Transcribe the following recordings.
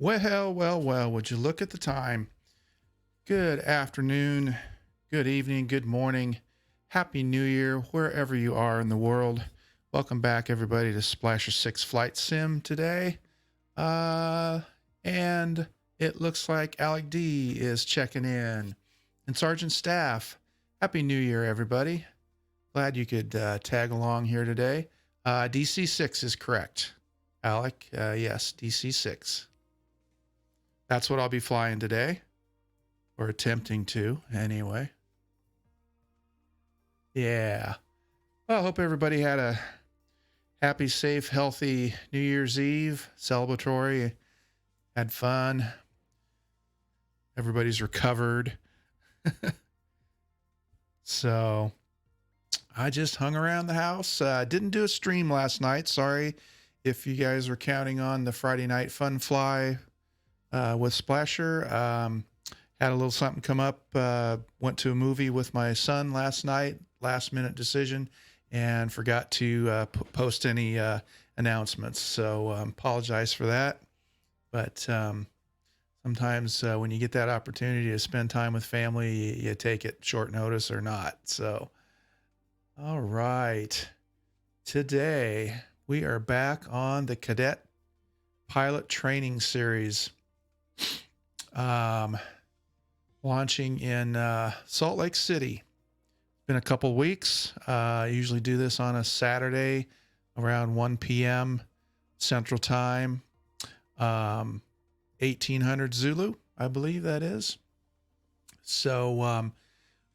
Well, would you look at the time? Good afternoon, good evening, good morning. Happy New Year, wherever you are in the world. Welcome back, everybody, to Splasher 6 Flight Sim today. Uh, and it looks like Alec D is checking in. And Sergeant Staff, Happy New Year, everybody. Glad you could tag along here today. DC 6 is correct. Alec, yes, DC 6. That's what I'll be flying today, or attempting to, anyway. Yeah. Well, I hope everybody had a happy, safe, healthy New Year's Eve, celebratory, had fun. Everybody's recovered. So I just hung around the house. Didn't do a stream last night. Sorry if you guys were counting on the Friday night fun fly with Splasher. Had a little something come up. Went to a movie with my son last night, last minute decision, and forgot to post any announcements. So apologize for that. But sometimes when you get that opportunity to spend time with family, you take it short notice or not. So, all right. Today, we are back on the Cadet Pilot Training Series. Launching in Salt Lake City. Been a couple weeks. I usually do this on a Saturday around 1 p.m. Central Time. 1800 Zulu, I believe that is. So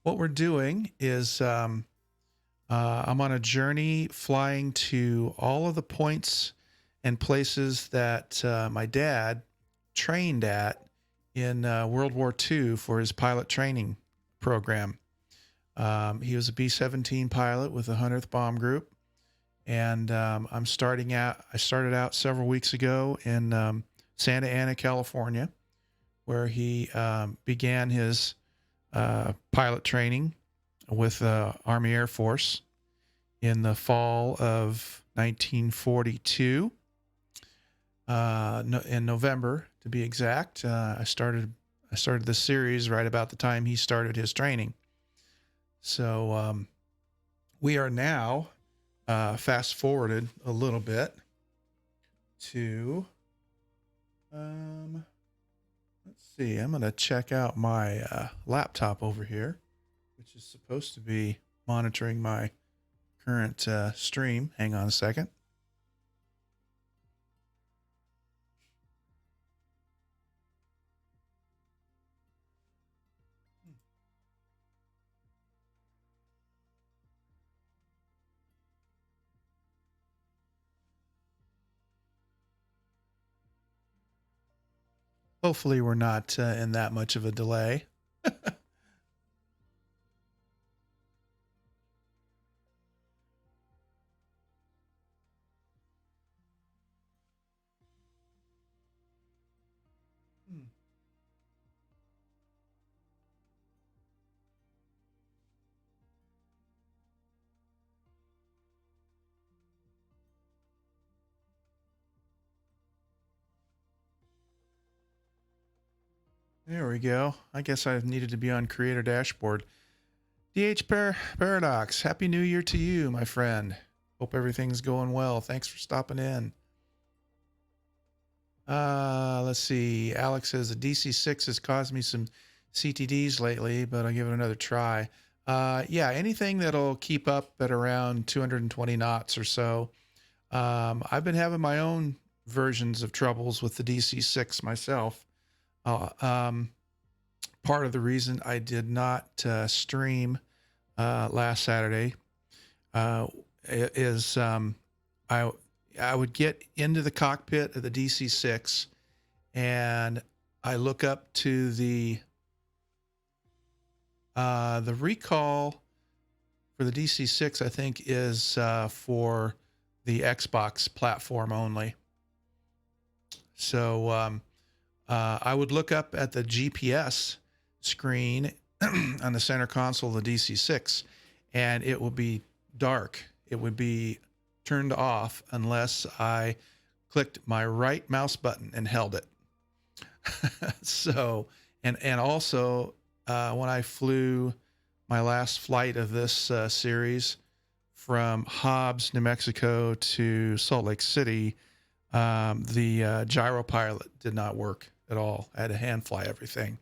what we're doing is I'm on a journey flying to all of the points and places that my dad trained at in World War II for his pilot training program. He was a B-17 pilot with the 100th Bomb Group. And I started out several weeks ago in Santa Ana, California, where he began his pilot training with the Army Air Force in the fall of 1942. In November, to be exact, I started this series right about the time he started his training. So we are now fast forwarded a little bit to let's see. I'm going to check out my laptop over here, which is supposed to be monitoring my current stream. Hang on a second. Hopefully we're not in that much of a delay. There we go. I guess I needed to be on Creator Dashboard. DH Paradox, Happy New Year to you, my friend. Hope everything's going well. Thanks for stopping in. Let's see. Alex says the DC-6 has caused me some CTDs lately, but I'll give it another try. Yeah, anything that'll keep up at around 220 knots or so. I've been having my own versions of troubles with the DC-6 myself. Part of the reason I did not stream last Saturday is I would get into the cockpit of the DC-6 and I look up to the recall for the DC-6, I think, is for the Xbox platform only. So I would look up at the GPS screen on the center console of the DC-6, and it would be dark. It would be turned off unless I clicked my right mouse button and held it. So, and also when I flew my last flight of this series from Hobbs, New Mexico to Salt Lake City, the gyro pilot did not work at all. I had to hand fly everything.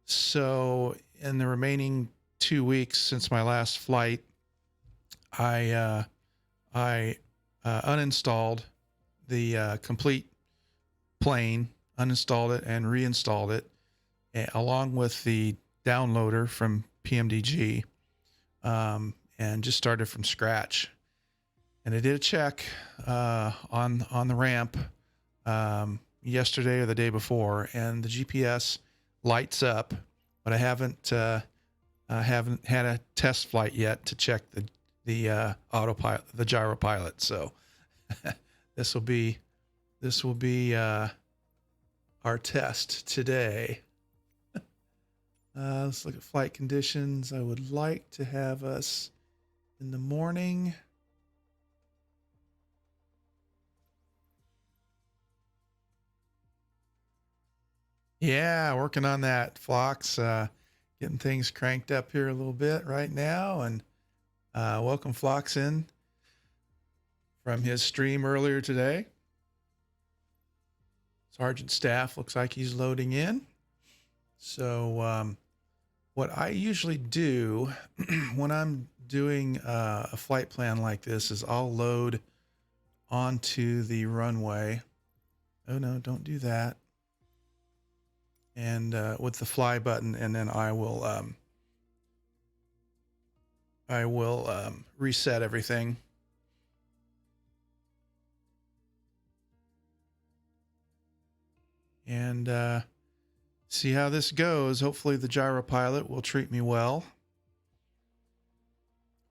So in the remaining 2 weeks since my last flight, I uninstalled the complete plane, uninstalled it and reinstalled it, along with the downloader from PMDG, and just started from scratch. And I did a check on the ramp yesterday or the day before, and the GPS lights up, but I haven't had a test flight yet to check the autopilot, the gyro pilot. So this will be our test today. Let's look at flight conditions. I would like to have us in the morning. Yeah, working on that, Phlox. Getting things cranked up here a little bit right now. And welcome Phlox in from his stream earlier today. Sergeant Staff looks like he's loading in. So what I usually do when I'm doing a flight plan like this is I'll load onto the runway. Oh no, don't do that. And with the fly button, and then I will reset everything. And see how this goes. Hopefully the gyro pilot will treat me well.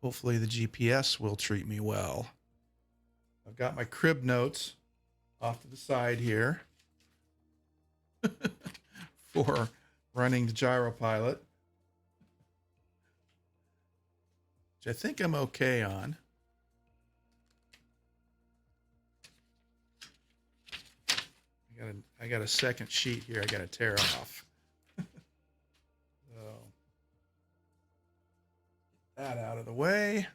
Hopefully the GPS will treat me well. I've got my crib notes off to the side here for running the gyro pilot, which I think I'm okay on. I got a second sheet here I got to tear off. So get that out of the way,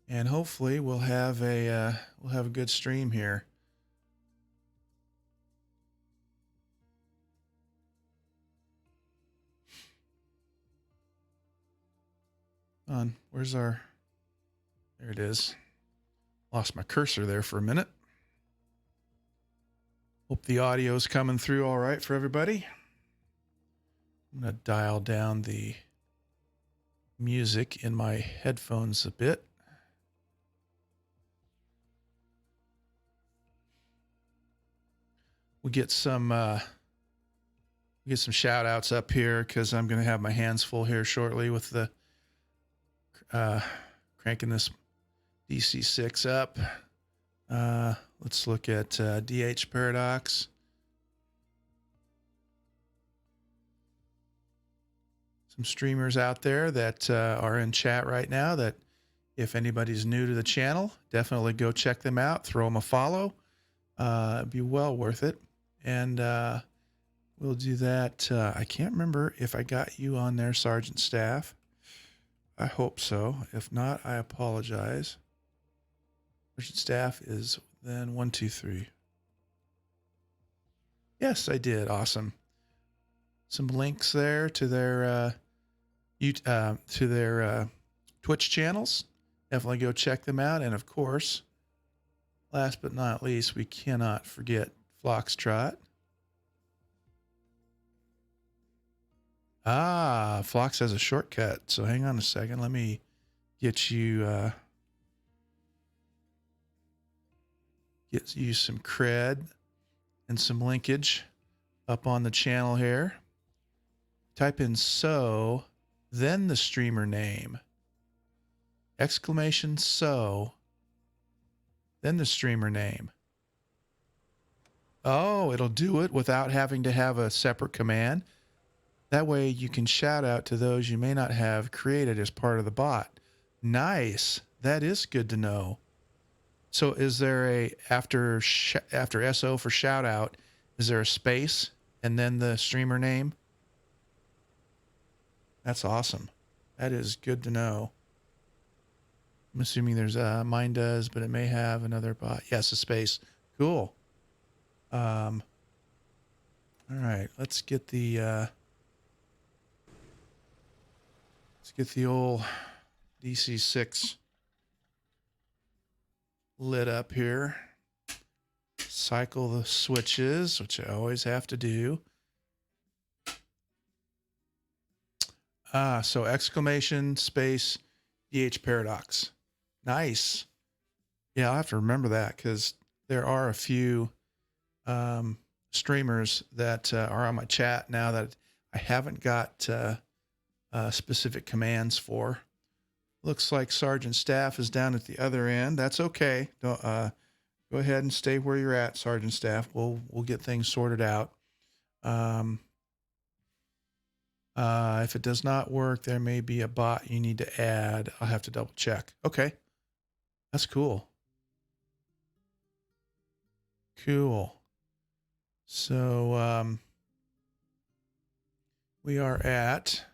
and hopefully we'll have a good stream here. On, where's our? There it is. Lost my cursor there for a minute. Hope the audio is coming through all right for everybody. I'm going to dial down the music in my headphones a bit. We get some shout outs up here because I'm going to have my hands full here shortly with the cranking this DC6 up. Let's look at DH Paradox. Some streamers out there that are in chat right now that if anybody's new to the channel, definitely go check them out. Throw them a follow. It'd be well worth it. And we'll do that. I can't remember if I got you on there, Sergeant Staff. I hope so. If not, I apologize. Sergeant Staff is then 1, 2, 3. Yes, I did. Awesome. Some links there to their Twitch channels. Definitely go check them out. And of course, last but not least, we cannot forget Foxtrot. Phlox has a shortcut. So hang on a second. Let me get you some cred and some linkage up on the channel here. Type in so, then the streamer name. Exclamation so, then the streamer name. Oh, it'll do it without having to have a separate command. That way you can shout out to those you may not have created as part of the bot. Nice. That is good to know. So is there a, after SO for shout out, Is there a space and then the streamer name? That's awesome. That is good to know. I'm assuming there's mine does, but it may have another bot. Yes, a space. Cool. All right, let's get the old DC6 lit up here. Cycle the switches, which I always have to do. So exclamation space DH paradox. Nice. Yeah, I'll have to remember that because there are a few streamers that are on my chat now that I haven't got specific commands for. Looks like Sergeant Staff is down at the other end. That's okay. Don't, go ahead and stay where you're at, Sergeant Staff. We'll get things sorted out. If it does not work, there may be a bot you need to add. I'll have to double check. Okay. That's cool. Cool. So we are at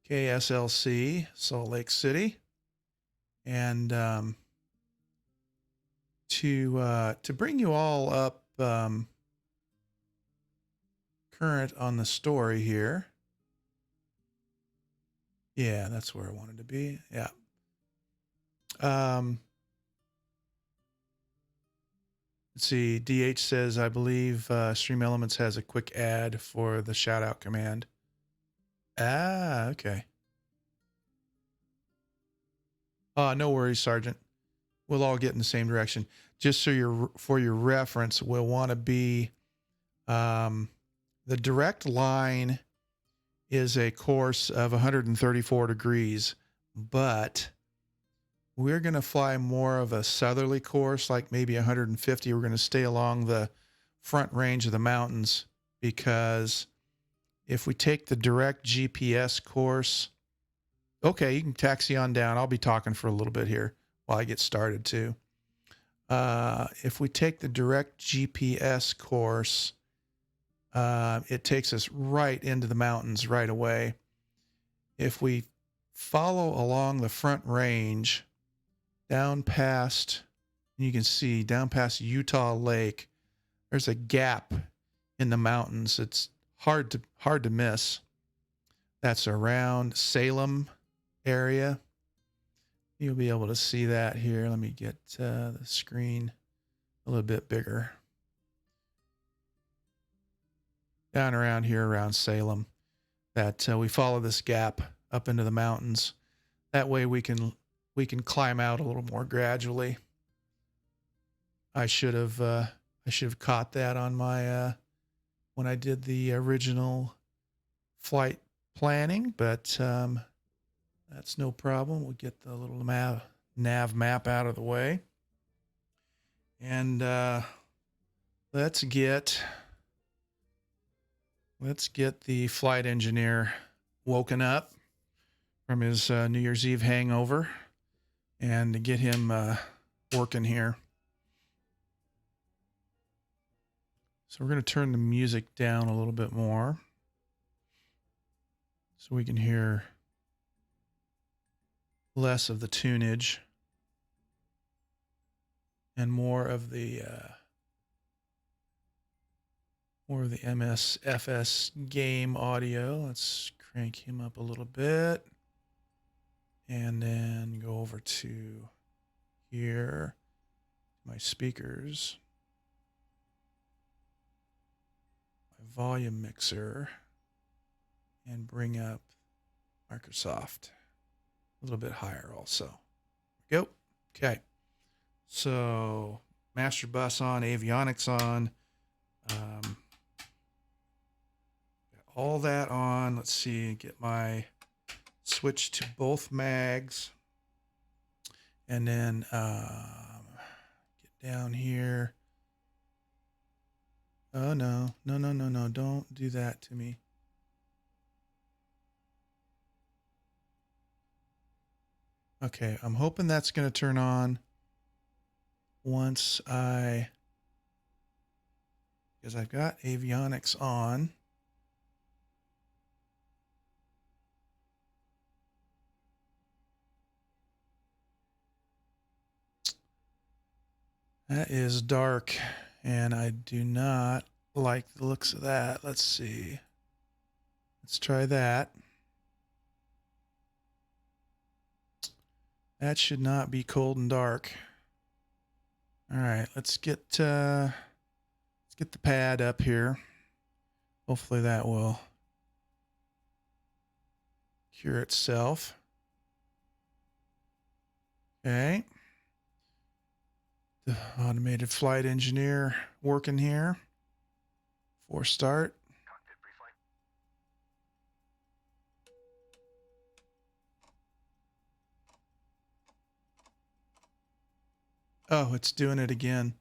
KSLC, Salt Lake City. And to bring you all up current on the story here. Yeah, that's where I wanted to be. Yeah. Let's see. DH says, I believe Stream Elements has a quick ad for the shout out command. Ah, okay. No worries, Sergeant. We'll all get in the same direction. Just so for your reference, we'll want to be the direct line is a course of 134 degrees, but we're going to fly more of a southerly course, like maybe 150. We're going to stay along the front range of the mountains because if we take the direct GPS course, okay, you can taxi on down. I'll be talking for a little bit here while I get started too. If we take the direct GPS course, it takes us right into the mountains right away. If we follow along the front range down past, you can see down past Utah Lake, there's a gap in the mountains. It's hard to miss. That's around Salem area. You'll be able to see that here. Let me get the screen a little bit bigger. Down around here, around Salem, that we follow this gap up into the mountains. That way we can climb out a little more gradually. I should have caught that on my when I did the original flight planning, but that's no problem. We'll get the little nav map out of the way. And let's get the flight engineer woken up from his New Year's Eve hangover and get him working here. So we're going to turn the music down a little bit more so we can hear less of the tunage and more of the MSFS game audio. Let's crank him up a little bit and then go over to here, my speakers, my volume mixer, and bring up Microsoft a little bit higher also. Go. Okay. So master bus on, avionics on, all that on. Let's see, get my switch to both mags, and then get down here. Oh no, don't do that to me. Okay, I'm hoping that's going to turn on once I because I've got avionics on. That is dark, and I do not like the looks of that. Let's see. Let's try that. That should not be cold and dark. All right, let's get the pad up here. Hopefully that will cure itself. Okay. The automated flight engineer working here for start. Oh, it's doing it again.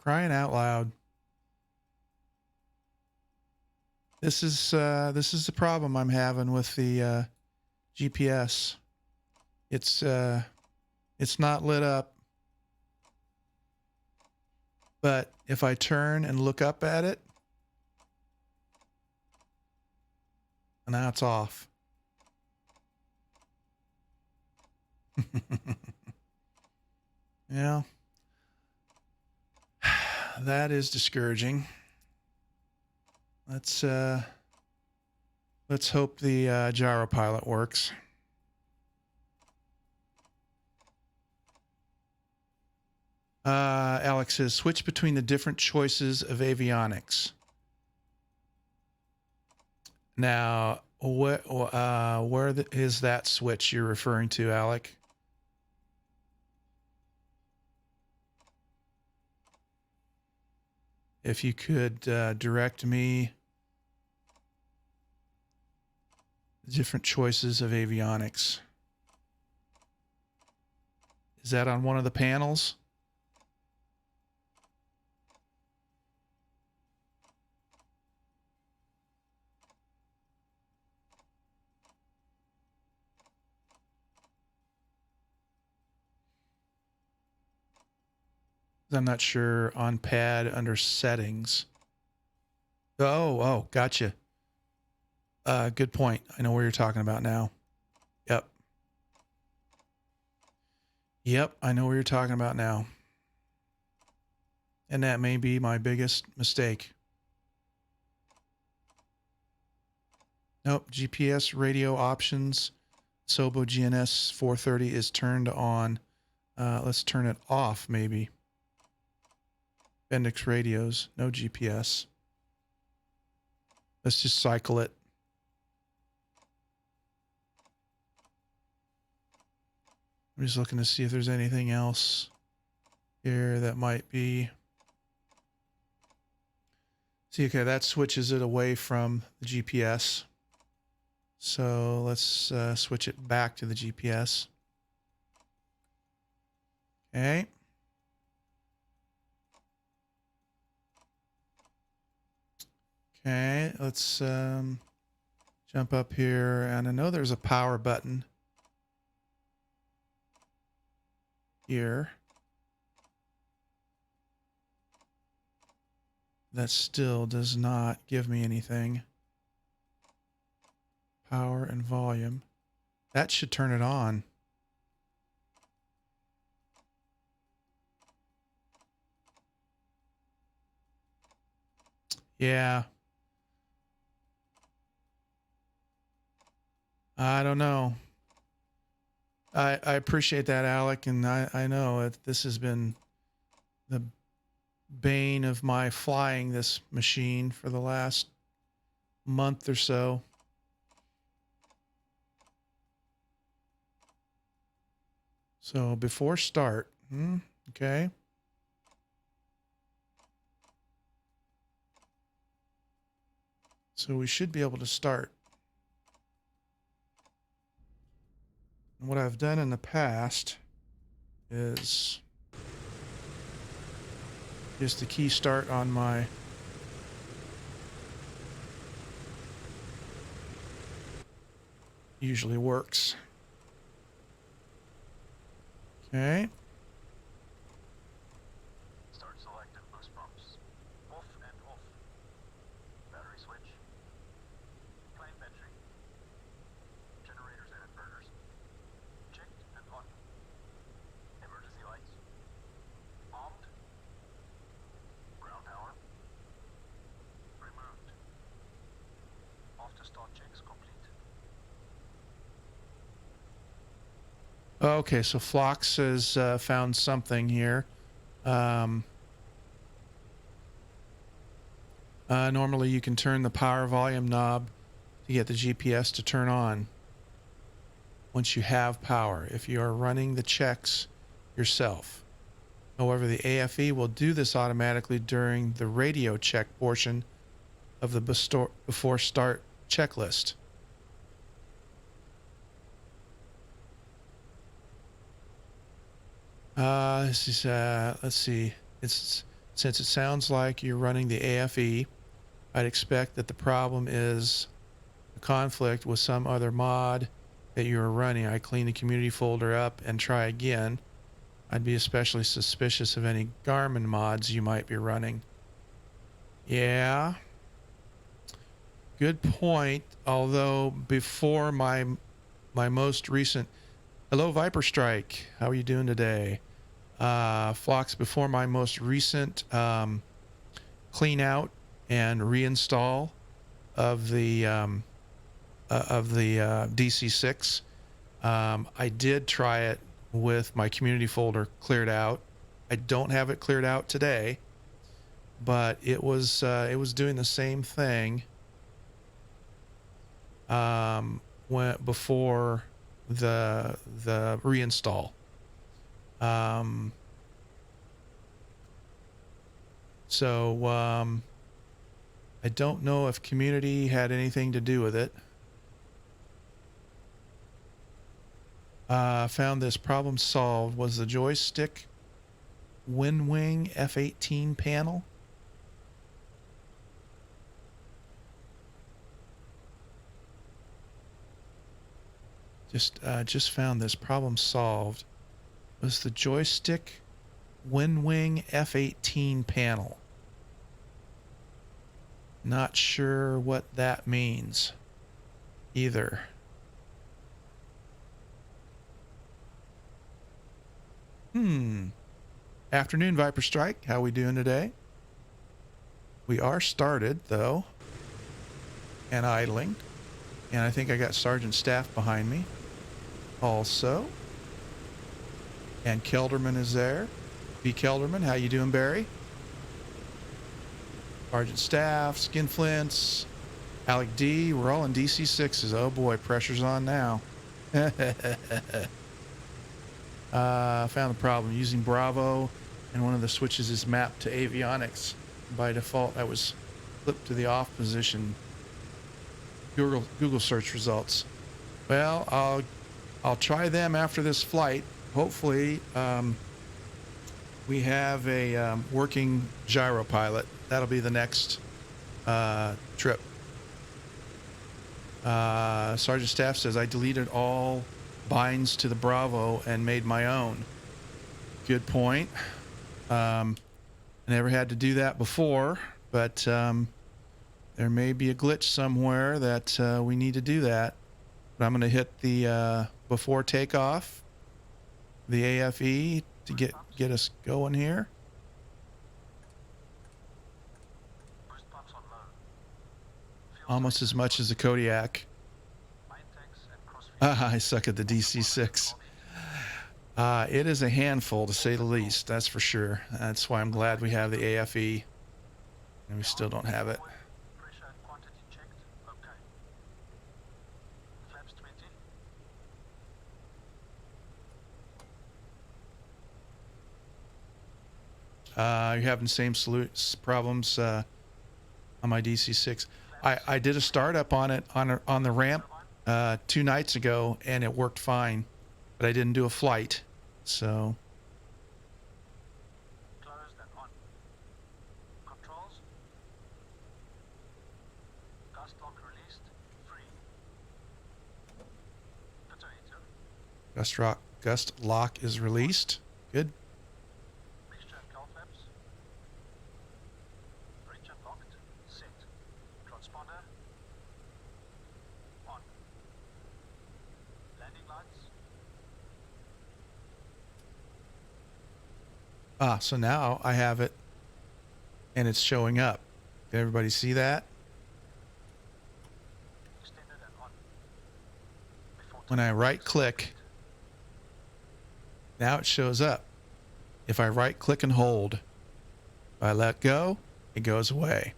Crying out loud. This is the problem I'm having with the GPS. It's not lit up. But if I turn and look up at it, now it's off. Yeah. That is discouraging. Let's hope the gyro pilot works. Alex says, switch between the different choices of avionics. Now, where is that switch you're referring to, Alec? If you could direct me the different choices of avionics. Is that on one of the panels? I'm not sure. On pad under settings. Oh, gotcha. Good point. I know where you're talking about now. Yep, I know what you're talking about now. And that may be my biggest mistake. Nope, GPS radio options. Sobo GNS 430 is turned on. Let's turn it off, maybe. Bendix radios, no GPS. Let's just cycle it. I'm just looking to see if there's anything else here that might be. See, okay, that switches it away from the GPS. So let's switch it back to the GPS. Okay. Okay, let's jump up here, and I know there's a power button here. That still does not give me anything. Power and volume. That should turn it on. Yeah. I don't know. I appreciate that, Alec, and I know this has been the bane of my flying this machine for the last month or so. So before start, okay. So we should be able to start. And what I've done in the past is just the key start on my usually works. Okay. Okay, so Phlox has found something here. Um, Normally you can turn the power volume knob to get the GPS to turn on once you have power, if you are running the checks yourself. However, the AFE will do this automatically during the radio check portion of the before start checklist. Let's see. Since it sounds like you're running the AFE, I'd expect that the problem is a conflict with some other mod that you are running. I clean the community folder up and try again. I'd be especially suspicious of any Garmin mods you might be running. Yeah. Good point. Although before my most recent... Hello, Viper Strike. How are you doing today? Phlox, before my most recent clean out and reinstall of the DC6, I did try it with my community folder cleared out. I don't have it cleared out today, but it was doing the same thing before the reinstall. I don't know if community had anything to do with it. Found this problem solved. Was the joystick WinWing F18 panel? Just found this problem solved. Was the joystick WinWing F18 panel? Not sure what that means either. Afternoon, Viper Strike. How we doing today? We are started, though, and idling. And I think I got Sergeant Staff behind me also. And Kelderman is there. B. Kelderman, how you doing, Barry? Sergeant Staff, Skinflints, Alec D. We're all in DC6s. Oh boy, pressure's on now. Found the problem. Using Bravo, and one of the switches is mapped to avionics. By default, I was flipped to the off position. Google search results. Well, I'll try them after this flight. Hopefully, we have a working gyro pilot. That'll be the next trip. Sergeant Staff says, I deleted all binds to the Bravo and made my own. Good point. I never had to do that before, but there may be a glitch somewhere that we need to do that. But I'm going to hit the before takeoff, the AFE to get us going here. Almost as much as the Kodiak. I suck at the DC6. It is a handful, to say the least. That's for sure. That's why I'm glad we have the AFE, and we still don't have it. You're having the same problems on my DC6. I did a startup on it on the ramp 2 nights ago, and it worked fine, but I didn't do a flight, so. Closed and on. Controls. Gust lock released. Free. Gust lock is released. Good. Mixture and cowl flaps. Bridge unlocked. Set. Transponder. On. Landing lights. So now I have it, and it's showing up. Can everybody see that? Extended and on. Before When I right click Now it shows up. If I right click and hold, if I let go, it goes away.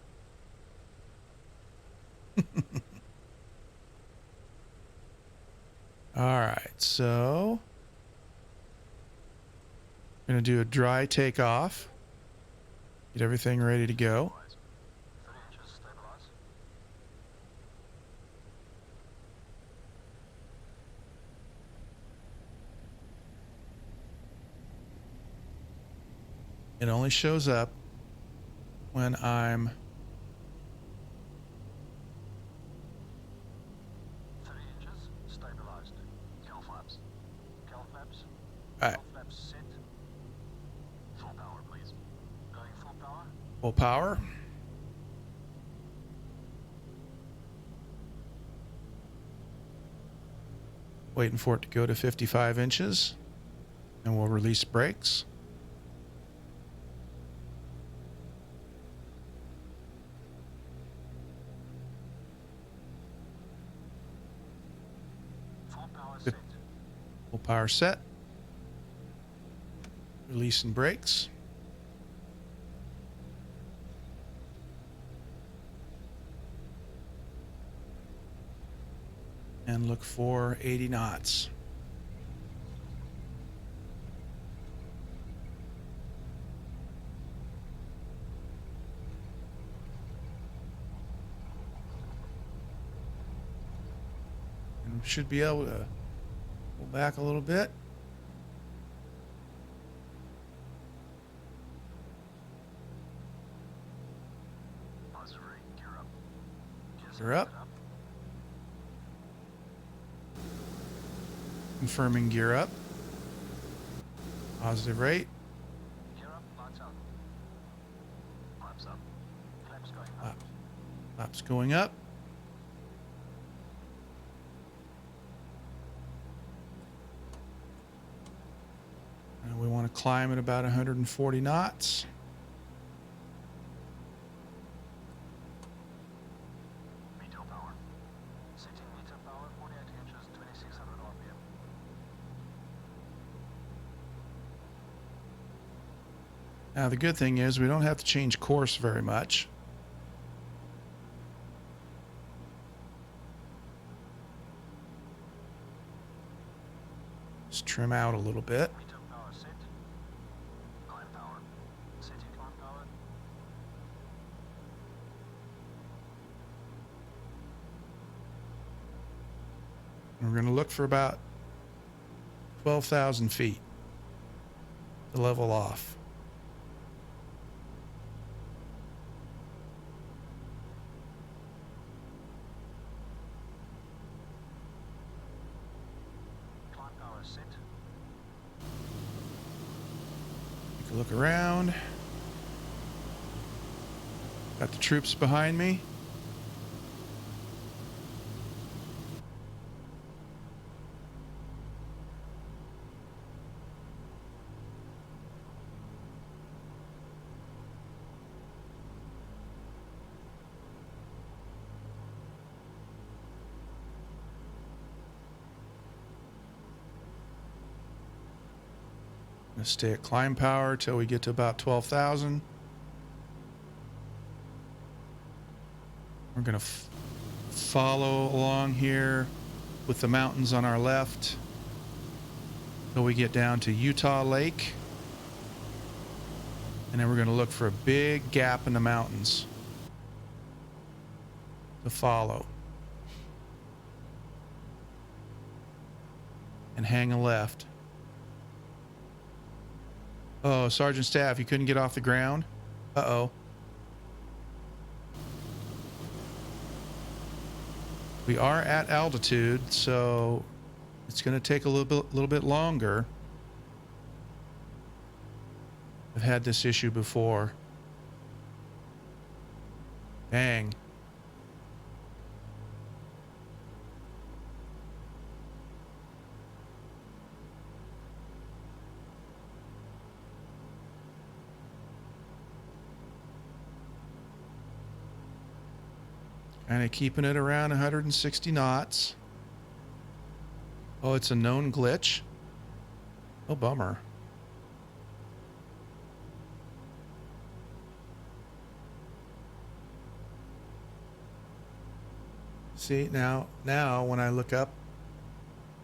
All right, so I'm going to do a dry takeoff. Get everything ready to go. 30 inches, stabilize. It only shows up when I'm 30 inches, stabilized. Cal flaps. Cal flaps. at Cal flaps set. Full power, please. Going full power. full power. Waiting for it to go to 55 inches. And we'll release brakes. Full power Good. set. Full power set. Releasing brakes. And look for 80 knots. And we should be able to pull back a little bit. Buzz free. Gear up. Gears Gear up. set Confirming gear up. Positive rate. Gear up. Lights out. Flaps up. Flaps going up. Up. Flaps going up. And we want to climb at about 140 knots. Meter power. Setting meter power 48 inches, 2600 RPM. Now the good thing is we don't have to change course very much. Just trim out a little bit. Meter power set. Climb power. Setting climb power. And we're going to look for about 12,000 feet to level off. Climb power set. Take a look around. Got the troops behind me. Gonna stay at climb power till we get to about 12,000. We're gonna follow along here with the mountains on our left till we get down to Utah Lake. And then we're gonna look for a big gap in the mountains to follow. And hang a left. Oh, Sergeant Staff, you couldn't get off the ground? Uh-oh. We are at altitude, so it's going to take a little bit longer. I've had this issue before. Dang. Kind of keeping it around 160 knots. Oh, it's a known glitch. Oh, bummer. See, now when I look up,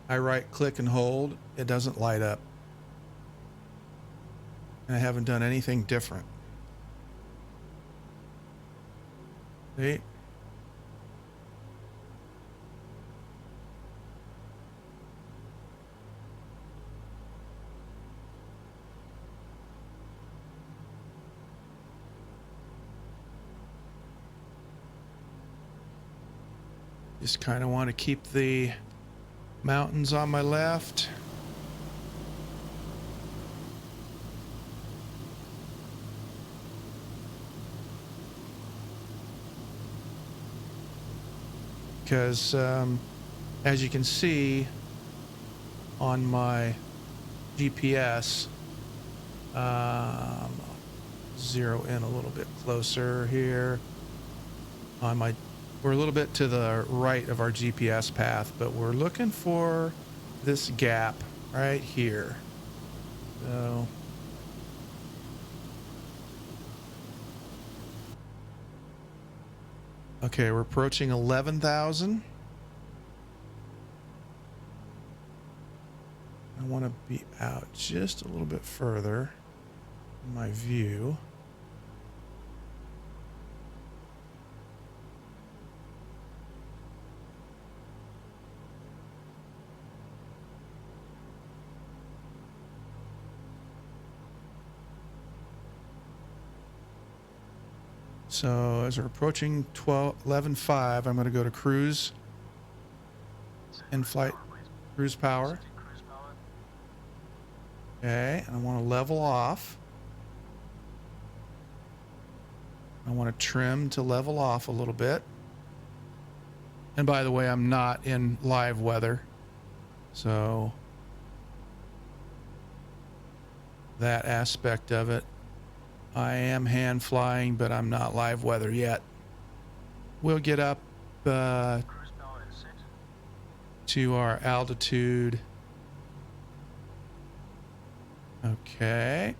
I right click and hold, it doesn't light up. And I haven't done anything different. See? Just kind of want to keep the mountains on my left. Because as you can see on my GPS, zero in a little bit closer here on my, we're a little bit to the right of our GPS path, but we're looking for this gap right here. So okay, we're approaching 11,000. I want to be out just a little bit further in my view. So as we're approaching 11.5, I'm going to go to cruise and flight cruise power. Okay, and I want to level off. I want to trim to level off a little bit. And by the way, I'm not in live weather, so that aspect of it, I am hand flying, but I'm not live weather yet. We'll get up to our altitude. Okay.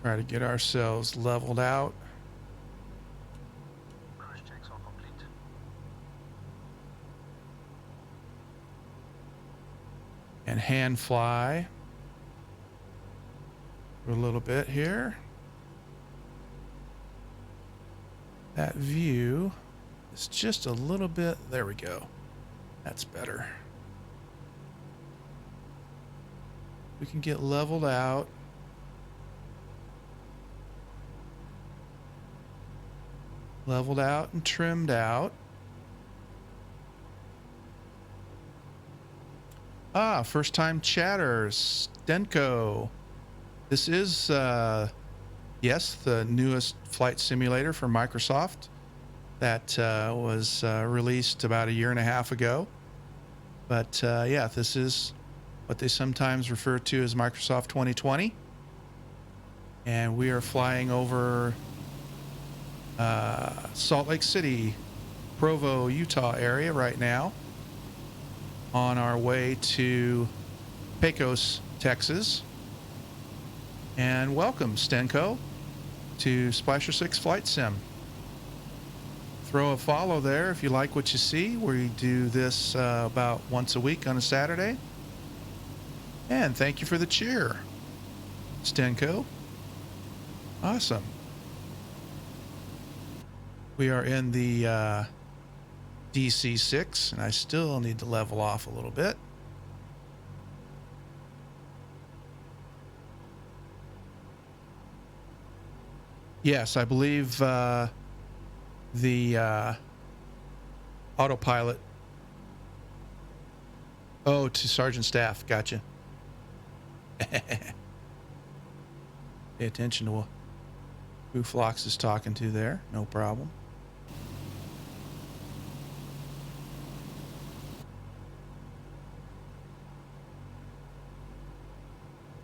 Try to get ourselves leveled out. Cruise checks are complete. And hand fly for a little bit here. That view is just a little bit, there we go. That's better. We can get leveled out. Leveled out and trimmed out. Ah, first time chatters, Stenko. This is, yes, the newest flight simulator for Microsoft that was released about a year and a half ago. But yeah, this is what they sometimes refer to as Microsoft 2020. And we are flying over Salt Lake City, Provo, Utah area right now, on our way to Pecos, Texas. And welcome, Stenko, to Splasher 6 Flight Sim. Throw a follow there if you like what you see. We do this about once a week on a Saturday. And thank you for the cheer, Stenko. Awesome. We are in the DC-6, and I still need to level off a little bit. Yes, I believe the autopilot. Oh, to Sergeant Staff. Gotcha. Pay attention to who Phlox is talking to there. No problem.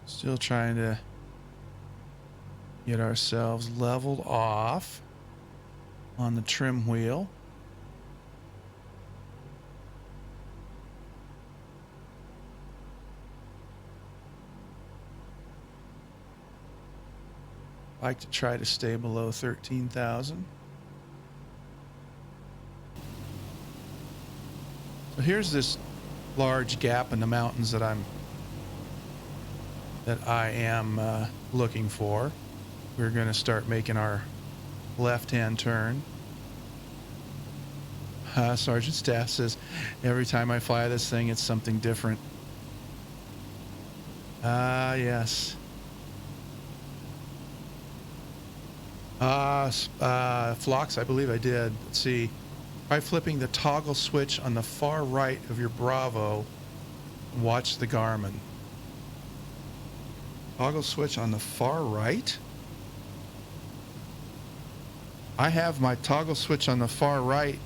Still trying to get ourselves leveled off. on the trim wheel. Like to try to stay below 13,000. So here's this large gap in the mountains that I am looking for. We're going to start making our left-hand turn. Sergeant Staff says, every time I fly this thing, it's something different. Yes. Phlox, I believe I did. Let's see. Try flipping the toggle switch on the far right of your Bravo and watch the Garmin. Toggle switch on the far right? I have my toggle switch on the far right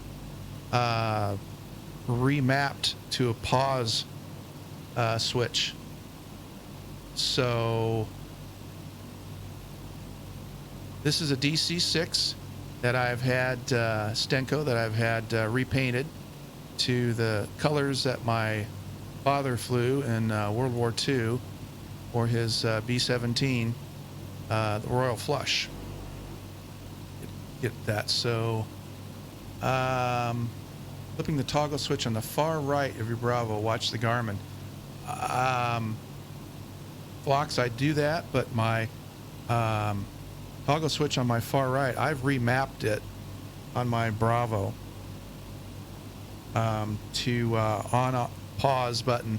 remapped to a pause switch. So this is a DC-6 that I've had, Stenko, that I've had repainted to the colors that my father flew in World War II for his B-17, the Royal Flush. Get that. So flipping the toggle switch on the far right of your Bravo, watch the Garmin. Phlox, I do that, but my toggle switch on my far right, I've remapped it on my Bravo to on pause button.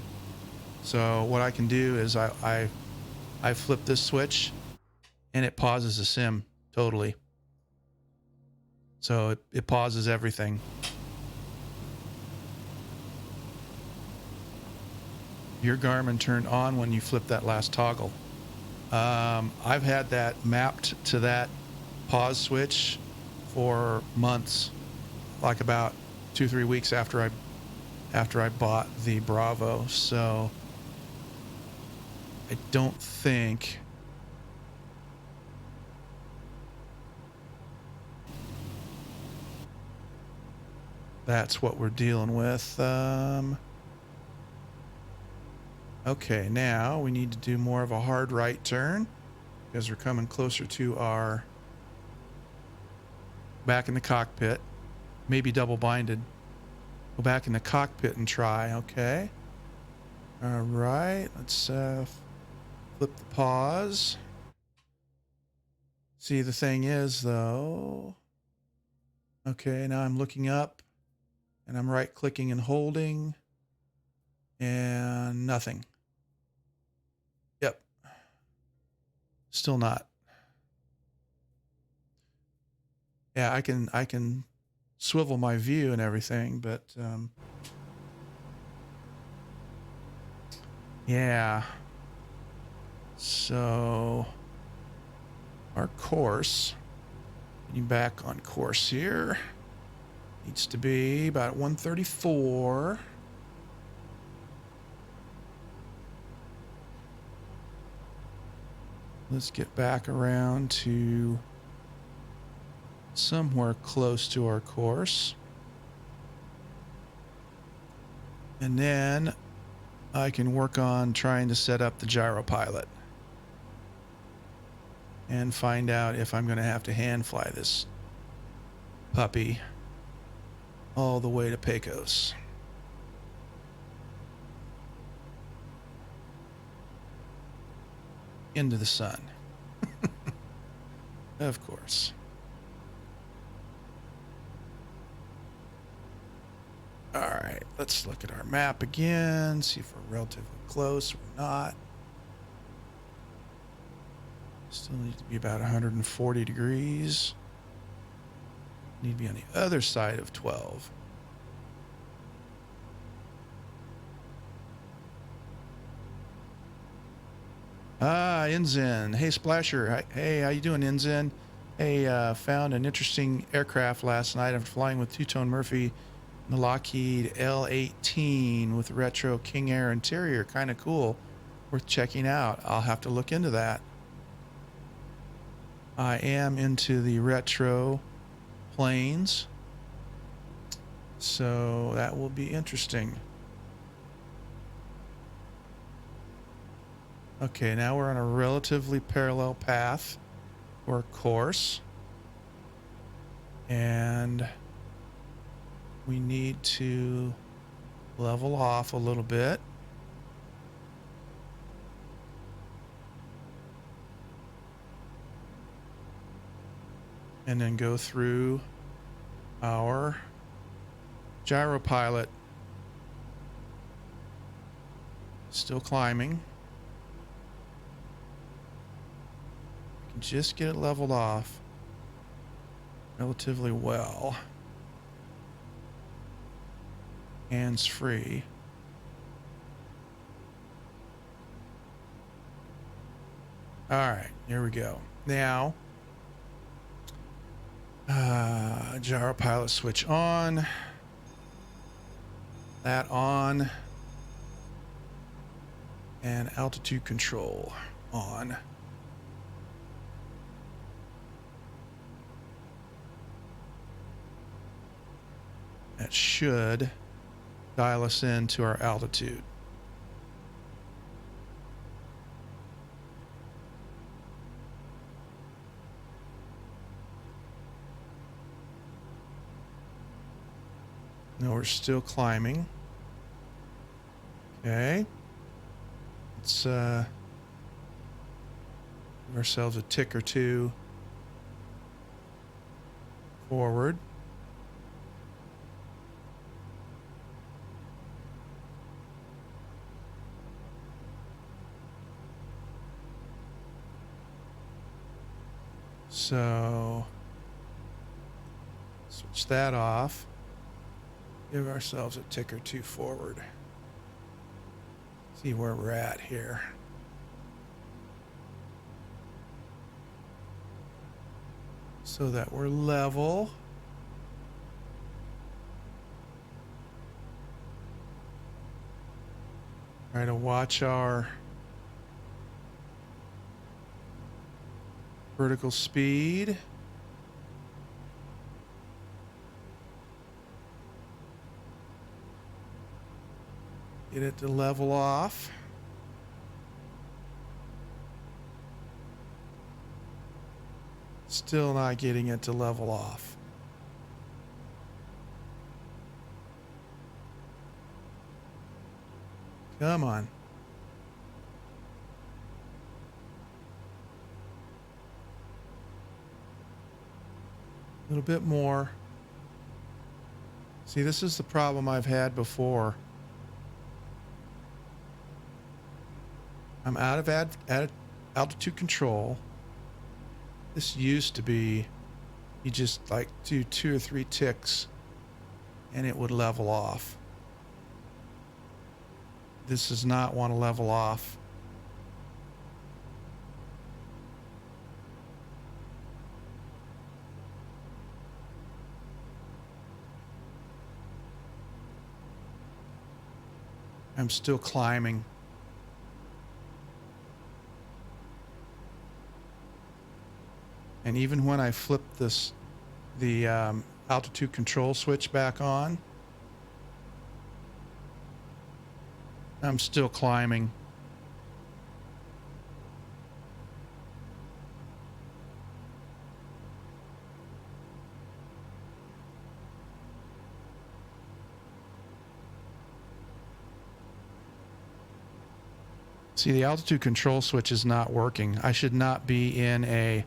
So what I can do is I flip this switch and it pauses the sim totally. So it pauses everything. Your Garmin turned on when you flip that last toggle. I've had that mapped to that pause switch for months, like about 2-3 weeks after I bought the Bravo. So I don't think that's what we're dealing with. Okay, now we need to do more of a hard right turn because we're coming closer to our back in the cockpit. Maybe double binded. Go back in the cockpit and try. Okay. All right. Let's flip the pause. See, the thing is, though. Okay, now I'm looking up and I'm right clicking and holding and nothing. Yep. Still not. Yeah, I can swivel my view and everything, but yeah. So our course, getting back on course here, needs to be about 134. Let's get back around to somewhere close to our course. And then I can work on trying to set up the gyro pilot and find out if I'm going to have to hand fly this puppy all the way to Pecos. Into the sun. Of course. All right, let's look at our map again, see if we're relatively close. We're not. Still need to be about 140 degrees. Need to be on the other side of 12. Inzen. Hey, Splasher. Hey, how you doing, Inzen? Hey, found an interesting aircraft last night. I'm flying with Two-Tone Murphy, the Lockheed L-18 with retro King Air interior. Kind of cool. Worth checking out. I'll have to look into that. I am into the retro planes. So that will be interesting. Okay, now we're on a relatively parallel path or course. And we need to level off a little bit. And then go through our gyro pilot. Still climbing. I can just get it leveled off relatively well. Hands free. All right, here we go. Now, gyro pilot switch on. That on. And altitude control on. That should dial us into our altitude. No, we're still climbing. Okay. Let's give ourselves a tick or two forward. So switch that off. Give ourselves a tick or two forward. See where we're at here. So that we're level. Try to watch our vertical speed. Get it to level off. Still not getting it to level off. Come on. A little bit more. See, this is the problem I've had before. I'm out of altitude control. This used to be, you just like do 2 or 3 ticks and it would level off. This does not want to level off. I'm still climbing. And even when I flip the altitude control switch back on, I'm still climbing. See, the altitude control switch is not working. I should not be in a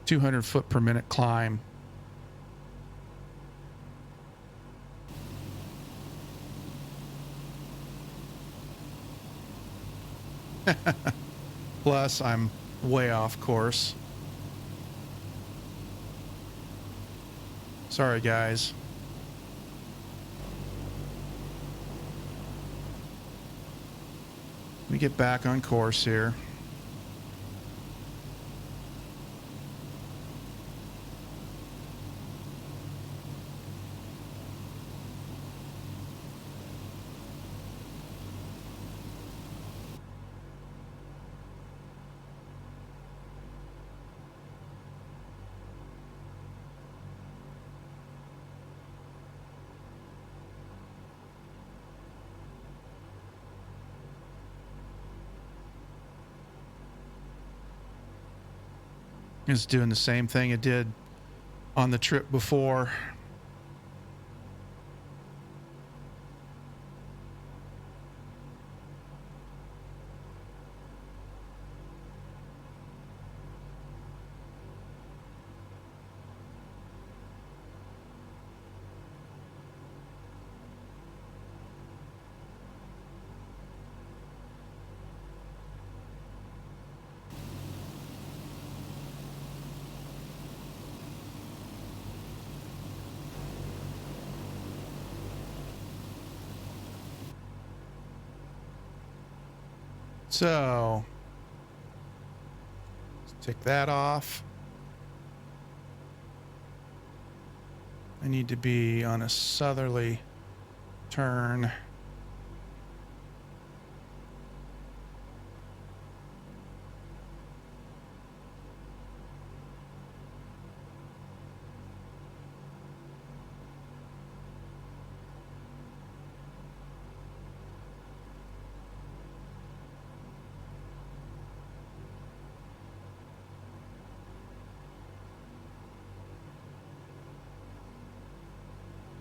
200 foot per minute climb. Plus, I'm way off course. Sorry, guys. Let me get back on course here. It's doing the same thing it did on the trip before. So, let's tick that off. I need to be on a southerly turn.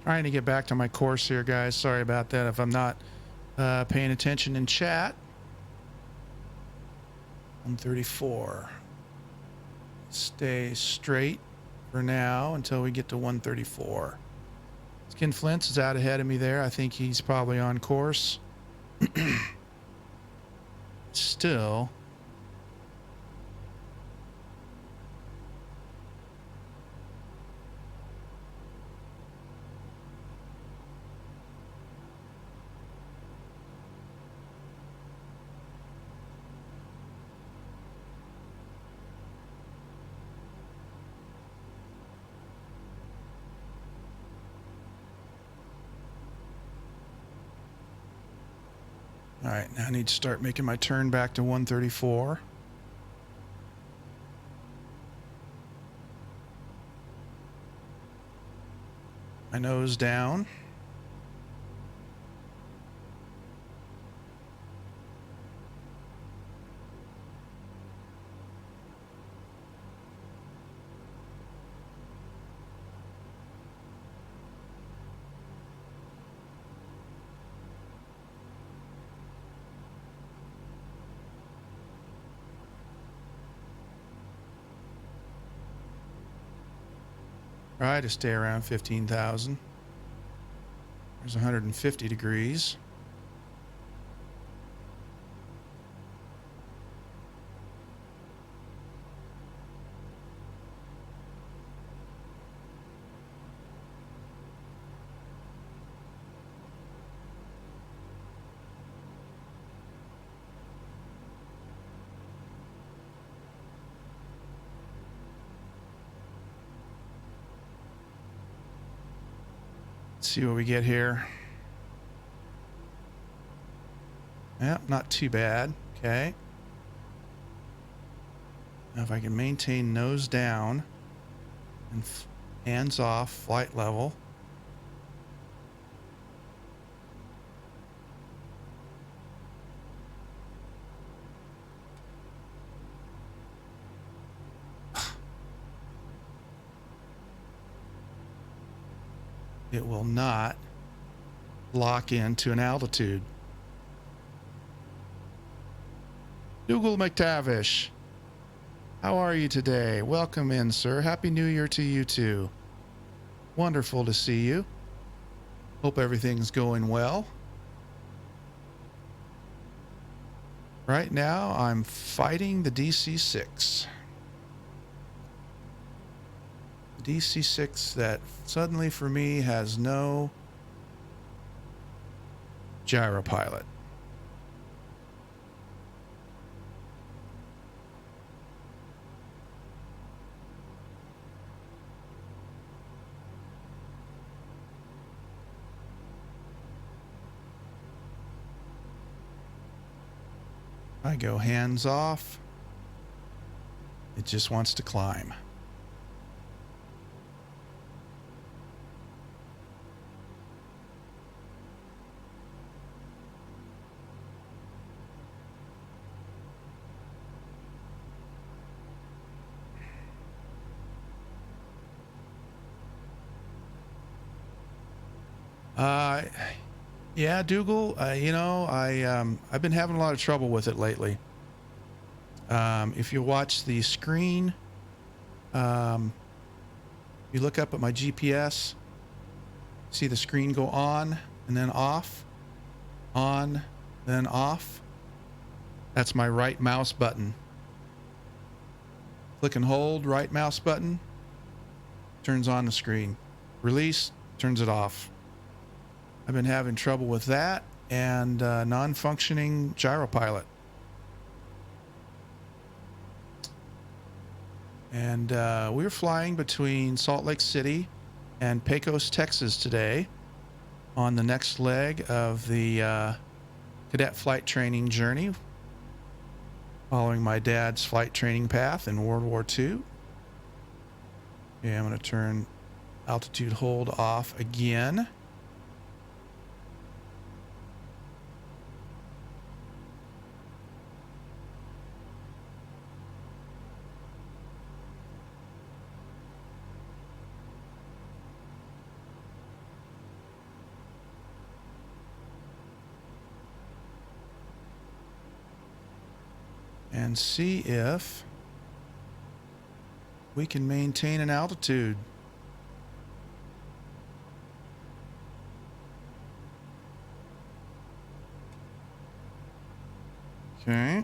Trying to get back to my course here, guys. Sorry about that if I'm not paying attention in chat. 134. Stay straight for now until we get to 134. Skin Flints is out ahead of me there. I think he's probably on course. Still. All right, now I need to start making my turn back to 134. My nose down. Try to stay around 15,000. There's 150 degrees. See what we get here. Yeah, not too bad. Okay. Now if I can maintain nose down and hands off, flight level. It will not lock into an altitude. Dougal McTavish, how are you today? Welcome in, sir. Happy New Year to you too. Wonderful to see you. Hope everything's going well. Right now, I'm fighting the DC-6. DC-6 that suddenly for me has no gyropilot. I go hands off. It just wants to climb. Uh, yeah, Dougal. I've been having a lot of trouble with it lately. If you watch the screen, um, you look up at my GPS, see the screen go on and then off, on, then off. That's my right mouse button. Click and hold, right mouse button, turns on the screen. Release, turns it off. I've been having trouble with that and non-functioning gyropilot. And we were flying between Salt Lake City and Pecos, Texas today on the next leg of the cadet flight training journey, following my dad's flight training path in World War II. Okay, I'm going to turn altitude hold off again. And see if we can maintain an altitude. Okay.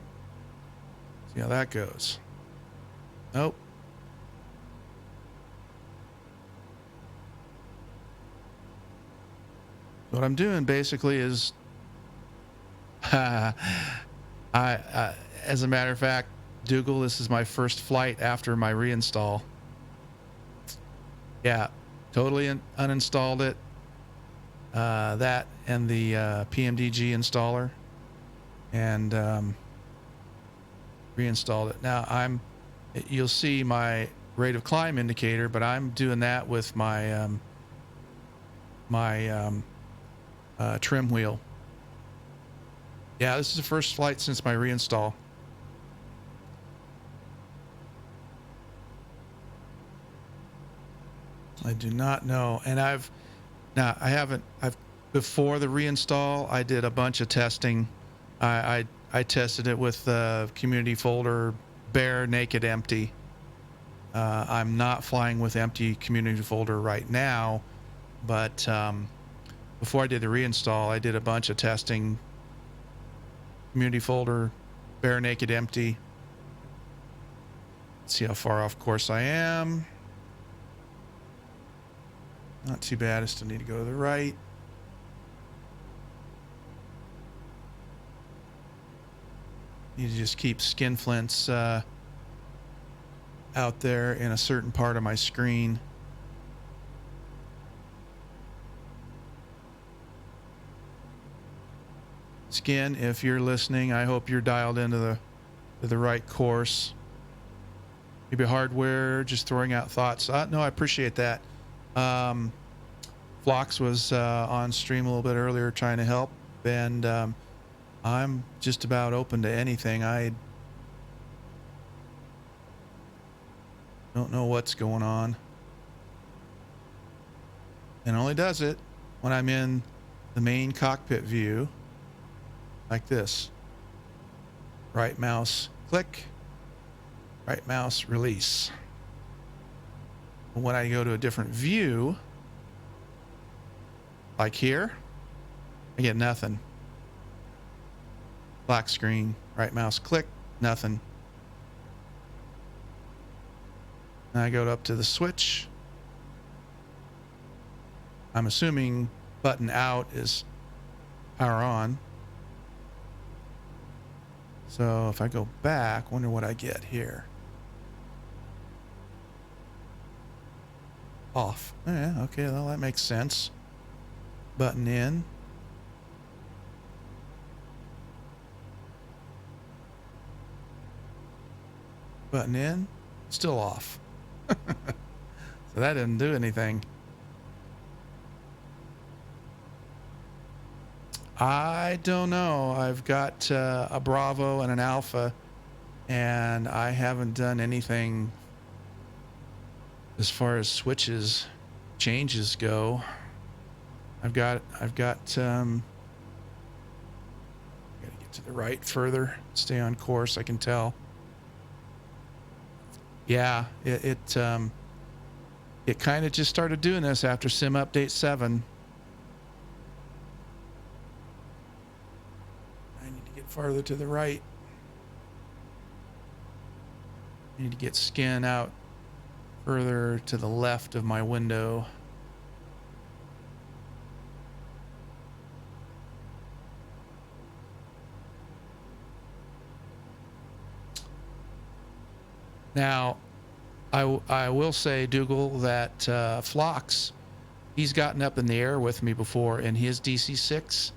See how that goes. Nope. What I'm doing basically is as a matter of fact, Dougal, this is my first flight after my reinstall. Yeah, totally uninstalled it. That and the PMDG installer, and reinstalled it. Now you'll see my rate of climb indicator, but I'm doing that with my trim wheel. Yeah, this is the first flight since my reinstall. I do not know. And before the reinstall, I did a bunch of testing. I tested it with the community folder, bare, naked, empty. I'm not flying with empty community folder right now, but before I did the reinstall, I did a bunch of testing. Community folder, bare, naked, empty. Let's see how far off course I am. Not too bad. I still need to go to the right. Need to just keep skinflints out there in a certain part of my screen. Skin, if you're listening, I hope you're dialed into the right course. Maybe hardware, just throwing out thoughts. No, I appreciate that. Phlox was on stream a little bit earlier trying to help, and I'm just about open to anything. I don't know what's going on. And only does it when I'm in the main cockpit view, like this. Right mouse click, right mouse release. When I go to a different view, like here, I get nothing. Black screen, right mouse click, nothing. And I go up to the switch. I'm assuming button out is power on. So if I go back, wonder what I get here. Off. Yeah, okay, well, that makes sense. Button in. Button in. Still off. So that didn't do anything. I don't know. I've got a Bravo and an Alpha, and I haven't done anything as far as changes go. I've got gotta get to the right further. Stay on course, I can tell. Yeah, it kind of just started doing this after Sim Update 7. I need to get farther to the right. I need to get skin out further to the left of my window. Now, I will say, Dougal, that Phlox, he's gotten up in the air with me before in his DC-6,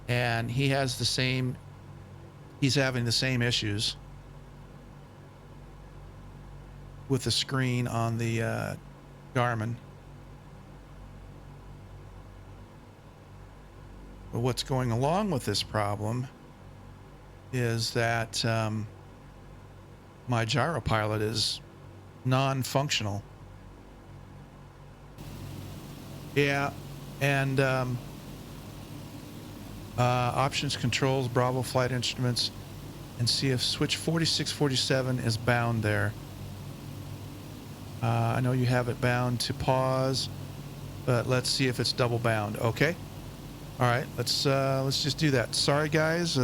and he has the same, he's having the same issues with the screen on the Garmin. But what's going along with this problem is that my gyropilot is non-functional. Yeah, and options, controls, Bravo flight instruments, and see if switch 4647 is bound there. I know you have it bound to pause, but let's see if it's double bound. Okay. All right. Let's just do that. Sorry, guys,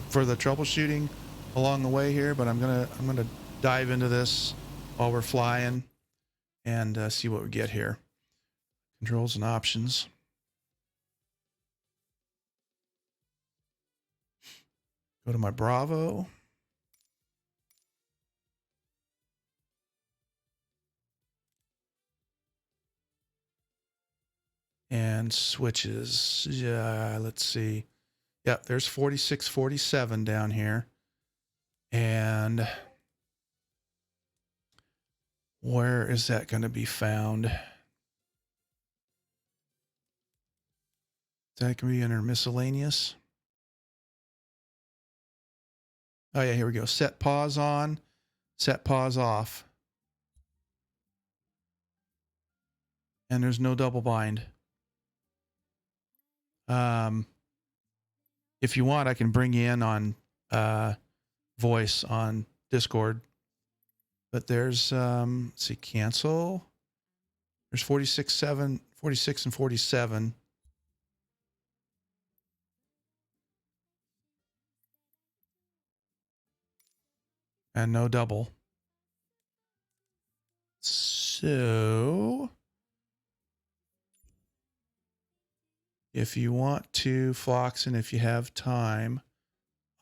for the troubleshooting along the way here, but I'm gonna dive into this while we're flying and see what we get here. Controls and options. Go to my Bravo. And switches. Yeah, let's see. Yep, there's 4647 down here. And where is that going to be found? Is that going to be under miscellaneous? Oh, yeah, here we go. Set pause on, set pause off. And there's no double bind. If you want, I can bring you in on voice on Discord. But there's, let's see, cancel. There's 46 and 47. And no double. So if you want to, Phlox, and if you have time,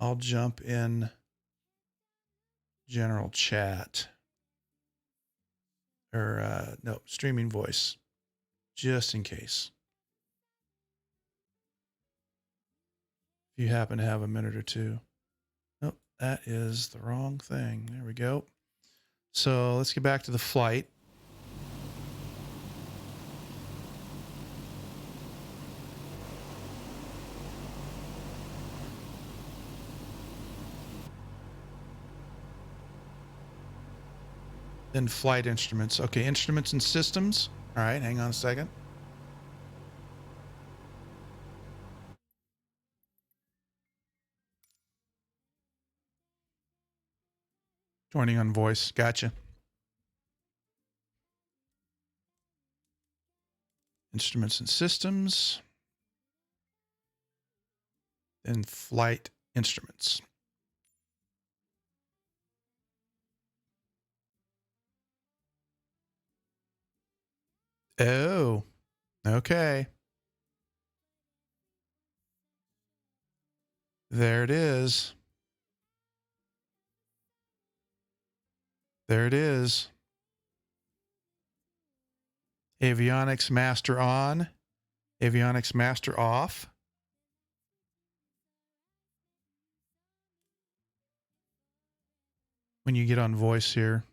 I'll jump in general chat. Or, no, streaming voice, just in case. If you happen to have a minute or two. Nope, that is the wrong thing. There we go. So let's get back to the flight. Then flight instruments. Okay, instruments and systems. All right, hang on a second. Joining on voice. Gotcha. Instruments and systems. Then flight instruments. Oh, okay. There it is. There it is. Avionics master on. Avionics master off. When you get on voice here.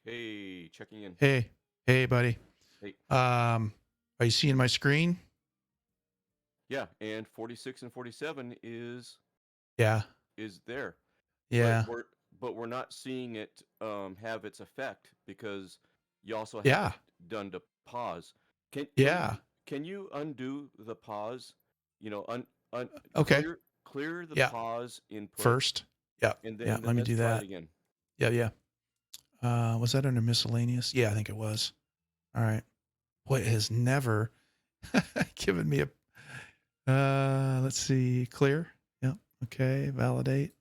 Hey, checking in. Hey, buddy. Hey. Are you seeing my screen? Yeah, and 46 and 47 is Yeah. there. Yeah. but we're not seeing it have its effect because you also have Yeah. it done to pause. Can Yeah. can you undo the pause? You know, Okay. clear the Yeah. pause input, First. Yeah. and Yeah. then Let me let's do try it that. again. Yeah. Yeah. Was that under miscellaneous? Yeah, I think it was. All right. Boy, it has never given me a, let's see, clear. Yep. Okay. Validate.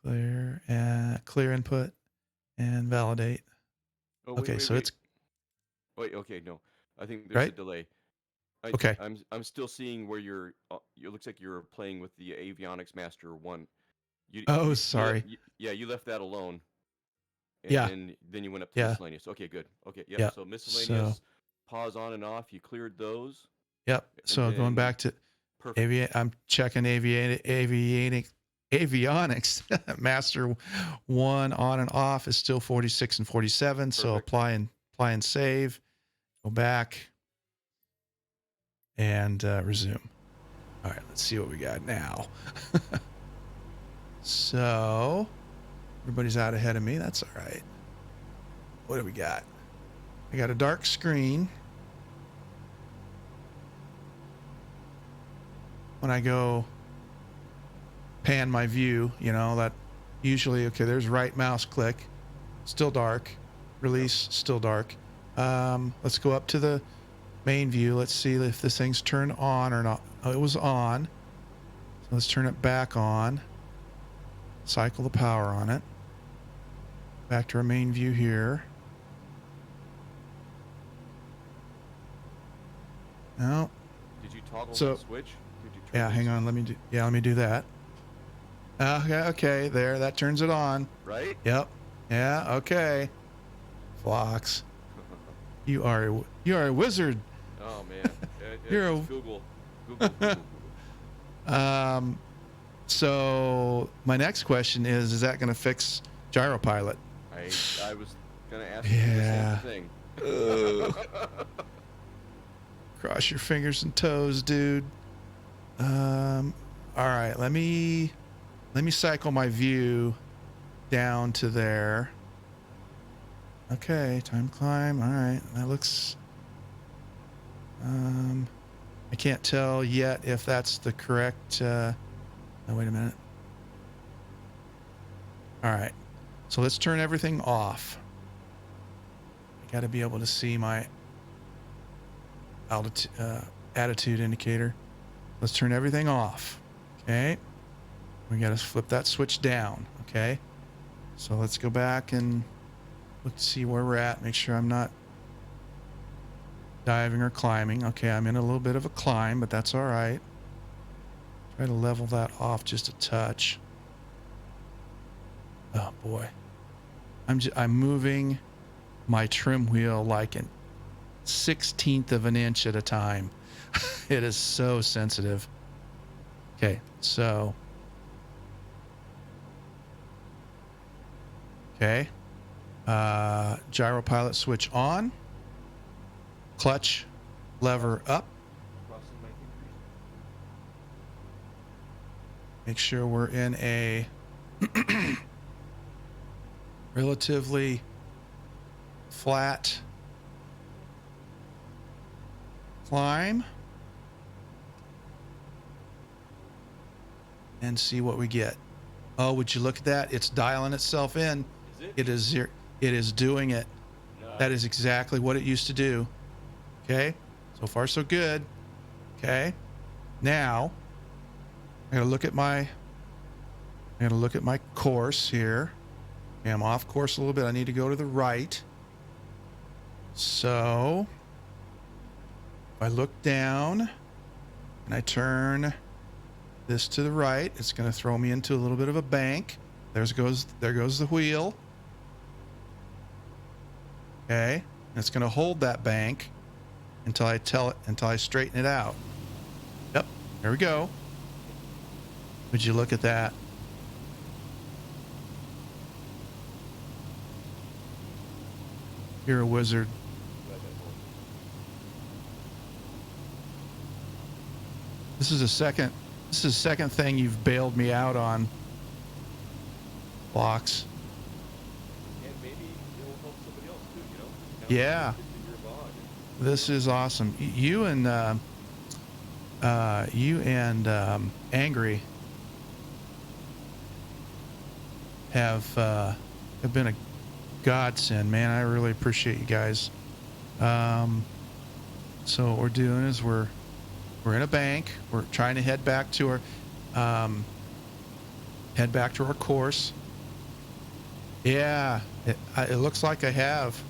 Clear and clear input and validate. Oh Okay. So wait. it's Wait, okay, no. I think there's a right. delay. Okay. I'm still seeing where you're. It looks like you're playing with the Avionics Master One. Oh, sorry. You left that alone, and Yeah. then you went up to Yeah. miscellaneous. Okay, good. Okay, yep. Yeah. So So, miscellaneous, pause on and off. You cleared those, yep. and So going then back to perfect. I'm checking avionics master one on and off is still 46 and 47. So Perfect. apply and save, go back and resume. All right, let's see what we got now. So everybody's out ahead of me. That's all right. What do we got? I got a dark screen. When I go pan my view, that usually, okay, there's right mouse click, still dark, release, still dark. Let's go up to the main view. Let's see if this thing's turned on or not. Oh, it was on. So let's turn it back on. Cycle the power on it. Back to our main view here. No. Did you toggle So, the switch? Did you turn yeah, hang on. Let me do that. Okay, there. That turns it on. Right? Yep. Yeah, okay. Flocks. You are a wizard. Oh man. You're a Google. So my next question is that going to fix gyropilot? I was gonna ask you the same thing. Cross your fingers and toes, dude. All right, let me cycle my view down to there. Okay, time climb. All right, that looks. I can't tell yet if that's the correct. Oh, wait a minute. All right, so let's turn everything off. I got to be able to see my attitude indicator. Let's turn everything off. Okay, we got to flip that switch down. Okay, so let's go back and look to see where we're at. Make sure I'm not diving or climbing. Okay, I'm in a little bit of a climb, but that's all right. Try to level that off just a touch. Oh boy, I'm moving my trim wheel like an 1/16 of an inch at a time. It is so sensitive. Okay, so gyro pilot switch on, clutch lever up. Make sure we're in a relatively flat climb and see what we get. Oh, would you look at that? It's dialing itself in. Is it? It is doing it. Nice. That is exactly what it used to do. Okay, so far so good. Okay, now I gotta look at my course here. Okay, I'm off course a little bit. I need to go to the right. So if I look down and I turn this to the right, it's going to throw me into a little bit of a bank. There goes the wheel. Okay, and it's going to hold that bank until I straighten it out. Yep, there we go. Would you look at that? You're a wizard. This is the This is the second thing you've bailed me out on. Blocks. And maybe it'll help somebody else too, you know? Now Yeah. it's in your bond. This is awesome. You and Angry have been a godsend, man. I really appreciate you guys. So what we're doing is we're in a bank. We're trying to head back to our course. Yeah, it looks like I have.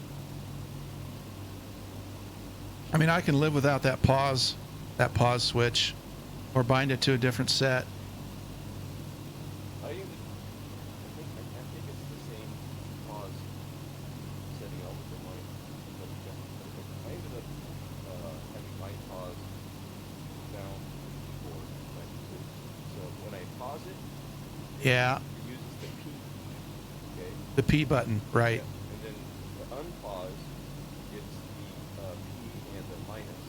I mean, I can live without that pause switch, or bind it to a different set. I think it's the same pause setting out with the mic. But I ended up having my pause down before like this. So when I pause it, Yeah, it uses the P. Okay. the P button, right? Yeah. And then the unpause, it's the P and the minus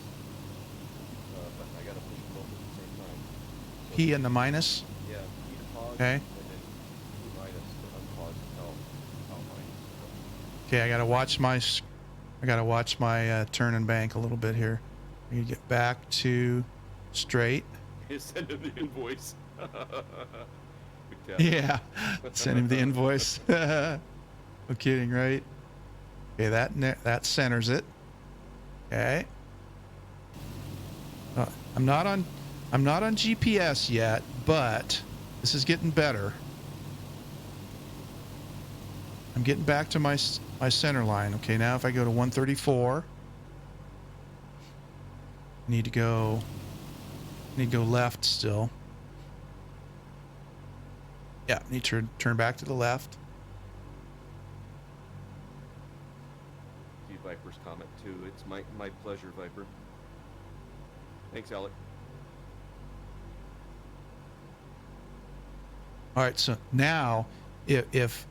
button. I gotta push them both at the same time. So P and the minus. yeah, P to pause, Okay. and then P minus to unpause and how minus. Okay, I gotta watch my turn and bank a little bit here. I need to get back to straight. Just send him the invoice. Good tap. Yeah, send him the invoice. No kidding, right? Okay, that centers it. Okay. I'm not on GPS yet, but this is getting better. I'm getting back to my center line. Okay, now if I go to 134, need to go left still. Yeah, need to turn back to the left. See Viper's comment too. It's my pleasure, Viper. Thanks, Alec. All right, so now if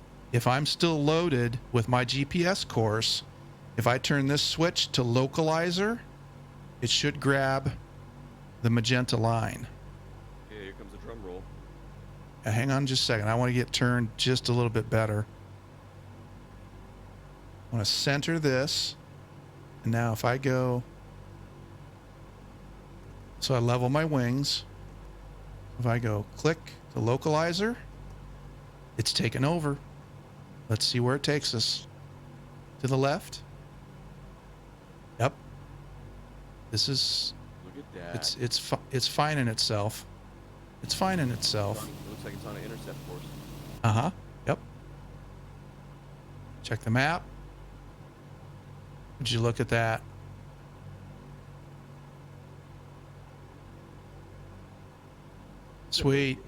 I'm still loaded with my GPS course, if I turn this switch to localizer, it should grab the magenta line. Okay, here comes the drum roll. Hang on just a second. I want to get turned just a little bit better. I want to center this. And now if I go... So I level my wings. If I go click the localizer, it's taken over. Let's see where it takes us. To the left. Yep. This is... Look at that. It's fine in itself. It's fine in itself. It looks like it's on an intercept course. Uh-huh. Yep. Check the map. Would you look at that? Sweet.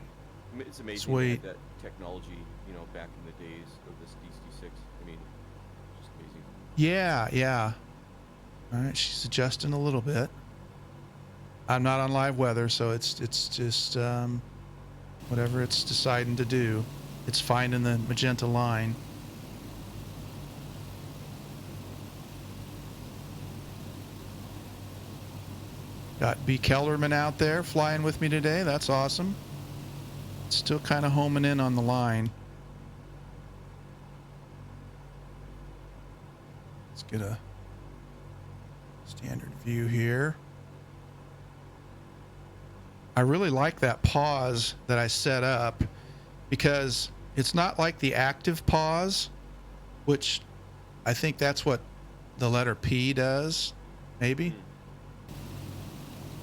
It's amazing Sweet. that technology, you know, back in the days of this DC6. I mean, just amazing. Yeah, yeah. All right, she's adjusting a little bit. I'm not on live weather, so it's just whatever it's deciding to do. It's finding the magenta line. Got B. Kellerman out there flying with me today. That's awesome. Still kind of homing in on the line. Let's get a standard view here. I really like that pause that I set up because it's not like the active pause, which I think that's what the letter P does, maybe.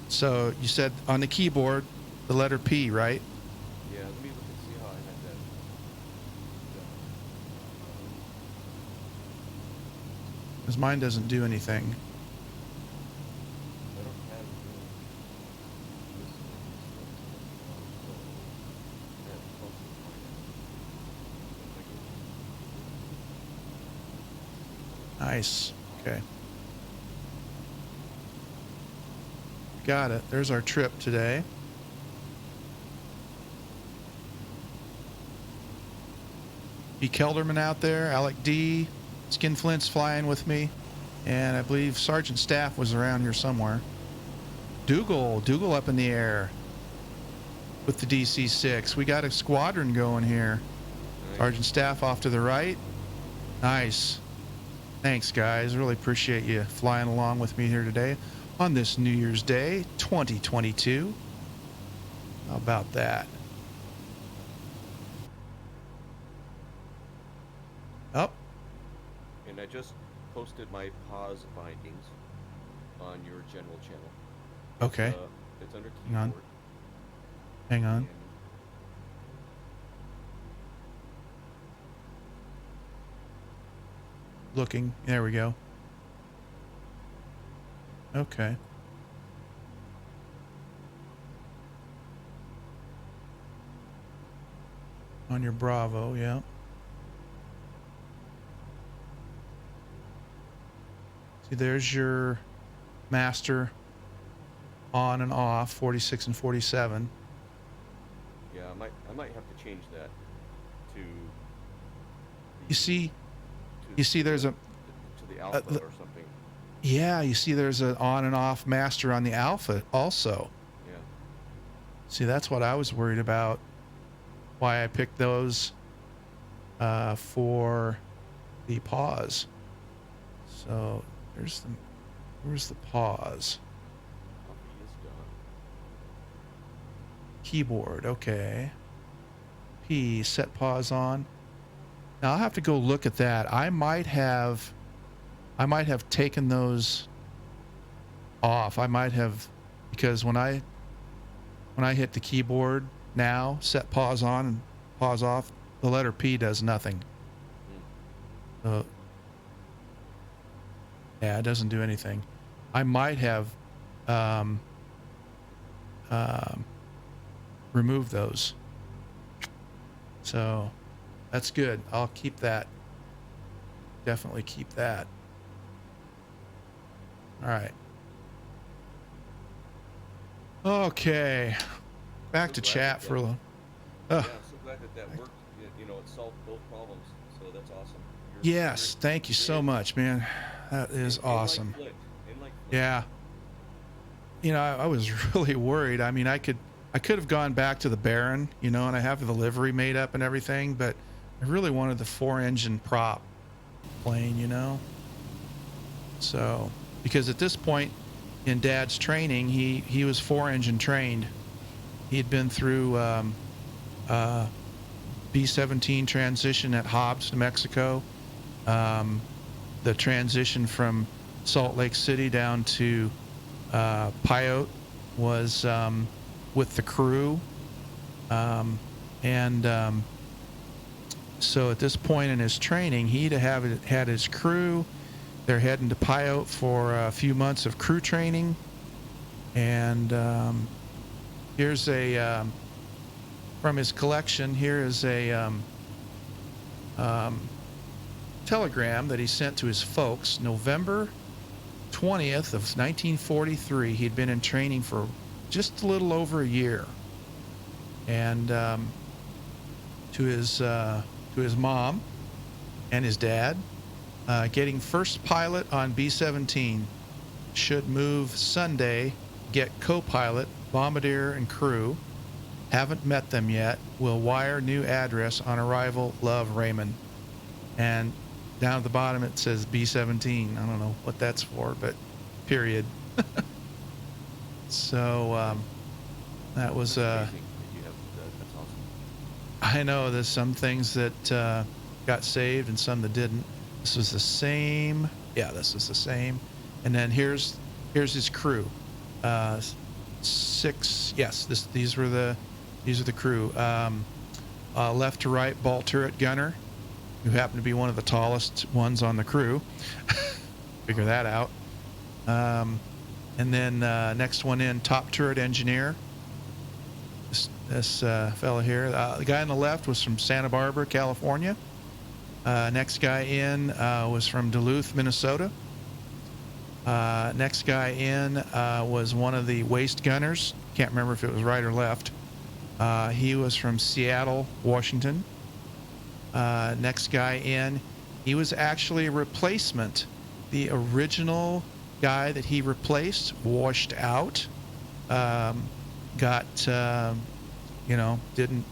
So you said on the keyboard, the letter P, right? Yeah, let me look and see how I had that. Because mine doesn't do anything. I don't have Nice. Okay. Got it. There's our trip today. B. Kelderman out there, Alec D. Skinflint's flying with me, and I believe Sergeant Staff was around here somewhere. Dougal up in the air. with the DC-6. We got a squadron going here. Nice. Sergeant Staff off to the right. Nice. Thanks, guys. Really appreciate you flying along with me here today on this New Year's Day, 2022. How about that? Up. And I just posted my pause findings on your general channel. Okay. It's under Hang on. keyboard. Hang on. And Looking. There we go. Okay. On your Bravo, yeah. See, there's your master on and off, 46 and 47. yeah, I might have to change that to. You see there's a... to the alpha or something. Yeah, you see there's an on and off master on the Alpha also. Yeah. See, that's what I was worried about. Why I picked those for the pause. So where's the pause? Copy is done. Keyboard, okay. P, set pause on. Now I'll have to go look at that. I might have taken those off. I might have, because when I hit the keyboard now, set pause on and pause off, the letter P does nothing. Yeah, it doesn't do anything. I might have removed those. So that's good. I'll keep that. Definitely keep that. All right. Okay. Back to chat for a little. Yeah, I'm so glad that worked. You know, it solved both problems. So that's awesome. Yes, thank you so much, man. That is awesome. Yeah. You know, I was really worried. I mean, I could have gone back to the Baron, you know, and I have the livery made up and everything, but I really wanted the 4-engine prop plane, you know. So, because at this point in Dad's training, he was 4-engine trained. He had been through B-17 transition at Hobbs, New Mexico. The transition from Salt Lake City down to Pyote was with the crew. So at this point in his training, he'd have had his crew. They're heading to Pyote for a few months of crew training. And here's a, from his collection, here is a telegram that he sent to his folks, November 20th of 1943. He'd been in training for just a little over a year. And to his mom and his dad, getting first pilot on B-17, should move Sunday, get co-pilot, bombardier, and crew. Haven't met them yet. Will wire new address on arrival. Love, Raymond. And down at the bottom it says B-17. I don't know what that's for, but period. So that was That's awesome. I know there's some things that got saved and some that didn't. This was the same. Yeah, this is the same. And then here's his crew. 6. Yes, these are the crew. Left to right, ball turret gunner, who happened to be one of the tallest ones on the crew. Figure that out. And then next one in, top turret engineer. This fellow here. The guy on the left was from Santa Barbara, California. Next guy in was from Duluth, Minnesota. Next guy in was one of the waist gunners. Can't remember if it was right or left. He was from Seattle, Washington. Next guy in, he was actually a replacement. The original guy that he replaced washed out. Got you know, didn't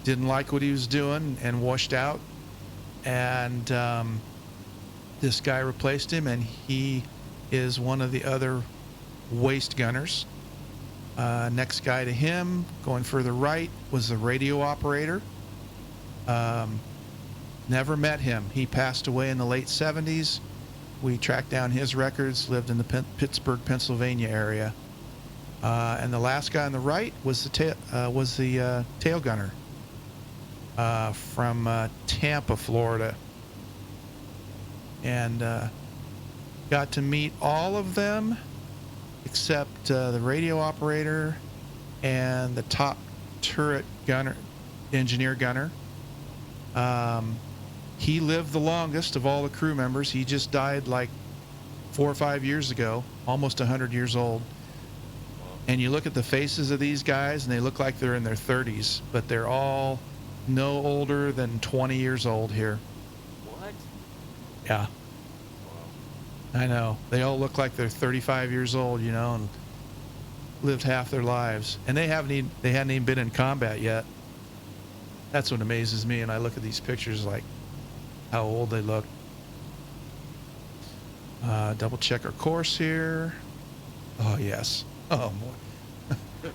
like what he was doing and washed out. And this guy replaced him, and he is one of the other waste gunners. Next guy to him, going further right, was the radio operator. Never met him. He passed away in the late 70s. We tracked down his records, lived in the Pittsburgh, Pennsylvania area. And the last guy on the right was the tail gunner from Tampa, Florida. And got to meet all of them except the radio operator and the top turret gunner, engineer gunner. He lived the longest of all the crew members. He just died like 4 or 5 years ago, almost 100 years old. And you look at the faces of these guys, and they look like they're in their 30s, but they're all no older than 20 years old here. What? Yeah. Wow. I know. They all look like they're 35 years old, you know, and lived half their lives. And they hadn't even been in combat yet. That's what amazes me. And I look at these pictures like how old they look. Double check our course here. Oh yes. Oh boy. I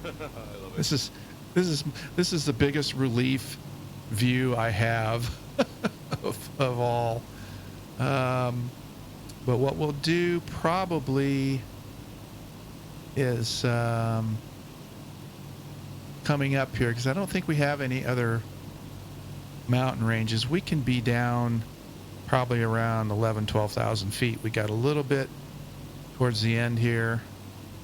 love it. This is the biggest relief view I have of all. But what we'll do probably is coming up here, because I don't think we have any other mountain ranges. We can be down probably around 12,000 feet. We got a little bit towards the end here,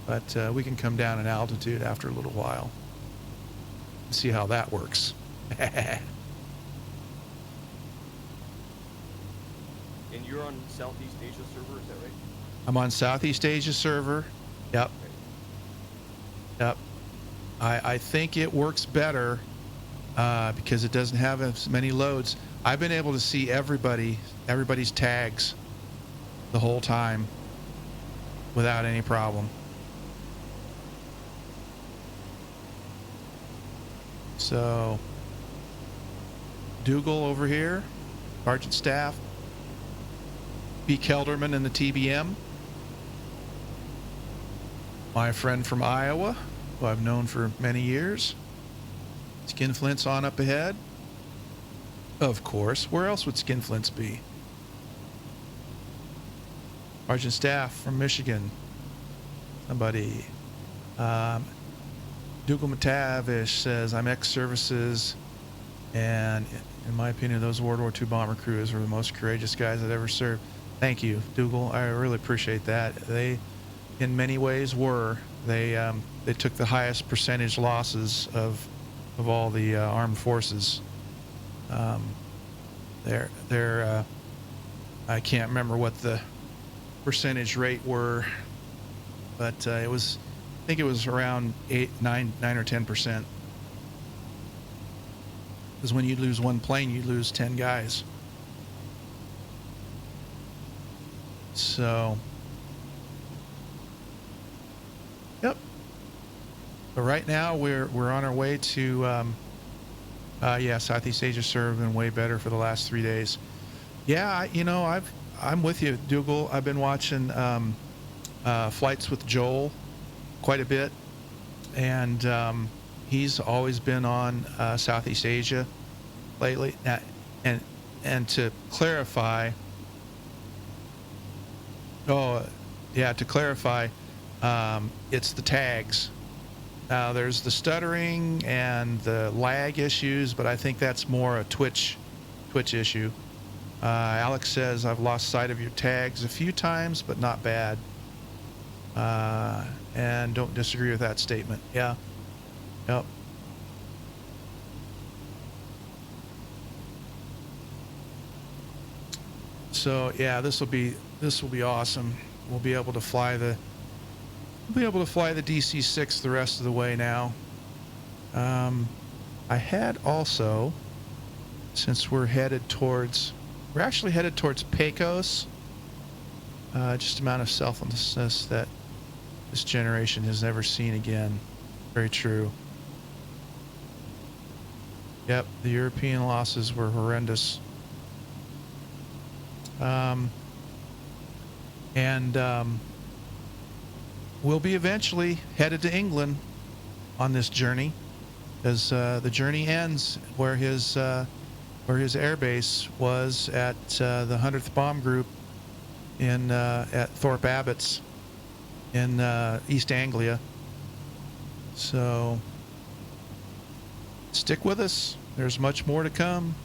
but we can come down in altitude after a little while. See how that works. And you're on Southeast Asia server, is that right? I'm on Southeast Asia server. Yep. Okay. Yep. I think it works better because it doesn't have as many loads. I've been able to see everybody's tags the whole time without any problem. So, Dougal over here, Sergeant Staff, B. Kelderman in the TBM, my friend from Iowa, who I've known for many years, Skinflint's on up ahead. Of course, where else would Skinflints be? Sergeant Staff from Michigan, somebody. Dougal McTavish says, I'm ex-services, and in my opinion, those World War II bomber crews were the most courageous guys I've ever served. Thank you, Dougal. I really appreciate that. They, in many ways, were. They took the highest percentage losses of all the armed forces. I can't remember what the percentage rate were, but I think it was around 9 or 10%. Because when you lose one plane, you lose 10 guys. So, yep. But right now we're on our way to Southeast Asia serve been way better for the last 3 days. Yeah, I'm with you, Dougal. I've been watching Flights with Joel quite a bit, and he's always been on Southeast Asia lately. And to clarify, it's the tags. Now there's the stuttering and the lag issues, but I think that's more a Twitch issue. Alex says, I've lost sight of your tags a few times, but not bad. And don't disagree with that statement. Yeah. Yep. So yeah, this will be awesome. We'll be able to fly the DC-6 the rest of the way now. I had also, since we're actually headed towards Pecos, just amount of selflessness that this generation has never seen again. Very true. Yep, the European losses were horrendous. And we'll be eventually headed to England on this journey, as the journey ends where his air base was at the 100th Bomb Group in at Thorpe Abbotts in East Anglia. So stick with us. There's much more to come.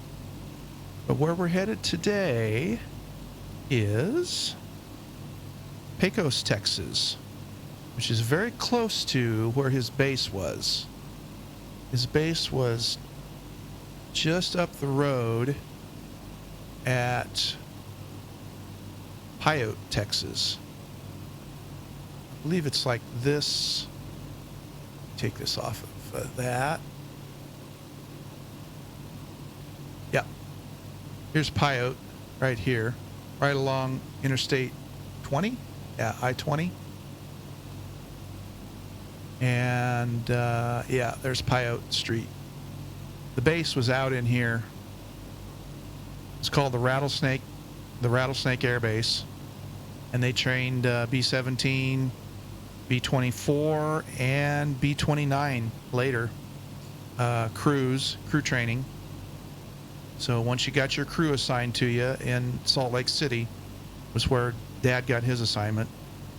But where we're headed today is Pecos, Texas, which is very close to where his base was. His base was just up the road at Pyote, Texas. I believe it's like this. Take this off of that. Yeah. Here's Pyote right here, right along Interstate 20. Yeah, I-20. And yeah, there's Pyote Street. The base was out in here. It's called the Rattlesnake Air Base. And they trained B-17, B-24, and B-29 later. Crew training. So once you got your crew assigned to you in Salt Lake City, was where Dad got his assignment.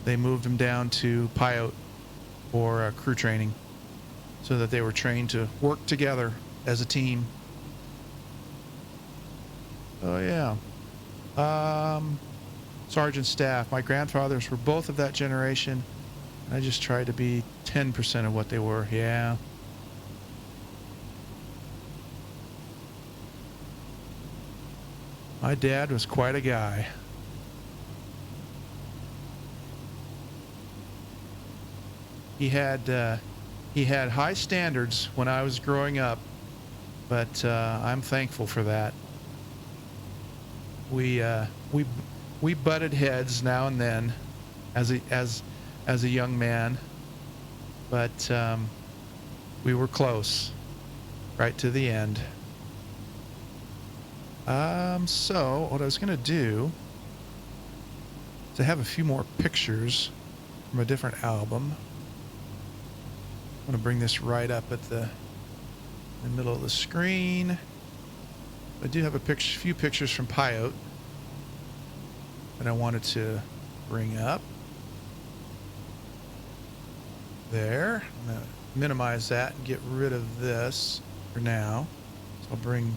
They moved him down to Pyote for crew training, so that they were trained to work together as a team. Oh yeah. Sergeant staff. My grandfathers were both of that generation. I just tried to be 10% of what they were. Yeah. My dad was quite a guy. He had high standards when I was growing up, but I'm thankful for that. We butted heads now and then as a young man, but we were close right to the end. So what I was going to do is I have a few more pictures from a different album. I'm going to bring this right up at the middle of the screen. I do have a few pictures from Pyote that I wanted to bring up. There. I'm going to minimize that and get rid of this for now. So I'll bring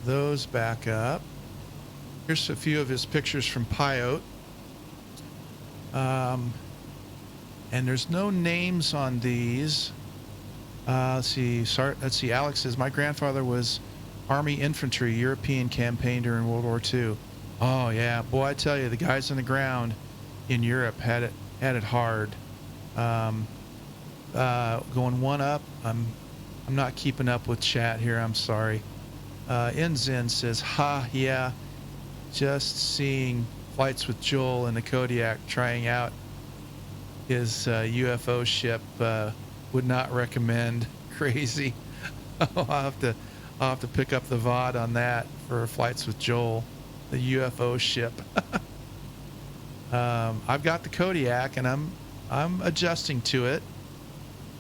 those back up. Here's a few of his pictures from Pyote. And there's no names on these. Let's see. Alex says, my grandfather was Army infantry, European campaign during World War II. Oh yeah, boy, I tell you, the guys on the ground in Europe had it hard. Going one up. I'm not keeping up with chat here. I'm sorry. Inzen says, ha, yeah, just seeing Flights with Joel and the Kodiak trying out his UFO ship, would not recommend. Crazy. I'll have to pick up the VOD on that for Flights with Joel, the UFO ship. I've got the Kodiak and I'm adjusting to it.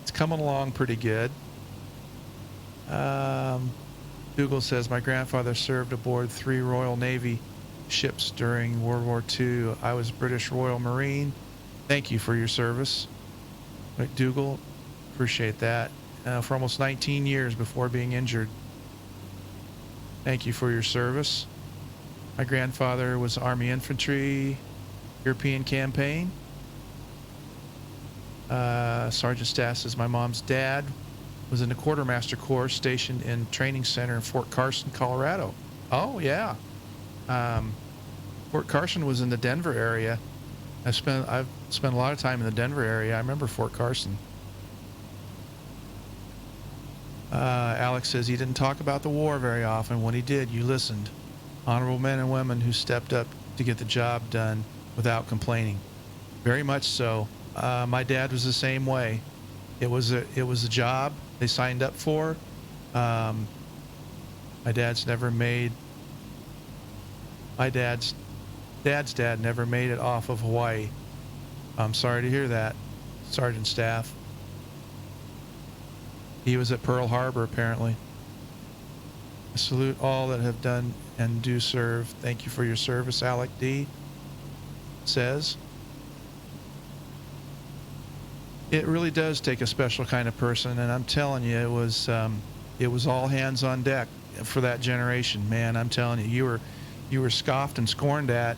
It's coming along pretty good. Google says, my grandfather served aboard 3 Royal Navy ships during World War II. I was British Royal Marine. Thank you for your service, McDougall. Appreciate that. For almost 19 years before being injured. Thank you for your service. My grandfather was Army Infantry, European campaign. Sergeant Staff says, my mom's dad was in the Quartermaster Corps stationed in Training Center in Fort Carson, Colorado. Oh, yeah. Fort Carson was in the Denver area. I've spent a lot of time in the Denver area. I remember Fort Carson. Alex says he didn't talk about the war very often. When he did, you listened. Honorable men and women who stepped up to get the job done without complaining. Very much so. My dad was the same way. It was a job they signed up for, My dad's never made. My dad's dad never made it off of Hawaii. I'm sorry to hear that, Sergeant Staff. He was at Pearl Harbor, apparently. I salute all that have done and do serve. Thank you for your service, Alec D. says. It really does take a special kind of person, and I'm telling you, it was all hands on deck for that generation, man. I'm telling you, you were scoffed and scorned at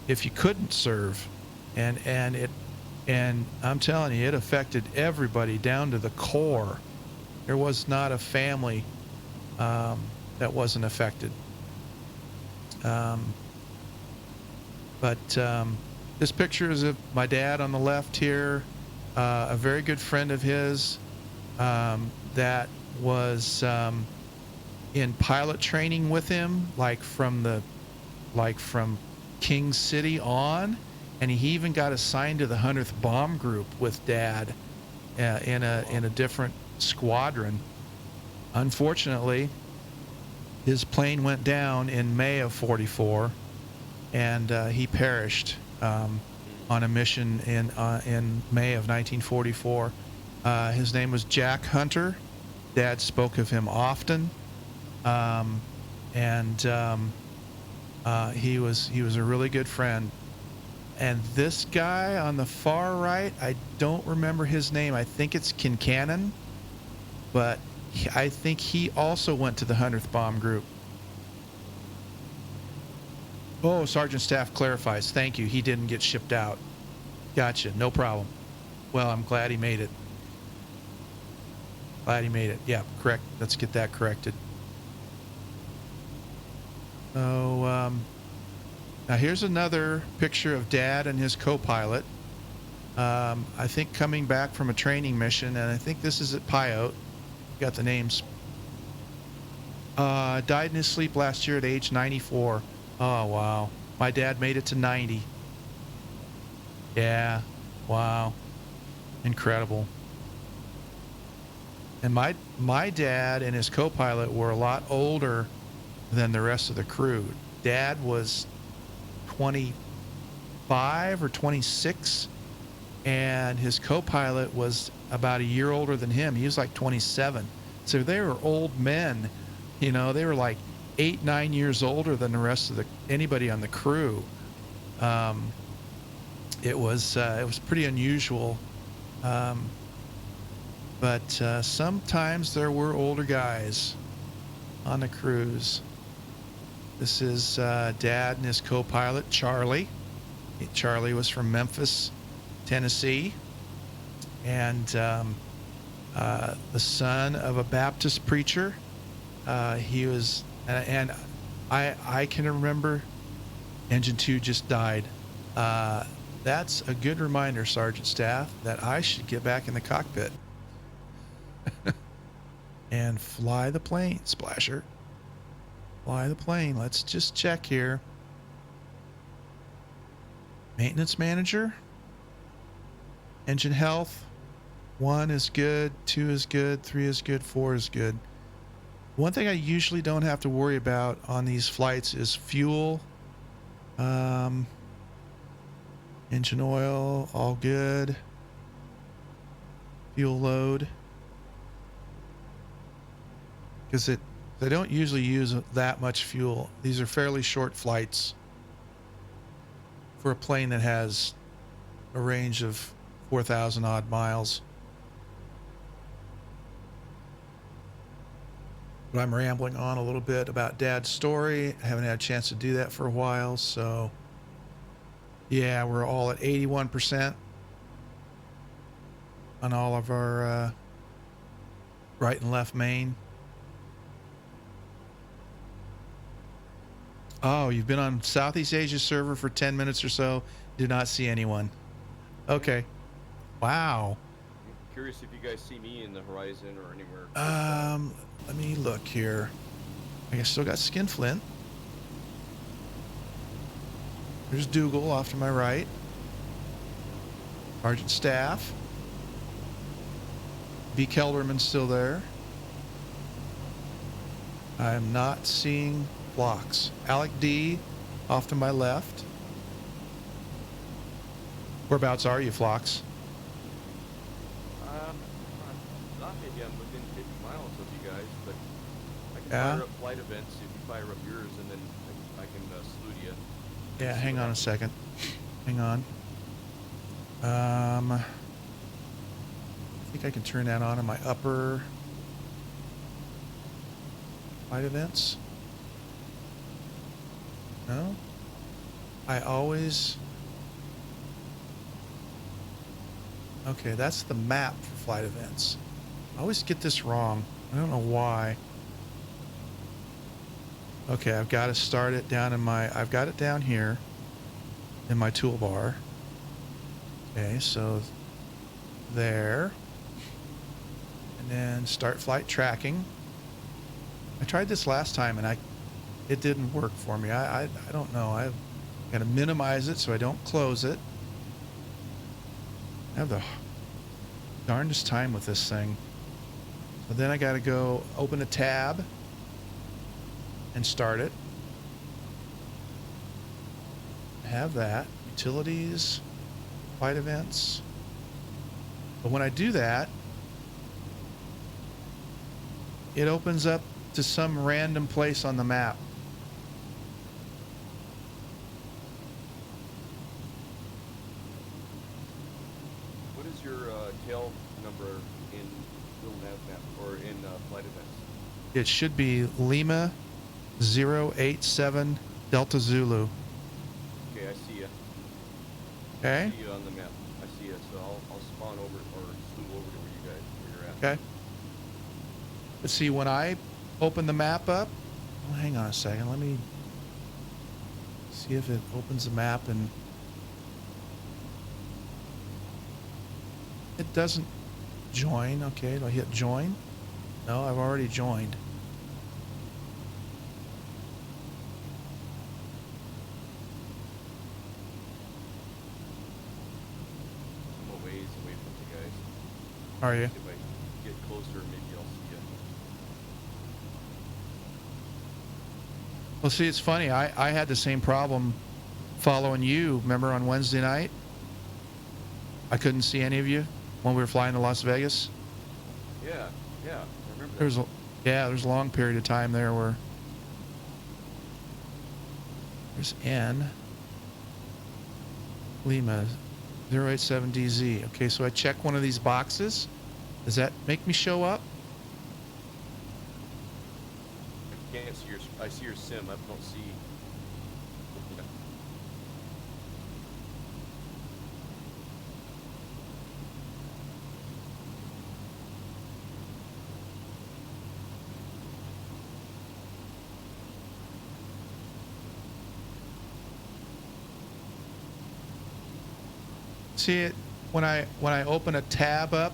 if you couldn't serve, and I'm telling you, it affected everybody down to the core. There was not a family that wasn't affected. But this picture is of my dad on the left here, a very good friend of his that was in pilot training with him, like from King City on, and he even got assigned to the 100th Bomb Group with Dad in a different squadron. Unfortunately, his plane went down in May of '44, and he perished on a mission in May of 1944. His name was Jack Hunter. Dad spoke of him often, and he was a really good friend. And this guy on the far right, I don't remember his name. I think it's Kincannon, but I think he also went to the 100th Bomb Group. Oh, Sergeant Staff clarifies. Thank you. He didn't get shipped out. Gotcha. No problem. Well, I'm glad he made it. Glad he made it. Yeah, correct. Let's get that corrected. So, now here's another picture of Dad and his co-pilot. I think coming back from a training mission, and I think this is at Pyote. Got the names. Died in his sleep last year at age 94. Oh, wow. My dad made it to 90. Yeah. Wow. Incredible. And my dad and his co-pilot were a lot older than the rest of the crew. Dad was 25 or 26, and his co-pilot was about a year older than him. He was like 27. So they were old men. You know, they were like 8, 9 years older than the rest of anybody on the crew. It was pretty unusual. But sometimes there were older guys on the crews. This is Dad and his co-pilot, Charlie. Charlie was from Memphis, Tennessee, and the son of a Baptist preacher. He was, and I can remember Engine 2 just died. That's a good reminder, Sergeant Staff, that I should get back in the cockpit and fly the plane, Splasher. Fly the plane. Let's just check here. Maintenance manager. Engine health. 1 is good, 2 is good, 3 is good, 4 is good. One thing I usually don't have to worry about on these flights is fuel. Engine oil, all good. Fuel load. Because they don't usually use that much fuel. These are fairly short flights for a plane that has a range of 4,000 odd miles. But I'm rambling on a little bit about Dad's story. I haven't had a chance to do that for a while, so yeah, we're all at 81% on all of our right and left main. Oh, you've been on Southeast Asia server for 10 minutes or so. Did not see anyone. Okay. Wow. I'm curious if you guys see me in the horizon or anywhere. Let me look here. I still got Skinflint. There's Dougal off to my right. Sergeant Staff. B. Kelderman's still there. I'm not seeing flocks. Alec D off to my left. Whereabouts are you, flocks? Not maybe I'm within 50 miles of you guys, but I can Yeah? fire up flight events if you fire up yours, and then I can salute you. Yeah, See hang what on a happens. second. Hang on. I think I can turn that on in my upper flight events. No? I always... Okay, that's the map for flight events. I always get this wrong. I don't know why. Okay, I've got to start it down in my... I've got it down here in my toolbar. Okay, so there. And then start flight tracking. I tried this last time and it didn't work for me. I don't know. I've got to minimize it so I don't close it. I have the darndest time with this thing. So then I got to go open a tab and start it. Have that. Utilities, flight events. But when I do that, it opens up to some random place on the map. What is your tail number in Google Nav map or in flight events? It should be Lima 087 Delta Zulu. Okay, I see you. Okay? I see you on the map. I see you. So I'll spawn over or slew over to where you're at. Okay. Let's see, when I open the map up, well, hang on a second. Let me see if it opens the map and it doesn't join. Okay, do I hit join? No, I've already joined. I'm a ways away from you guys. Are you? If I get closer, maybe I'll see you. Well, see, it's funny. I had the same problem following you. Remember on Wednesday night? I couldn't see any of you when we were flying to Las Vegas. Yeah, I remember that. There's a long period of time there where there's N Lima 087DZ. Okay, so I check one of these boxes. Does that make me show up? I can't see I see your sim. I don't see. See it when I open a tab up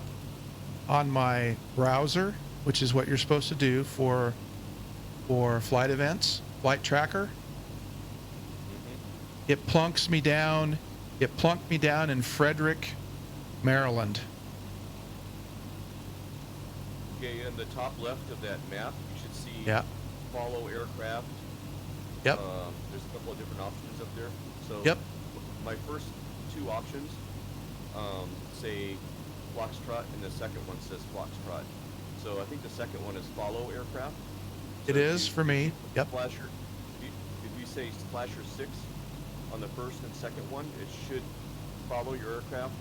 on my browser, which is what you're supposed to do for flight events, flight tracker. It plunks me down. It plunked me down in Frederick, Maryland. Okay, in the top left of that map, you should see Yeah. follow aircraft. Yep. There's a couple of different options up there. So Yep. my first two options say Foxtrot, and the second one says Foxtrot. So I think the second one is follow aircraft. It So is for me. Yep. Flasher. If you say Flasher 6 on the first and second one, it should follow your aircraft,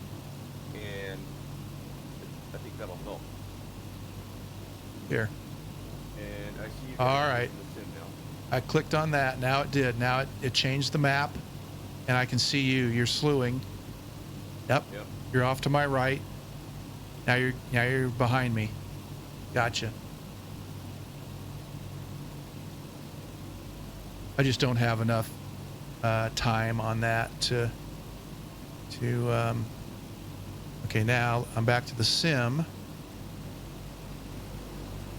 and I think that'll help. Here. And I see you All guys right. in the sim now. I clicked on that. Now it did. Now it changed the map, and I can see you. You're slewing. Yep. Yep. You're off to my right. Now you're behind me. Gotcha. I just don't have enough time on that to. Okay, now I'm back to the sim,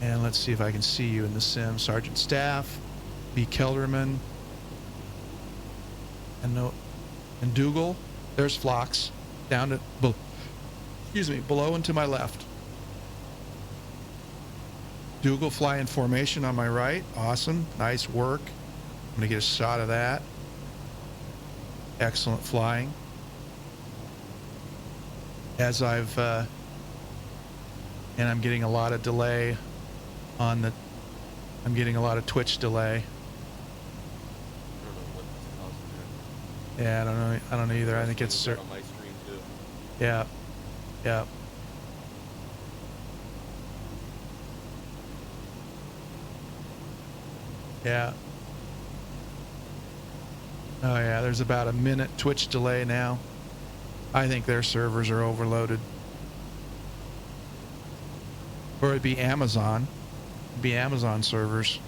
and let's see if I can see you in the sim. Sergeant Staff, B. Kelderman, and Dougal. There's Phlox down to below and to my left. Dougal fly in formation on my right. Awesome. Nice work. I'm going to get a shot of that. Excellent flying. As I've, and I'm getting a lot of delay on the, I'm getting a lot of twitch delay. I don't know what's causing that. Yeah, I don't know either. I think it's, on my stream too. yeah, yeah. Yeah. Oh yeah, there's about a minute twitch delay now. I think their servers are overloaded. Or it'd be Amazon. It'd be Amazon servers.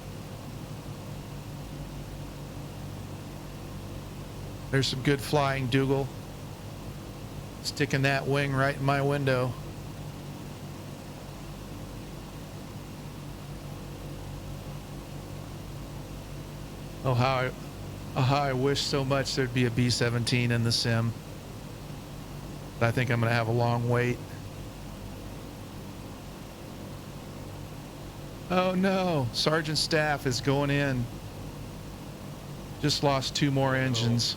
There's some good flying, Dougal. Sticking that wing right in my window. Oh, how I wish so much there'd be a B-17 in the sim. But I think I'm going to have a long wait. Oh no, Sergeant Staff is going in. Just lost 2 more engines.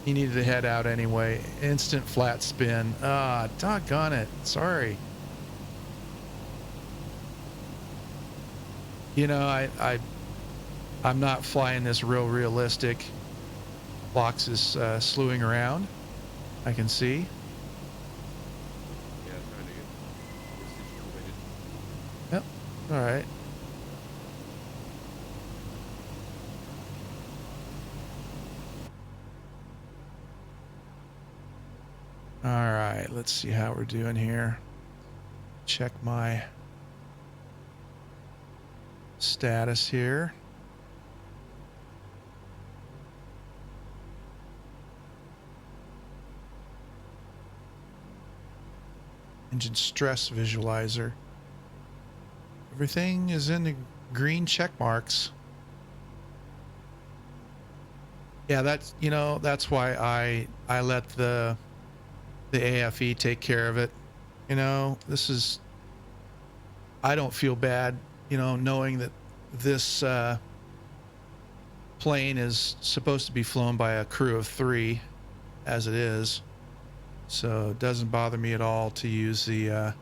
He needed to head out anyway. Instant flat spin. Ah, doggone it. Sorry. You know, I'm not flying this real realistic. Phlox is slewing around. I can see. Yeah, I'm trying to get this situated. Yep. All right. All right. Let's see how we're doing here. Check my status here. Engine stress visualizer. Everything is in the green check marks. Yeah, that's, you know, that's why I let the AFE take care of it. You know, this is, I don't feel bad, you know, knowing that this plane is supposed to be flown by a crew of 3 as it is. So it doesn't bother me at all to use the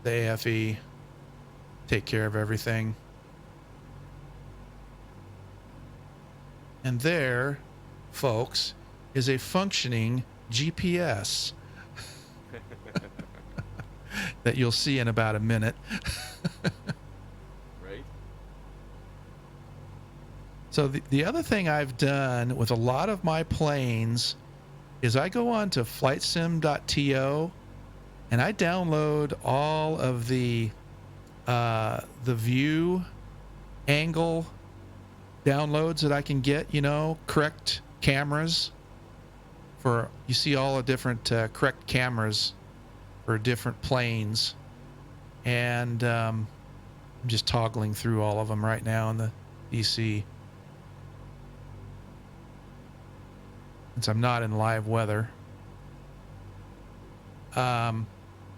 AFE, take care of everything. And there, folks, is a functioning GPS that you'll see in about a minute. Right? So the other thing I've done with a lot of my planes is I go on to flightsim.to and I download all of the view angle downloads that I can get, you know, correct cameras for, you see all the different correct cameras for different planes. And I'm just toggling through all of them right now in the DC. Since I'm not in live weather. I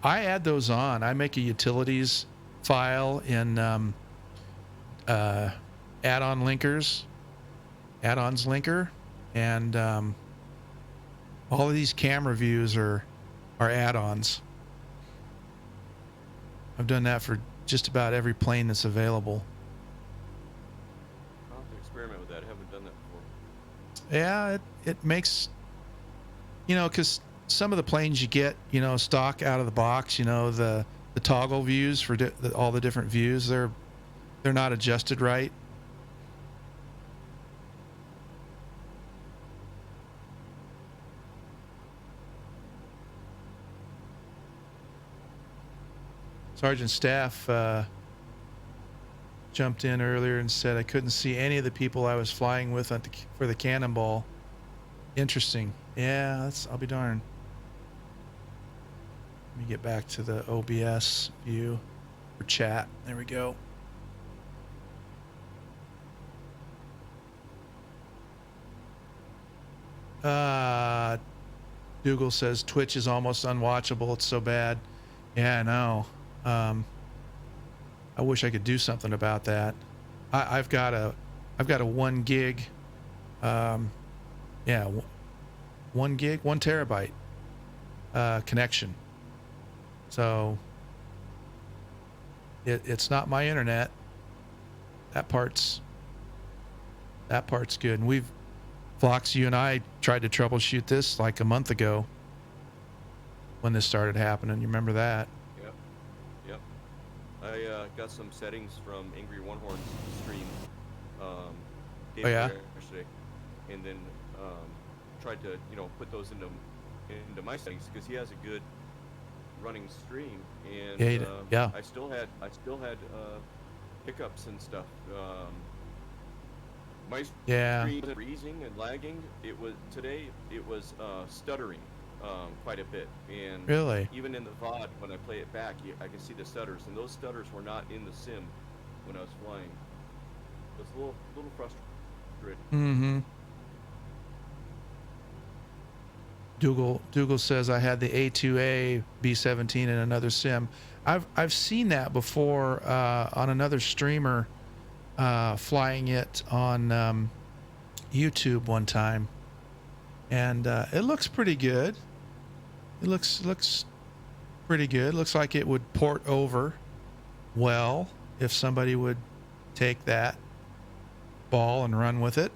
add those on. I make a utilities file in add-on linkers, add-ons linker, and all of these camera views are add-ons. I've done that for just about every plane that's available. I'll have to experiment with that. I haven't done that before. Yeah, it makes, you know, because some of the planes you get, you know, stock out of the box, you know, the toggle views for all the different views, they're not adjusted right. Sergeant Staff jumped in earlier and said I couldn't see any of the people I was flying with for the cannonball. Interesting. Yeah, I'll be darned. Let me get back to the OBS view for chat. There we go. Dougal says Twitch is almost unwatchable. It's so bad. Yeah, I know. I wish I could do something about that. I've got a 1 gig, yeah, 1 gig, 1 terabyte connection. So it's not my internet. That part's good. And Flox, you and I tried to troubleshoot this like a month ago when this started happening. You remember that? Yep. Yep. I got some settings from Angry One Horn's stream day Oh, yeah? before yesterday, and then tried to put those into my settings because he has a good running stream, and Yeah. I still had hiccups and stuff. My Yeah. stream was freezing and lagging. It was stuttering quite a bit, and Really? even in the VOD when I play it back, I can see the stutters, and those stutters were not in the sim when I was flying. It's a little frustrating. Mm-hmm. Dougal says I had the A2A B-17 in another sim. I've seen that before on another streamer flying it on YouTube one time, and it looks pretty good. It looks pretty good. Looks like it would port over well if somebody would take that ball and run with it.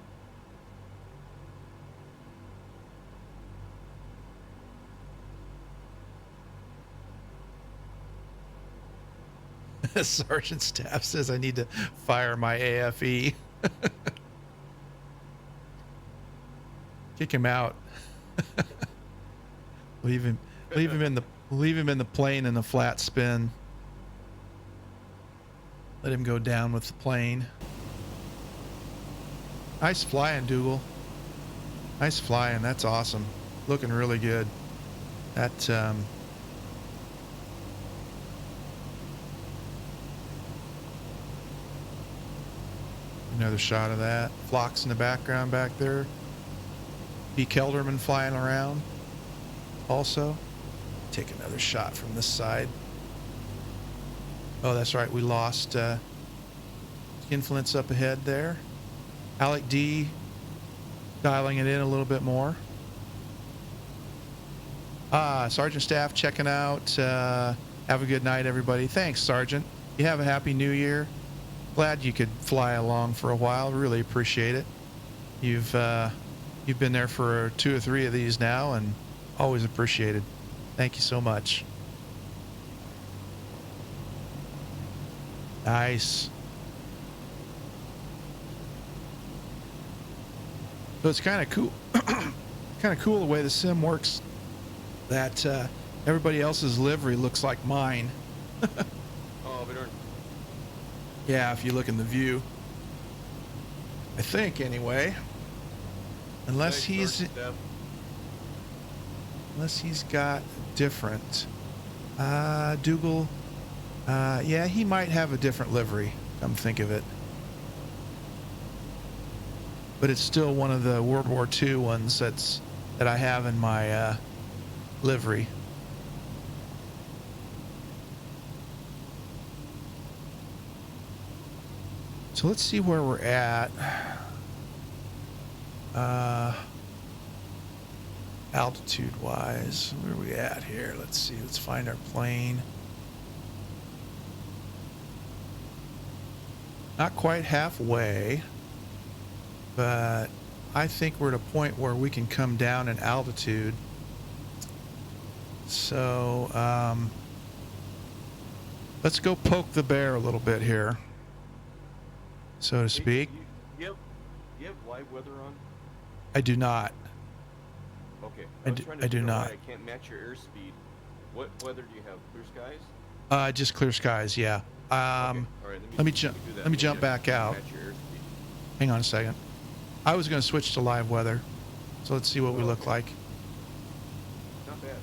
Sergeant Staff says I need to fire my AFE. Kick him out. leave him in the plane in a flat spin. Let him go down with the plane. Nice flying, Dougal. Nice flying. That's awesome. Looking really good. That another shot of that. Flox in the background back there. B. Kelderman flying around. Also, take another shot from this side. Oh, that's right. We lost Skinflint's up ahead there. Alec D dialing it in a little bit more. Sergeant Staff checking out. Have a good night, everybody. Thanks, Sergeant. You have a happy new year. Glad you could fly along for a while. Really appreciate it. You've been there for 2 or 3 of these now, and always appreciated. Thank you so much. Nice. So it's kind of cool. Kind of cool the way the sim works. That everybody else's livery looks like mine. Oh, but Yeah, if you look in the view. I think, anyway. Unless he's got different. Dougal. Yeah, he might have a different livery. Come think of it. But it's still one of the World War II ones that I have in my livery. So let's see where we're at. Altitude wise, where are we at here? Let's see. Let's find our plane. Not quite halfway, but I think we're at a point where we can come down in altitude. So let's go poke the bear a little bit here, so to speak. You have live weather on? I do not. Okay. I do not. I can't match your airspeed. What weather do you have? Clear skies? Just clear skies. Yeah. Okay. All right, Let me jump back out. Match your airspeed. Hang on a second. I was going to switch to live weather, so let's see what we look like. Not bad.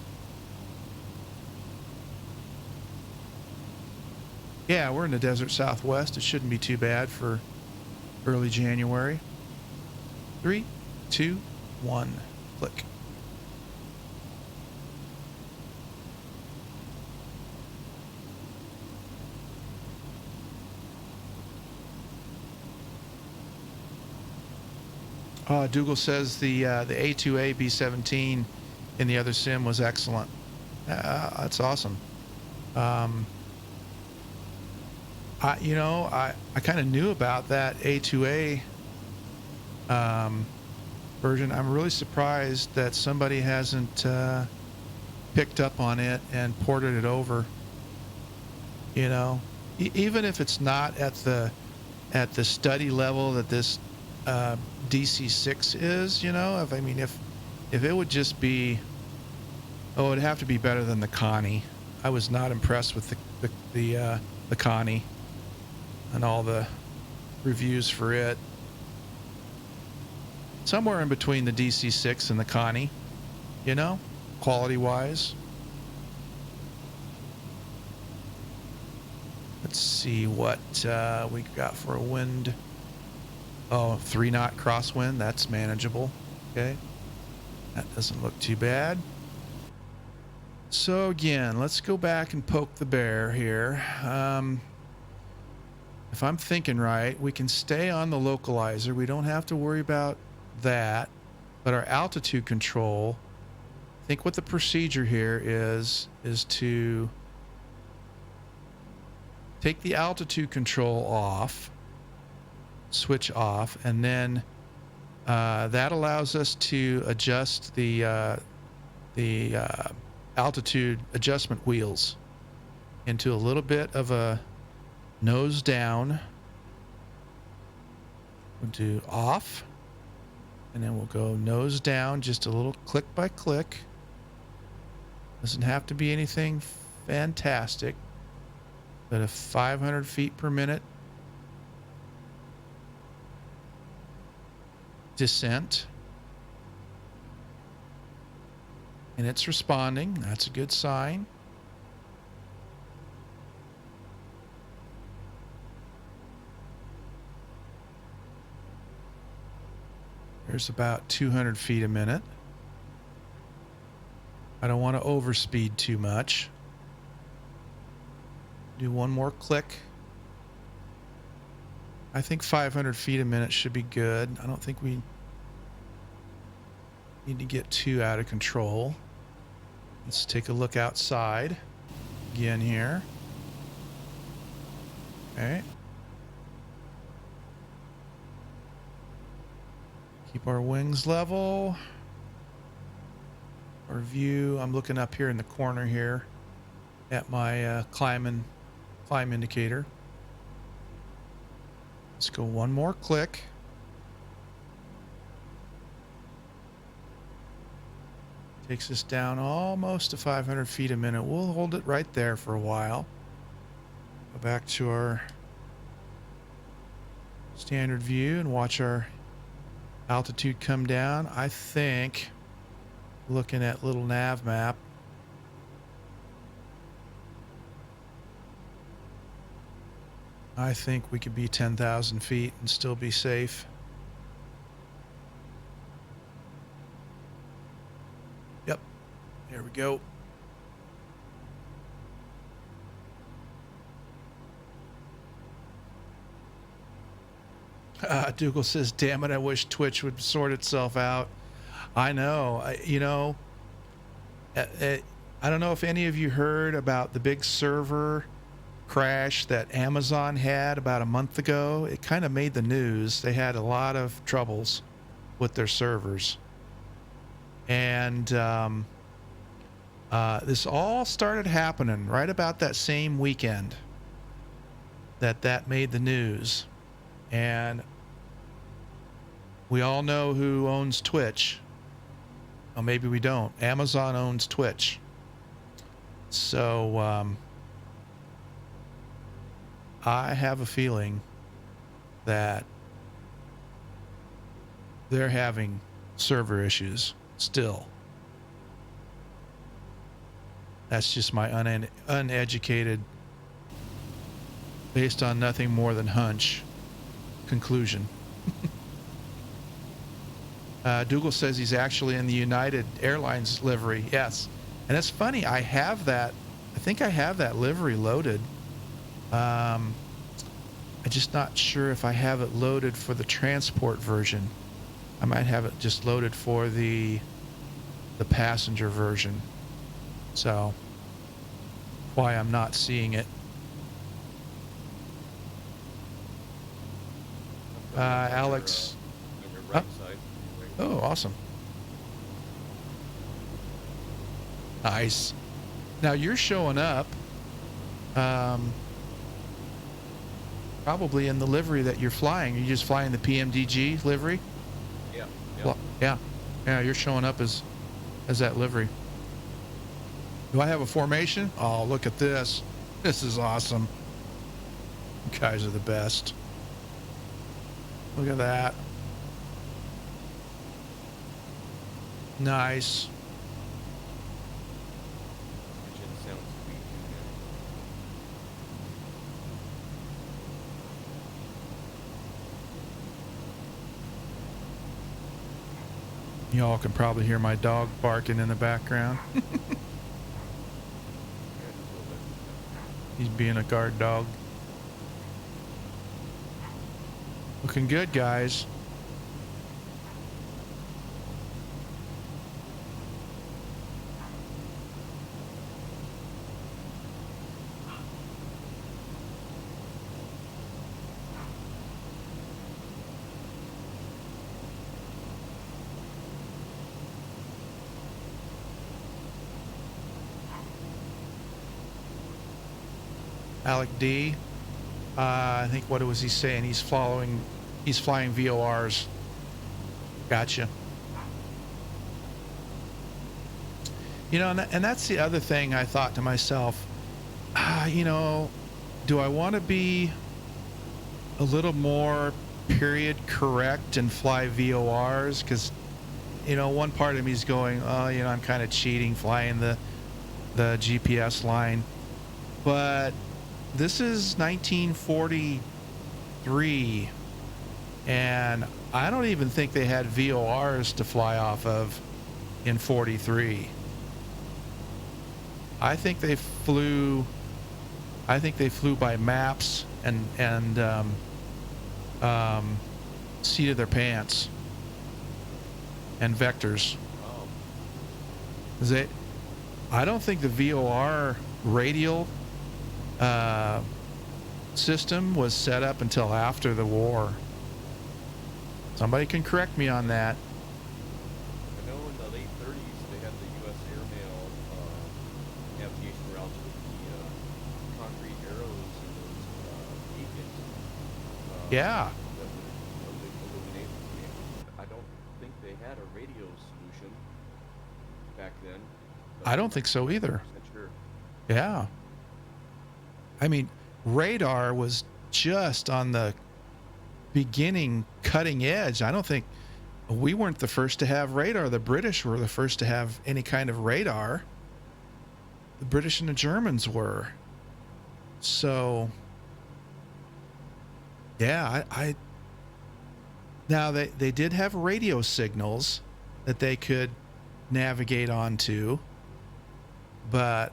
Yeah, we're in the desert Southwest. It shouldn't be too bad for early January. 3, 2, 1, click. Dougal says the A2A B17 in the other sim was excellent. That's awesome. I kind of knew about that A2A version. I'm really surprised that somebody hasn't picked up on it and ported it over. You know, even if it's not at the study level that this DC6 is, you know, if it would just be, it'd have to be better than the Connie. I was not impressed with the Connie and all the reviews for it. Somewhere in between the DC6 and the Connie, you know, quality-wise. Let's see what we got for a wind. Oh, 3-knot crosswind. That's manageable. Okay. That doesn't look too bad. So again, let's go back and poke the bear here. If I'm thinking right, we can stay on the localizer. We don't have to worry about that. But our altitude control, I think what the procedure here is to take the altitude control off, switch off, and then that allows us to adjust the altitude adjustment wheels into a little bit of a nose down. We'll do off, and then we'll go nose down, just a little click by click. Doesn't have to be anything fantastic, but a 500 feet per minute descent. And it's responding. That's a good sign. There's about 200 feet a minute. I don't want to overspeed too much. Do one more click. I think 500 feet a minute should be good. I don't think we need to get too out of control. Let's take a look outside again here. Okay. Keep our wings level. Our view, I'm looking up here in the corner here at my climb indicator. Let's go one more click. Takes us down almost to 500 feet a minute. We'll hold it right there for a while. Go back to our standard view and watch our altitude come down. I think, looking at little nav map, I think we could be 10,000 feet and still be safe. Yep, there we go. Dougal says, damn it, I wish Twitch would sort itself out. I know. I don't know if any of you heard about the big server crash that Amazon had about a month ago. It kind of made the news. They had a lot of troubles with their servers. And this all started happening right about that same weekend that made the news. And we all know who owns Twitch. Well, maybe we don't. Amazon owns Twitch. So I have a feeling that they're having server issues still. That's just my uneducated, based on nothing more than hunch, conclusion. Dougal says he's actually in the United Airlines livery. Yes. And it's funny, I have that. I think I have that livery loaded. I'm just not sure if I have it loaded for the transport version. I might have it just loaded for the passenger version. So why I'm not seeing it. Alex. On your Oh, right side. Right. oh, awesome. Nice. Now you're showing up probably in the livery that you're flying. Are you just flying the PMDG livery? Yeah. Well, yeah. Yeah, you're showing up as that livery. Do I have a formation? Oh, look at this. This is awesome. You guys are the best. Look at that. Nice. Engine sounds sweet too, man. Y'all can probably hear my dog barking in the background. Yeah, just a little bit. He's being a guard dog. Looking good, guys. Alec D. I think, what was he saying? He's flying VORs. Gotcha. You know, and that's the other thing I thought to myself, you know, do I want to be a little more period correct and fly VORs? Because, you know, one part of me is going, oh, you know, I'm kind of cheating flying the GPS line. But this is 1943, and I don't even think they had VORs to fly off of in 43. I think they flew by maps and seat of their pants and vectors. Wow. I don't think the VOR radial system was set up until after the war. Somebody can correct me on that. I know in the late 30s they had the U.S. airmail navigation routes with the concrete arrows and those beacons. Yeah. That would illuminate. I don't think they had a radio solution back then. I don't think so either. I'm not sure. Yeah. I mean, radar was just on the beginning cutting edge. I don't think we weren't the first to have radar. The British were the first to have any kind of radar. The British and the Germans were. So, yeah, I now they did have radio signals that they could navigate onto, but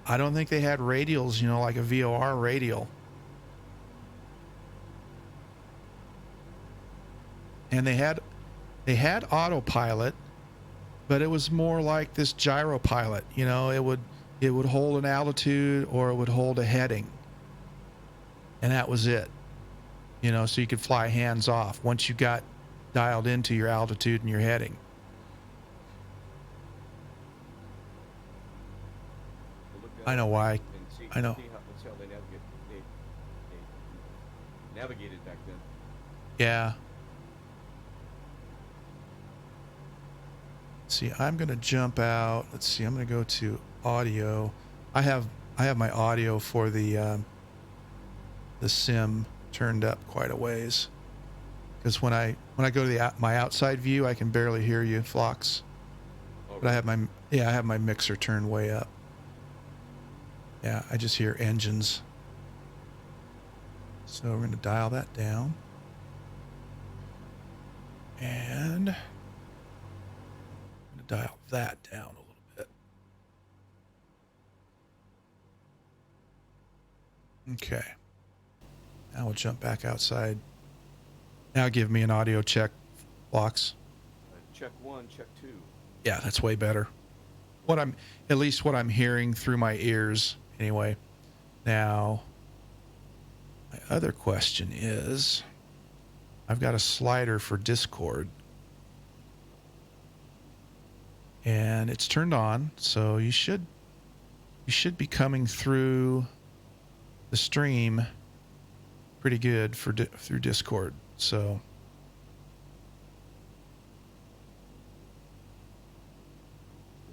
I don't think they had radials, you know, like a VOR radial. And they had autopilot, but it was more like this gyro pilot. You know, it would hold an altitude or it would hold a heading, and that was it. You know, so you could fly hands off once you got dialed into your altitude and your heading. We'll look I know why. and see, I know. See how they navigated back then. Yeah. See, I'm going to jump out. Let's see. I'm going to go to audio. I have my audio for the sim turned up quite a ways, because when I go to my outside view, I can barely hear you, Phlox. Oh, But I have my mixer turned way up. Yeah, I just hear engines. So we're going to dial that down. And I'm going to dial that down a little bit. Okay. Now we'll jump back outside. Now give me an audio check, Phlox. check 1, check 2. Yeah, that's way better. At least what I'm hearing through my ears anyway. Now, my other question is, I've got a slider for Discord. And it's turned on, so you should be coming through the stream pretty good through Discord. So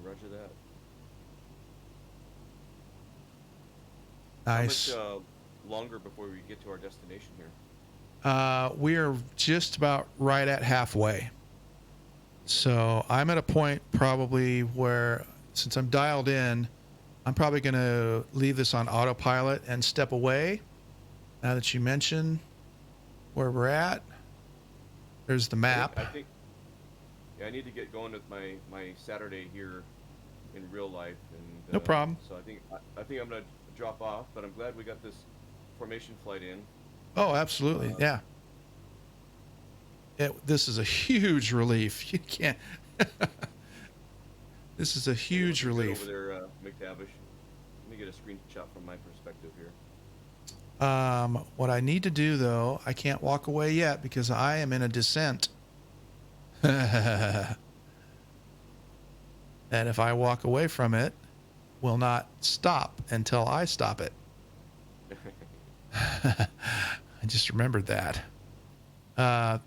Roger that. nice. How much longer before we get to our destination here? We are just about right at halfway. So I'm at a point probably where, since I'm dialed in, I'm probably going to leave this on autopilot and step away. Now that you mention where we're at, there's the map. I think I need to get going with my Saturday here in real life. And No problem. So I think I'm going to drop off, but I'm glad we got this formation flight in. Oh, absolutely. Yeah. This is a huge relief. You can't. This is a huge relief. Over there, McTavish. Let me get a screenshot from my perspective here. What I need to do, though, I can't walk away yet because I am in a descent. And if I walk away from it, will not stop until I stop it. I just remembered that.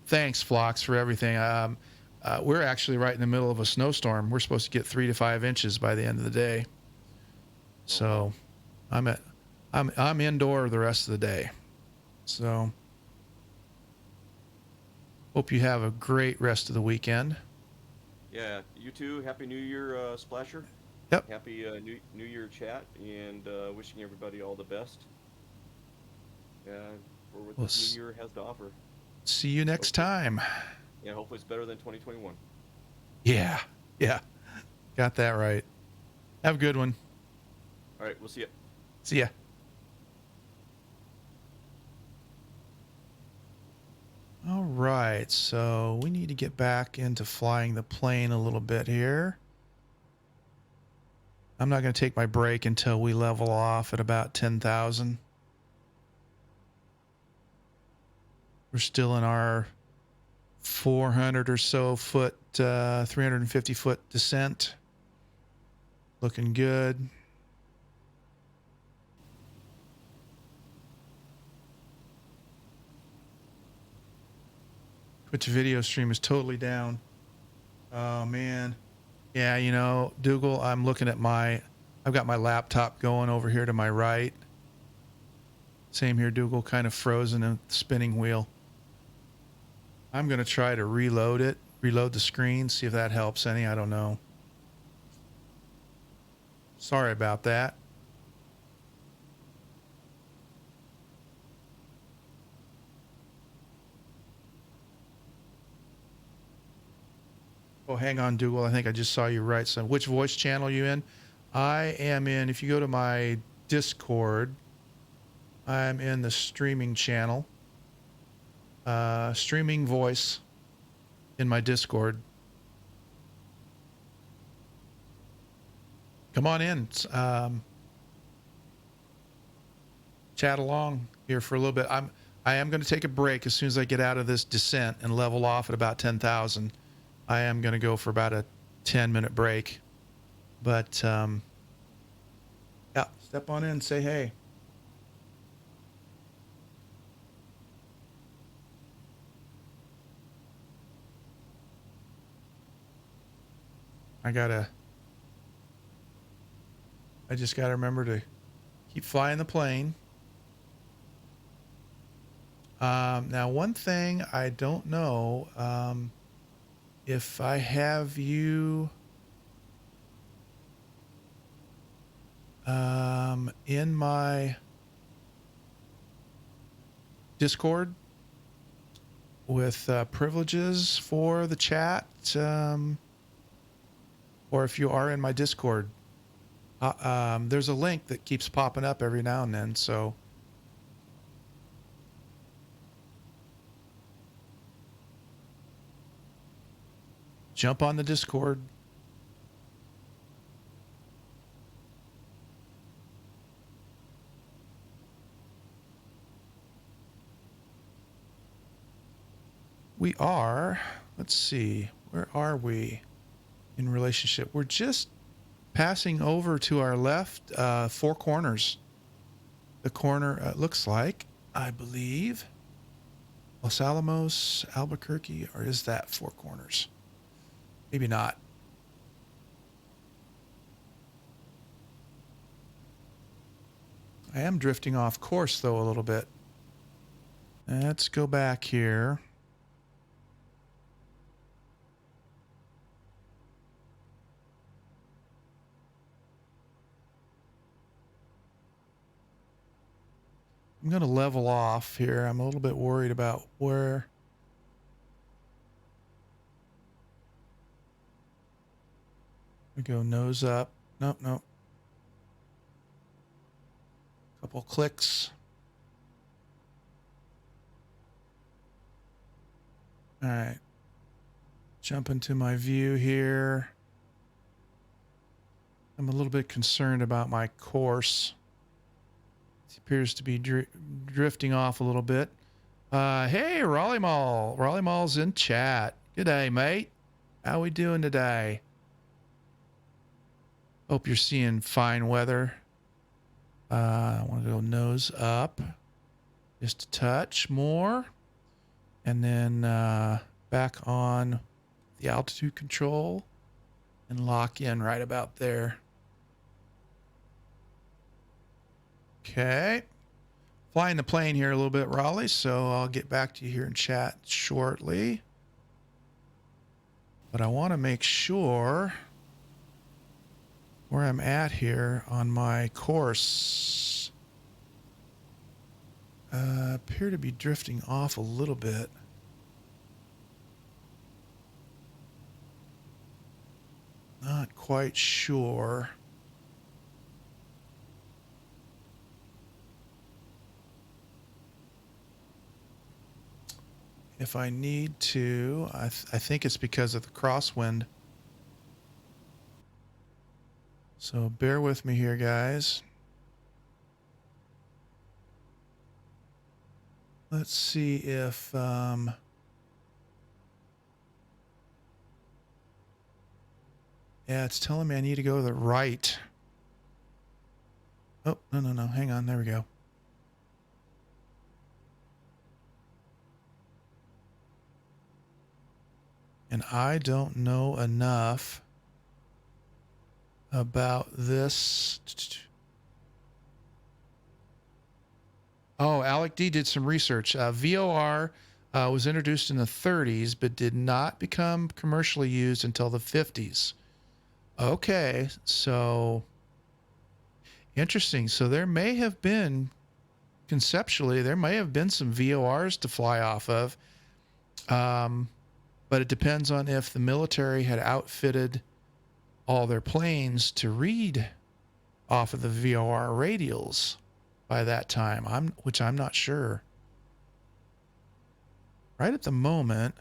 Thanks, Phlox, for everything. We're actually right in the middle of a snowstorm. We're supposed to get 3 to 5 inches by the end of the day. So I'm indoor the rest of the day. So hope you have a great rest of the weekend. Yeah, you too. Happy New Year, Splasher. Yep. Happy New Year chat, and wishing everybody all the best for what this new year has to offer. See you next time. Yeah, hopefully it's better than 2021. Yeah. Got that right. Have a good one. All right, we'll see you. See ya. All right, so we need to get back into flying the plane a little bit here. I'm not going to take my break until we level off at about 10,000. We're still in our 400 or so foot, 350 foot descent. Looking good. Twitch video stream is totally down. Oh, man. Yeah, you know, Dougal, I'm looking at I've got my laptop going over here to my right. Same here, Dougal, kind of frozen in the spinning wheel. I'm going to try to reload the screen, see if that helps any. I don't know. Sorry about that. Oh, hang on, Dougal. I think I just saw you right. So which voice channel are you in? I am in, if you go to my Discord, I'm in the streaming channel. Streaming voice in my Discord. Come on in. Chat along here for a little bit. I am going to take a break as soon as I get out of this descent and level off at about 10,000. I am going to go for about a 10-minute break. But yeah, step on in, say hey. I just got to remember to keep flying the plane. Now, one thing I don't know, if I have you in my Discord with privileges for the chat, or if you are in my Discord, there's a link that keeps popping up every now and then. So Jump on the Discord. We are, let's see, where are we in relationship? We're just passing over to our left, Four Corners. The corner, looks like, I believe, Los Alamos, Albuquerque, or is that Four Corners? Maybe not. I am drifting off course, though, a little bit. Let's go back here. I'm going to level off here. I'm a little bit worried about where... We go nose up. Nope, nope. Couple clicks. All right. Jump into my view here. I'm a little bit concerned about my course. It appears to be drifting off a little bit. Hey, Raleigh Mall. Raleigh Mall's in chat. Good day, mate. How we doing today? Hope you're seeing fine weather. I want to go nose up. Just a touch more. And then back on the altitude control and lock in right about there. Okay. Flying the plane here a little bit, Raleigh, so I'll get back to you here in chat shortly. But I want to make sure where I'm at here on my course. Appear to be drifting off a little bit. Not quite sure. If I need to, I think it's because of the crosswind. So bear with me here, guys. Let's see if... yeah, it's telling me I need to go to the right. Oh, no. Hang on. There we go. And I don't know enough about this. Oh, Alec D did some research. VOR was introduced in the 30s, but did not become commercially used until the 50s. Okay, so interesting. So there may have been, conceptually, there may have been some VORs to fly off of. But it depends on if the military had outfitted all their planes to read off of the VOR radials by that time, which I'm not sure. Right at the moment,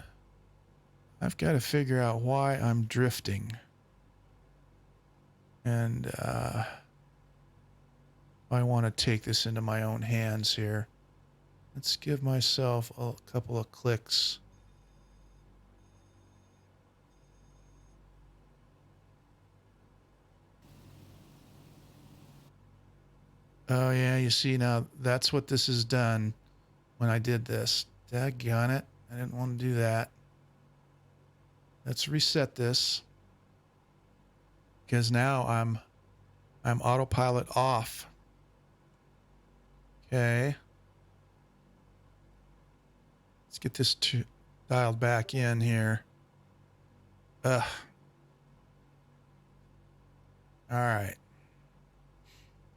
I've got to figure out why I'm drifting. And I want to take this into my own hands here. Let's give myself a couple of clicks. Oh, yeah, you see now, that's what this has done when I did this. Daggone it. I didn't want to do that. Let's reset this. Because now I'm autopilot off. Okay. Let's get this dialed back in here. Ugh. All right.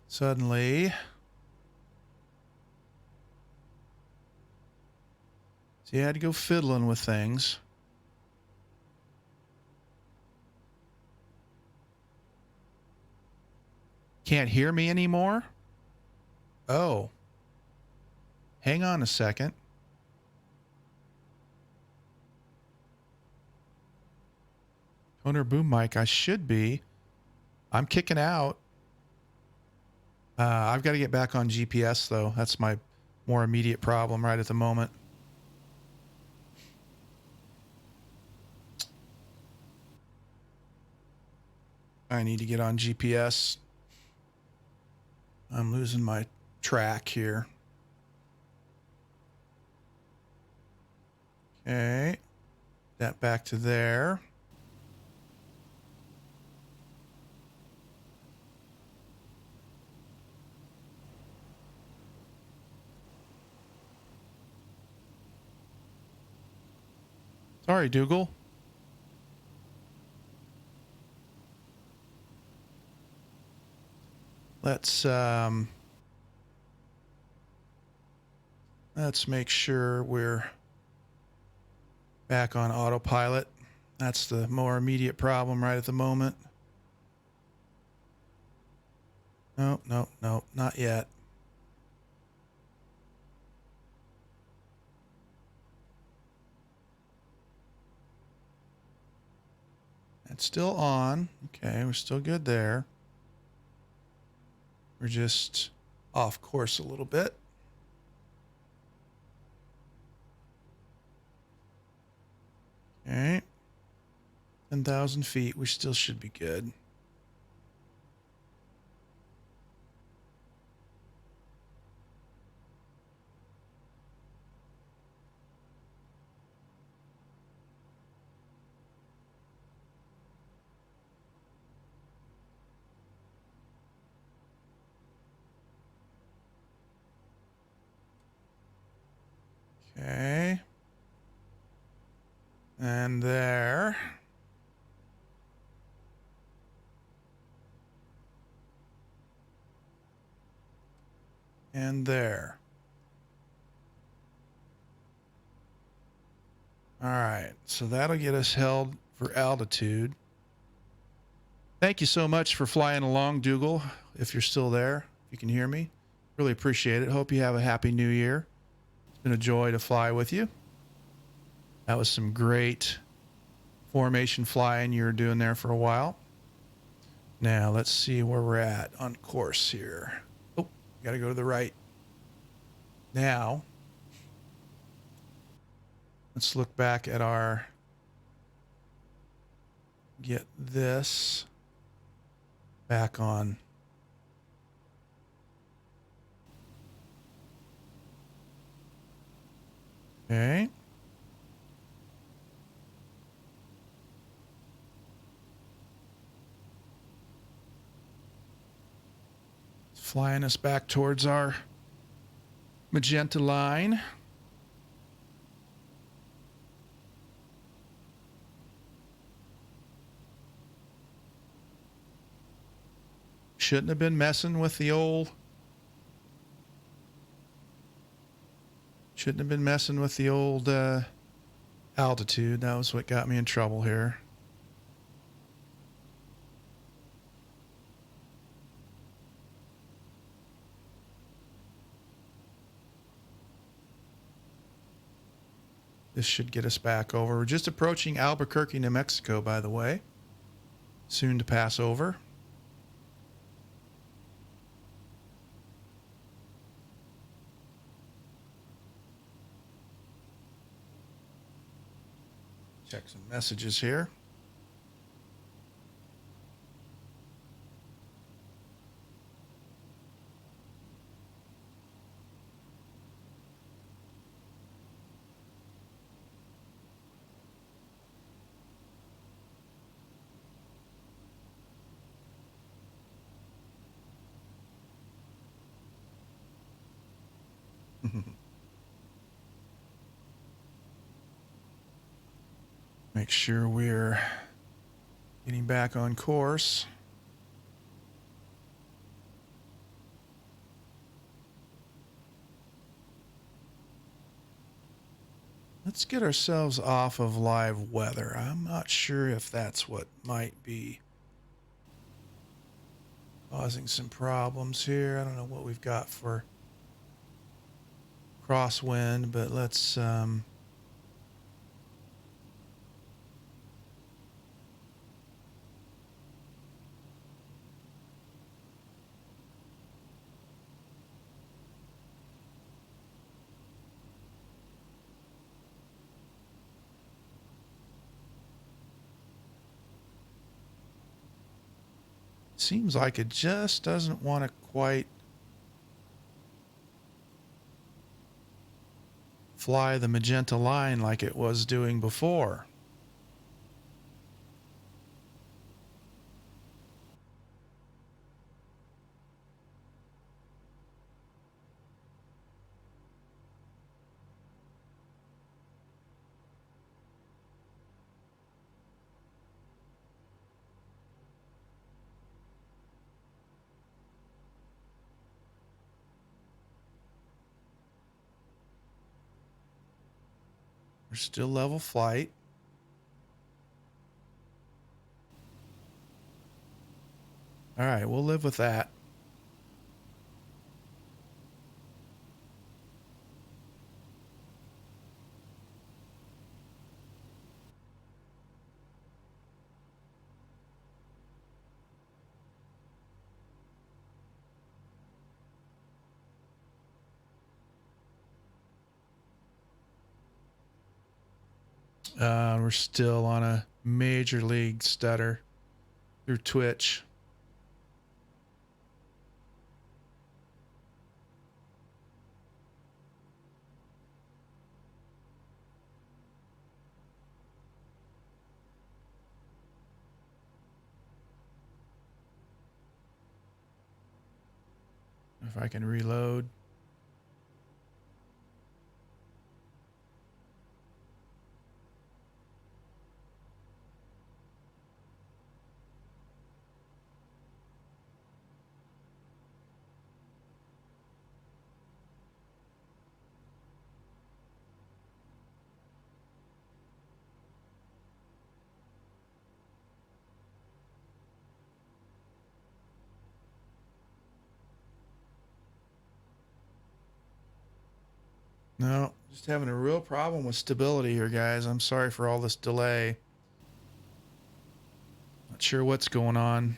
Suddenly, see, I had to go fiddling with things. Can't hear me anymore? Oh. Hang on a second. Owner boom mic. I should be. I'm kicking out. I've got to get back on GPS, though. That's my more immediate problem right at the moment. I need to get on GPS. I'm losing my track here. Okay. That back to there. Sorry, Dougal. Let's make sure we're back on autopilot. That's the more immediate problem right at the moment. Nope, nope, nope, not yet. It's still on. Okay, we're still good there. We're just off course a little bit. Okay. 10,000 feet. We still should be good. Okay. And there. And there. All right. So that'll get us held for altitude. Thank you so much for flying along, Dougal, if you're still there, if you can hear me. Really appreciate it. Hope you have a happy new year. It's been a joy to fly with you. That was some great formation flying you were doing there for a while. Now, let's see where we're at on course here. Oh, got to go to the right. Now, let's look back at our... Get this back on. Okay. It's flying us back towards our magenta line. Shouldn't have been messing with the old... Shouldn't have been messing with the old altitude. That was what got me in trouble here. This should get us back over. We're just approaching Albuquerque, New Mexico, by the way. Soon to pass over. Check some messages here. Make sure we're getting back on course. Let's get ourselves off of live weather. I'm not sure if that's what might be causing some problems here. I don't know what we've got for crosswind, but let's seems like it just doesn't want to quite fly the magenta line like it was doing before. We're still level flight. All right, we'll live with that. We're still on a major league stutter through Twitch. If I can reload. No, just having a real problem with stability here, guys. I'm sorry for all this delay. Not sure what's going on.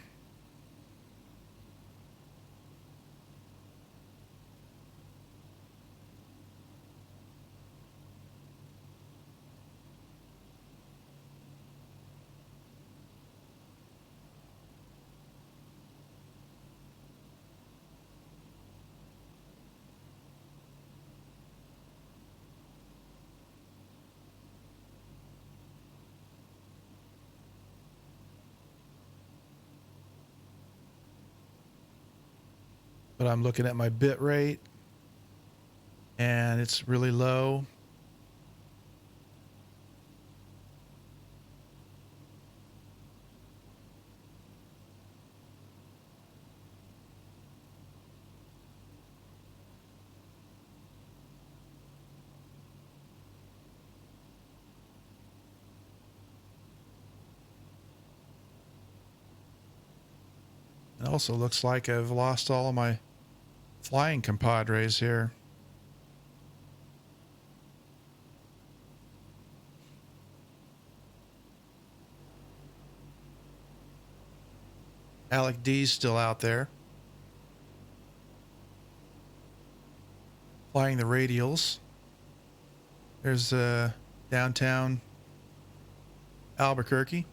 But I'm looking at my bit rate and it's really low. It also looks like I've lost all of my flying compadres here. Alec D's still out there. Flying the radials. There's downtown Albuquerque.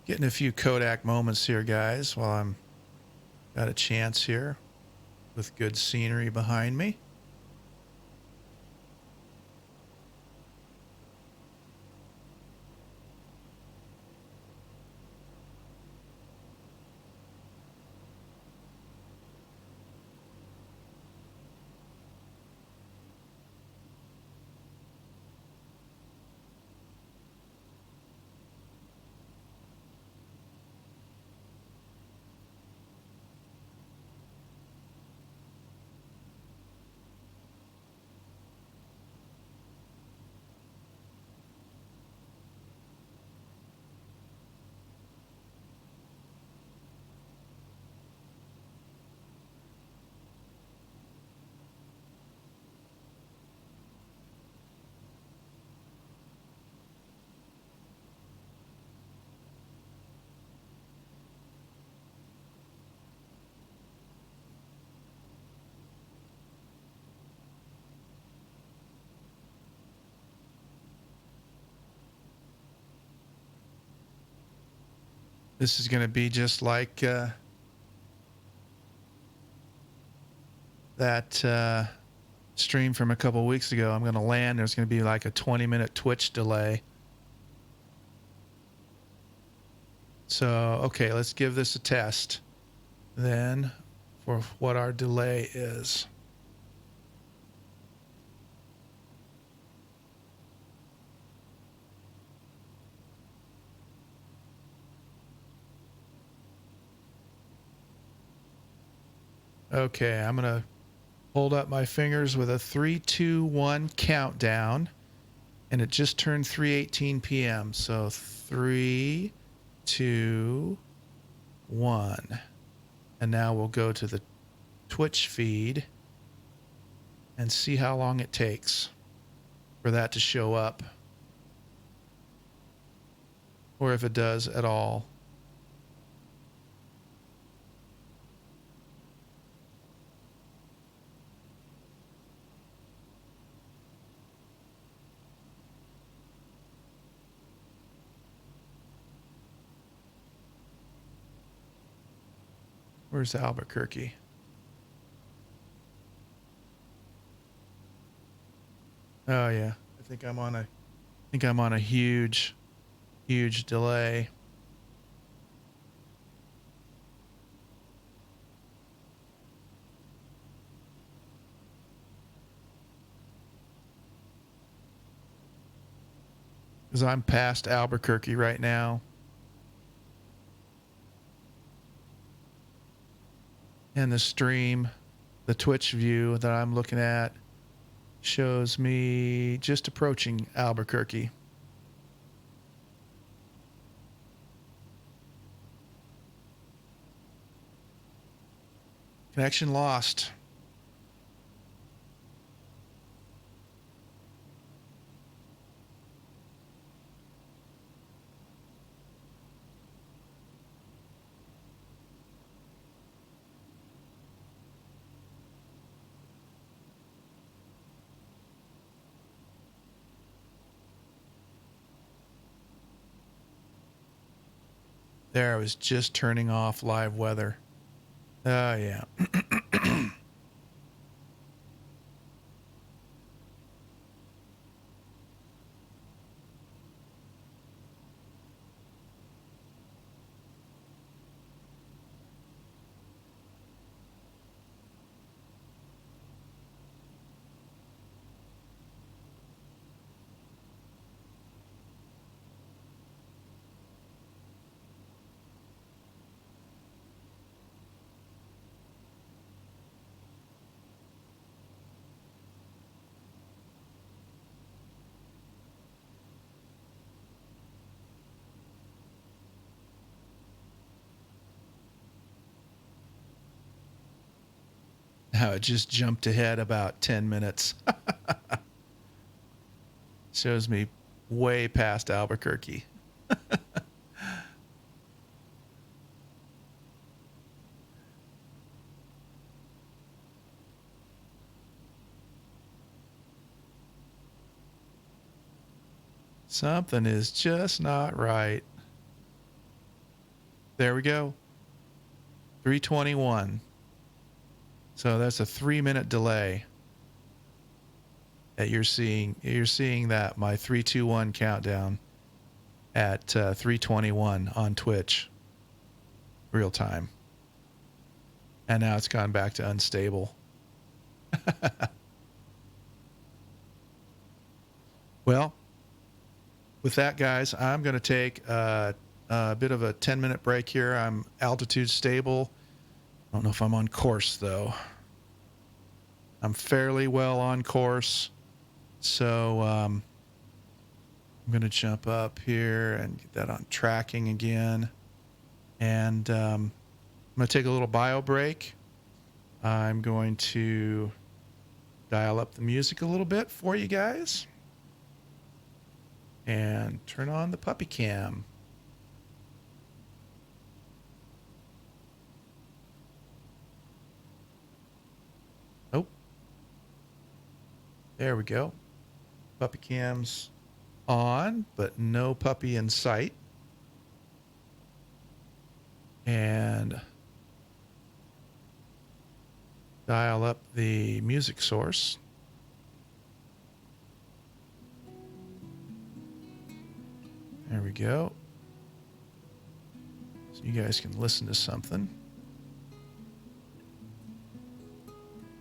Getting a few Kodak moments here, guys, while I'm got a chance here with good scenery behind me. This is going to be just like that stream from a couple weeks ago. I'm going to land. There's going to be like a 20-minute Twitch delay. So, okay, let's give this a test then for what our delay is. Okay, I'm going to hold up my fingers with a 3, 2, 1 countdown. And it just turned 3:18 p.m. So 3, 2, 1. And now we'll go to the Twitch feed and see how long it takes for that to show up. Or if it does at all. Where's Albuquerque? Oh yeah, I think I'm on a huge delay. Because I'm past Albuquerque right now. And the stream, the Twitch view that I'm looking at shows me just approaching Albuquerque. Connection lost. There, I was just turning off live weather. Oh, yeah. Now it just jumped ahead about 10 minutes. Shows me way past Albuquerque. Something is just not right. There we go. 3:21. So that's a 3-minute delay that you're seeing. You're seeing that my 3, 2, 1 countdown at 3:21 on Twitch, real time. And now it's gone back to unstable. Well, with that, guys, I'm going to take a bit of a 10-minute break here. I'm altitude stable. I don't know if I'm on course, though. I'm fairly well on course. So I'm going to jump up here and get that on tracking again. And I'm going to take a little bio break. I'm going to dial up the music a little bit for you guys. And turn on the puppy cam. Oh. There we go. Puppy cam's on, but no puppy in sight. and dial up the music source. There we go. So you guys can listen to something.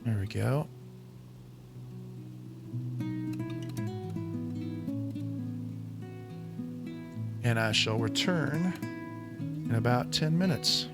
There we go. And I shall return in about 10 minutes.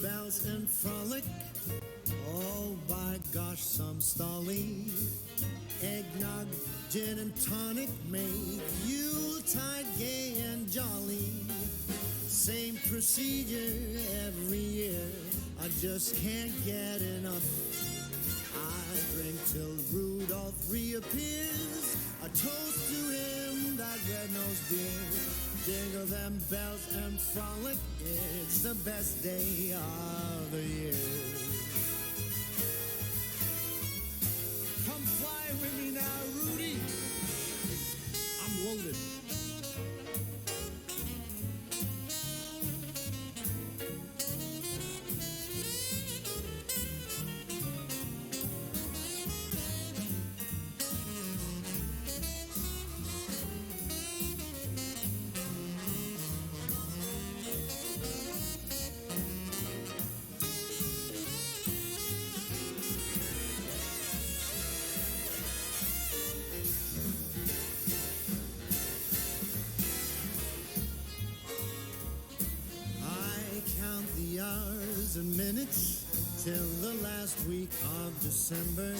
bells and frolic. Oh, by gosh, some stolly. Eggnog, gin and tonic make Yuletide gay and jolly. Same procedure every year, I just can't get enough. I drink till Rudolph reappears, a toast to him, that red-nosed dear. Jingle them bells and frolic, it's the best day of the year. Come fly with me now, Rudy. I'm loaded. And minutes till the last week of December.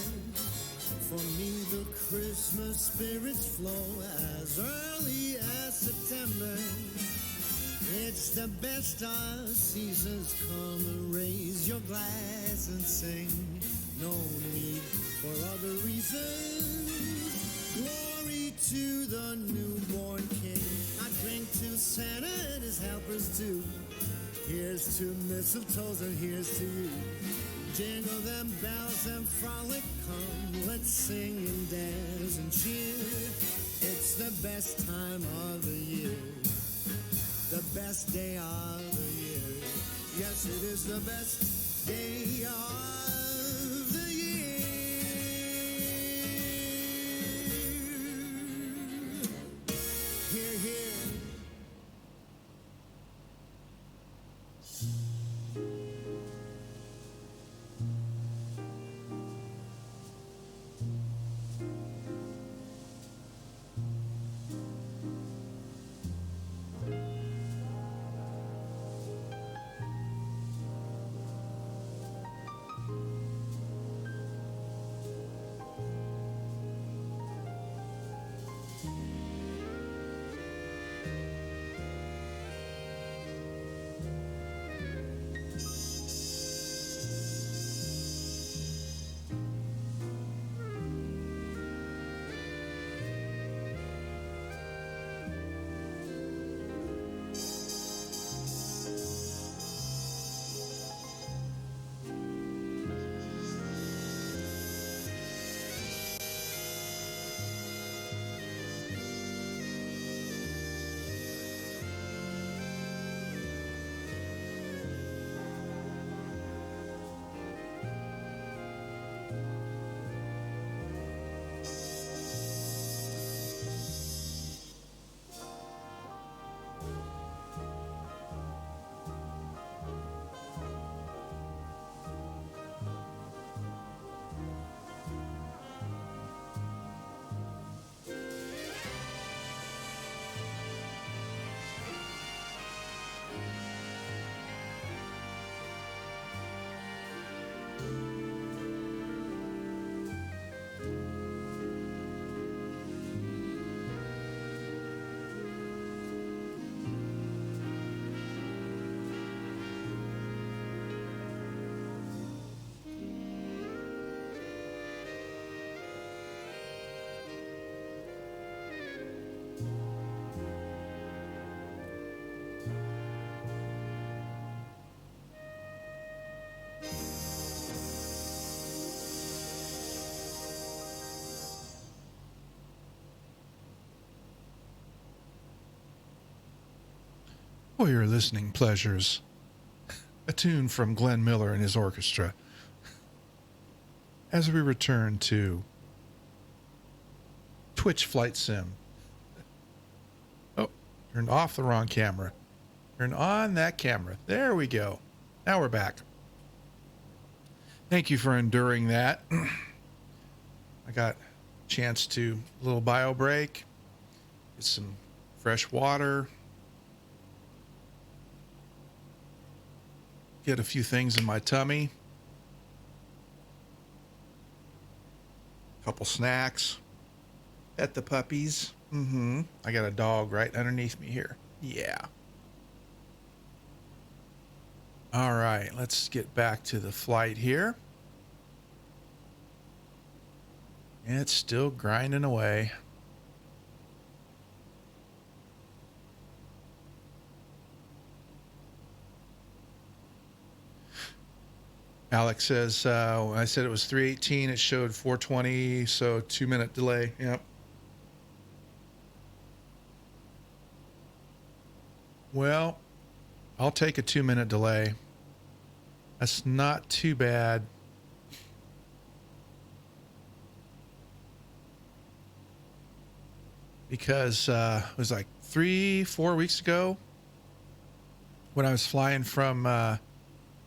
For me the Christmas spirits flow as early as September. It's the best of seasons, come and raise your glass and sing. No need for other reasons. Glory to the newborn King. I drink to Santa and his helpers too. Here's to mistletoes and here's to you. Jingle them bells and frolic, come, let's sing and dance and cheer. It's the best time of the year, the best day of the year. Yes, it is the best day of the year. Hear, hear. For your listening pleasures, a tune from Glenn Miller and his orchestra. As we return to Twitch Flight Sim. Oh, turned off the wrong camera. Turn on that camera. There we go. Now we're back. Thank you for enduring that. I got a chance to a little bio break, get some fresh water. get a few things in my tummy. Couple snacks. Pet the puppies. I got a dog right underneath me here. Yeah. All right, let's get back to the flight here. It's still grinding away. Alex says, when I said it was 3:18, it showed 4:20, so 2-minute delay. Yep. Well, I'll take a 2-minute delay. That's not too bad. Because it was like 3-4 weeks ago when I was flying from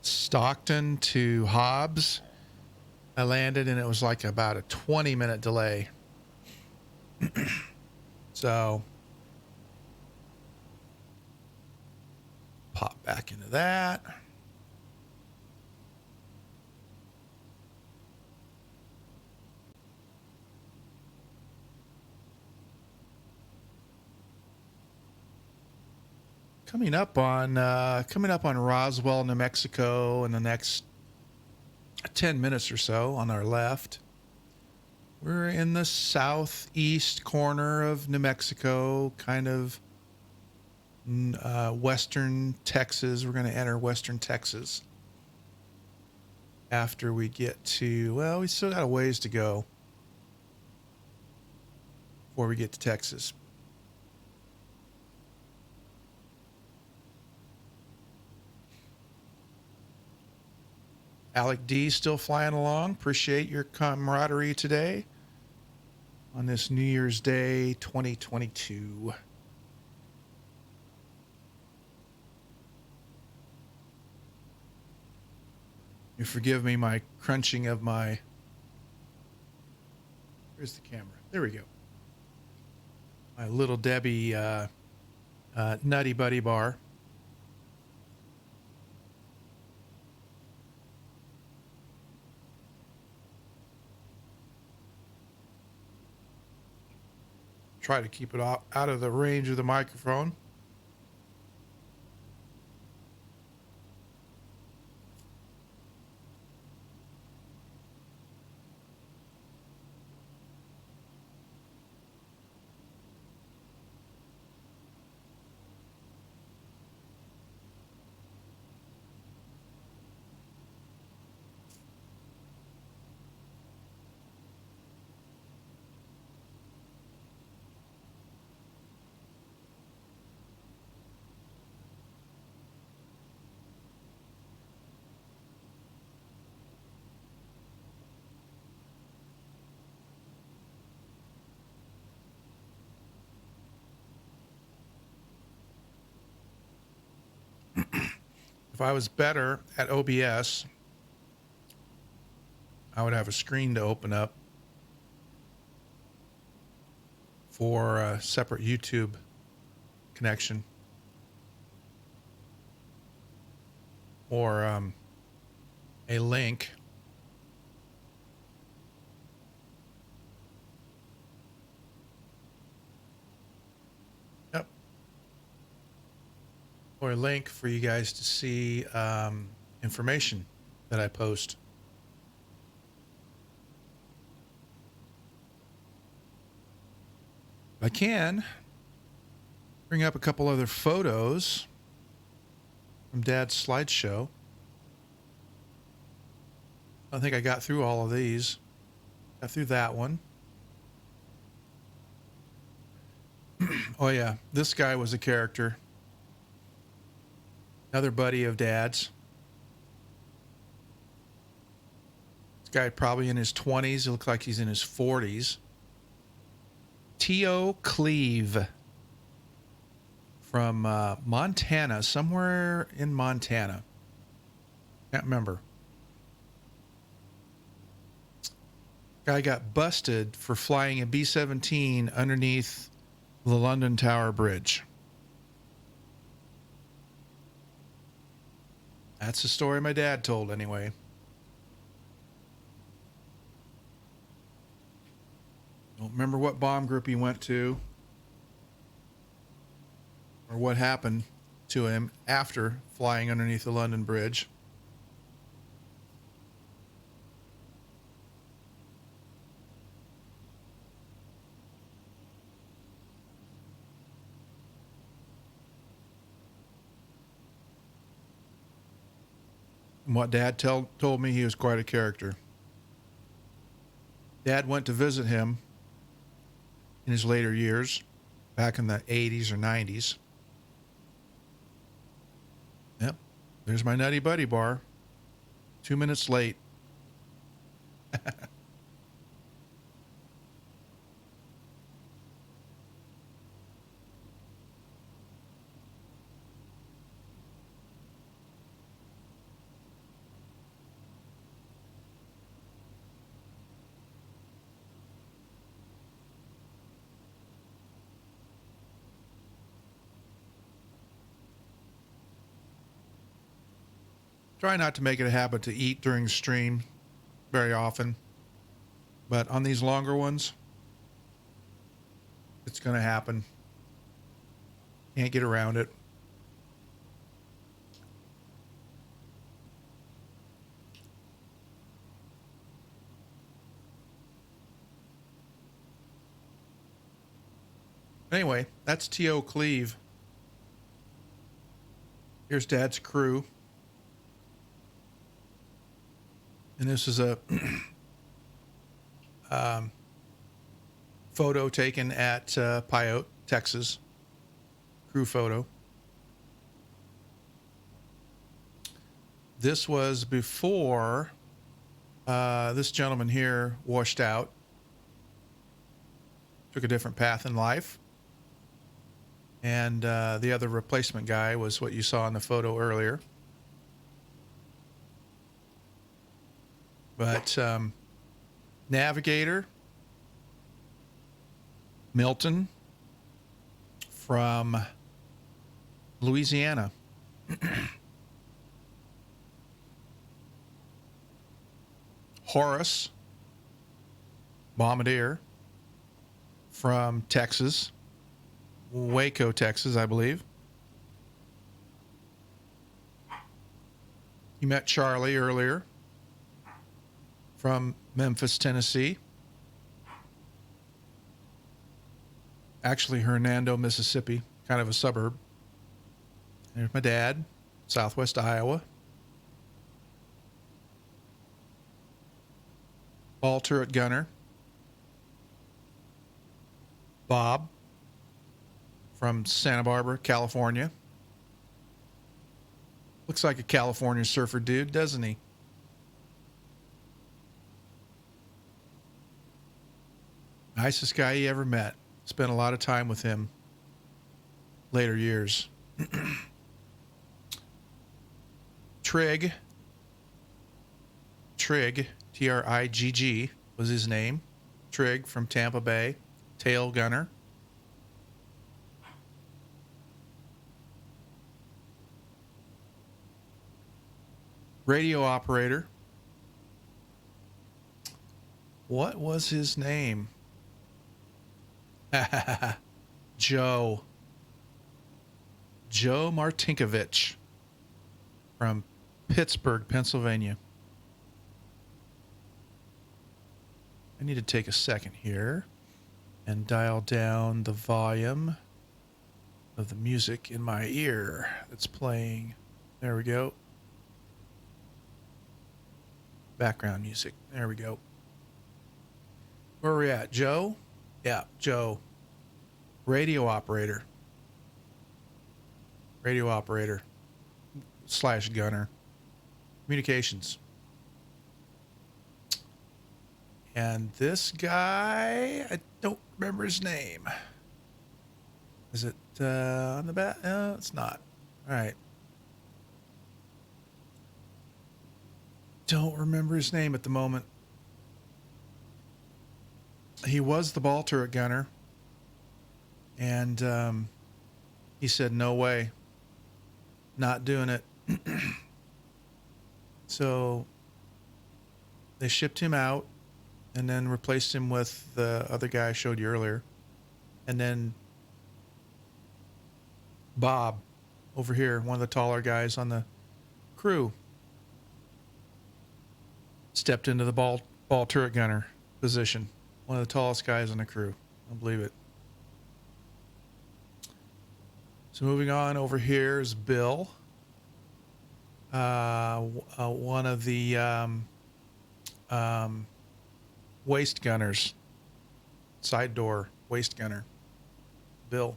Stockton to Hobbs. I landed and it was like about a 20-minute delay. So pop back into that. Coming up on Roswell, New Mexico in the next 10 minutes or so on our left. We're in the southeast corner of New Mexico, kind of western Texas. We're going to enter western Texas after we get to, well, we still got a ways to go before we get to Texas. Alec D still flying along. Appreciate your camaraderie today on this New Year's Day 2022. You forgive me my crunching of my... Where's the camera? There we go. My Little Debbie Nutty Buddy bar. Try to keep it out of the range of the microphone. If I was better at OBS, I would have a screen to open up for a separate YouTube connection or a link. Yep. Or a link for you guys to see information that I post. I can bring up a couple other photos from Dad's slideshow. I think I got through all of these. Got through that one. Oh yeah, this guy was a character. Another buddy of Dad's. This guy probably in his 20s. He looks like he's in his 40s. T.O. Cleve from Montana, somewhere in Montana. Can't remember. Guy got busted for flying a B-17 underneath the London Tower Bridge. That's the story my dad told anyway. Don't remember what bomb group he went to or what happened to him after flying underneath the London Bridge. And what Dad told me, he was quite a character. Dad went to visit him in his later years, back in the 80s or 90s. Yep, there's my Nutty Buddy bar. 2 minutes late. Try not to make it a habit to eat during stream very often. But on these longer ones, it's going to happen. Can't get around it. Anyway, that's T.O. Cleve. Here's Dad's crew. And this is a photo taken at Pyote, Texas. Crew photo. This was before this gentleman here washed out. Took a different path in life. And the other replacement guy was what you saw in the photo earlier. But Navigator, Milton from Louisiana. Horace, Bombardier from Texas, Waco, Texas, I believe. You met Charlie earlier. From Memphis, Tennessee. Actually, Hernando, Mississippi, kind of a suburb. There's my dad, Southwest Iowa. Ball turret gunner. Bob from Santa Barbara, California. Looks like a California surfer dude, doesn't he? Nicest guy he ever met. Spent a lot of time with him later years. Trigg, Trigg, was his name. Trigg from Tampa Bay, tail gunner. Radio operator. What was his name? Joe Martinkovich from Pittsburgh, Pennsylvania. I need to take a second here and dial down the volume of the music in my ear that's playing. There we go. Background music. There we go. Where are we at? Joe? Yeah, Joe. Radio operator. Radio operator / gunner. Communications. And this guy, I don't remember his name. Is it on the back? No, it's not. All right. Don't remember his name at the moment. He was the ball turret gunner. And he said, no way. Not doing it. So they shipped him out and then replaced him with the other guy I showed you earlier. And then Bob over here, one of the taller guys on the crew, stepped into the ball turret gunner position. One of the tallest guys on the crew. I don't believe it. So moving on, over here is Bill. One of the waist gunners. Side door waist gunner. Bill.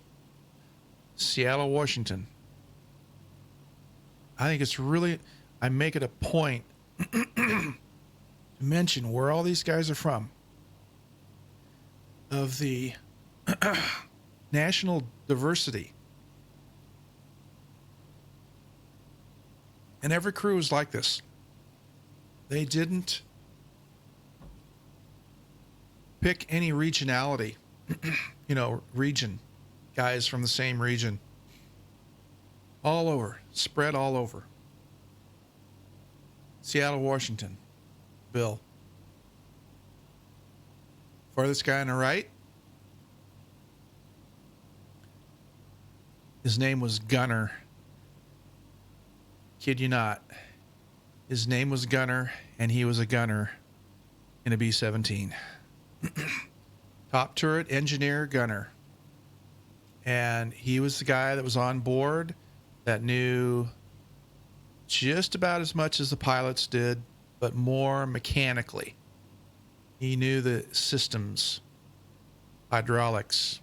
Seattle, Washington. I think it's really, I make it a point to mention where all these guys are from. Of the national diversity. And every crew is like this. They didn't pick any regionality, region, guys from the same region. All over, spread all over. Seattle, Washington, Bill. Farthest guy on the right, his name was Gunner. Kid you not. His name was Gunner, and he was a gunner in a B-17. Top turret engineer gunner. And he was the guy that was on board that knew just about as much as the pilots did, but more mechanically. He knew the systems, hydraulics,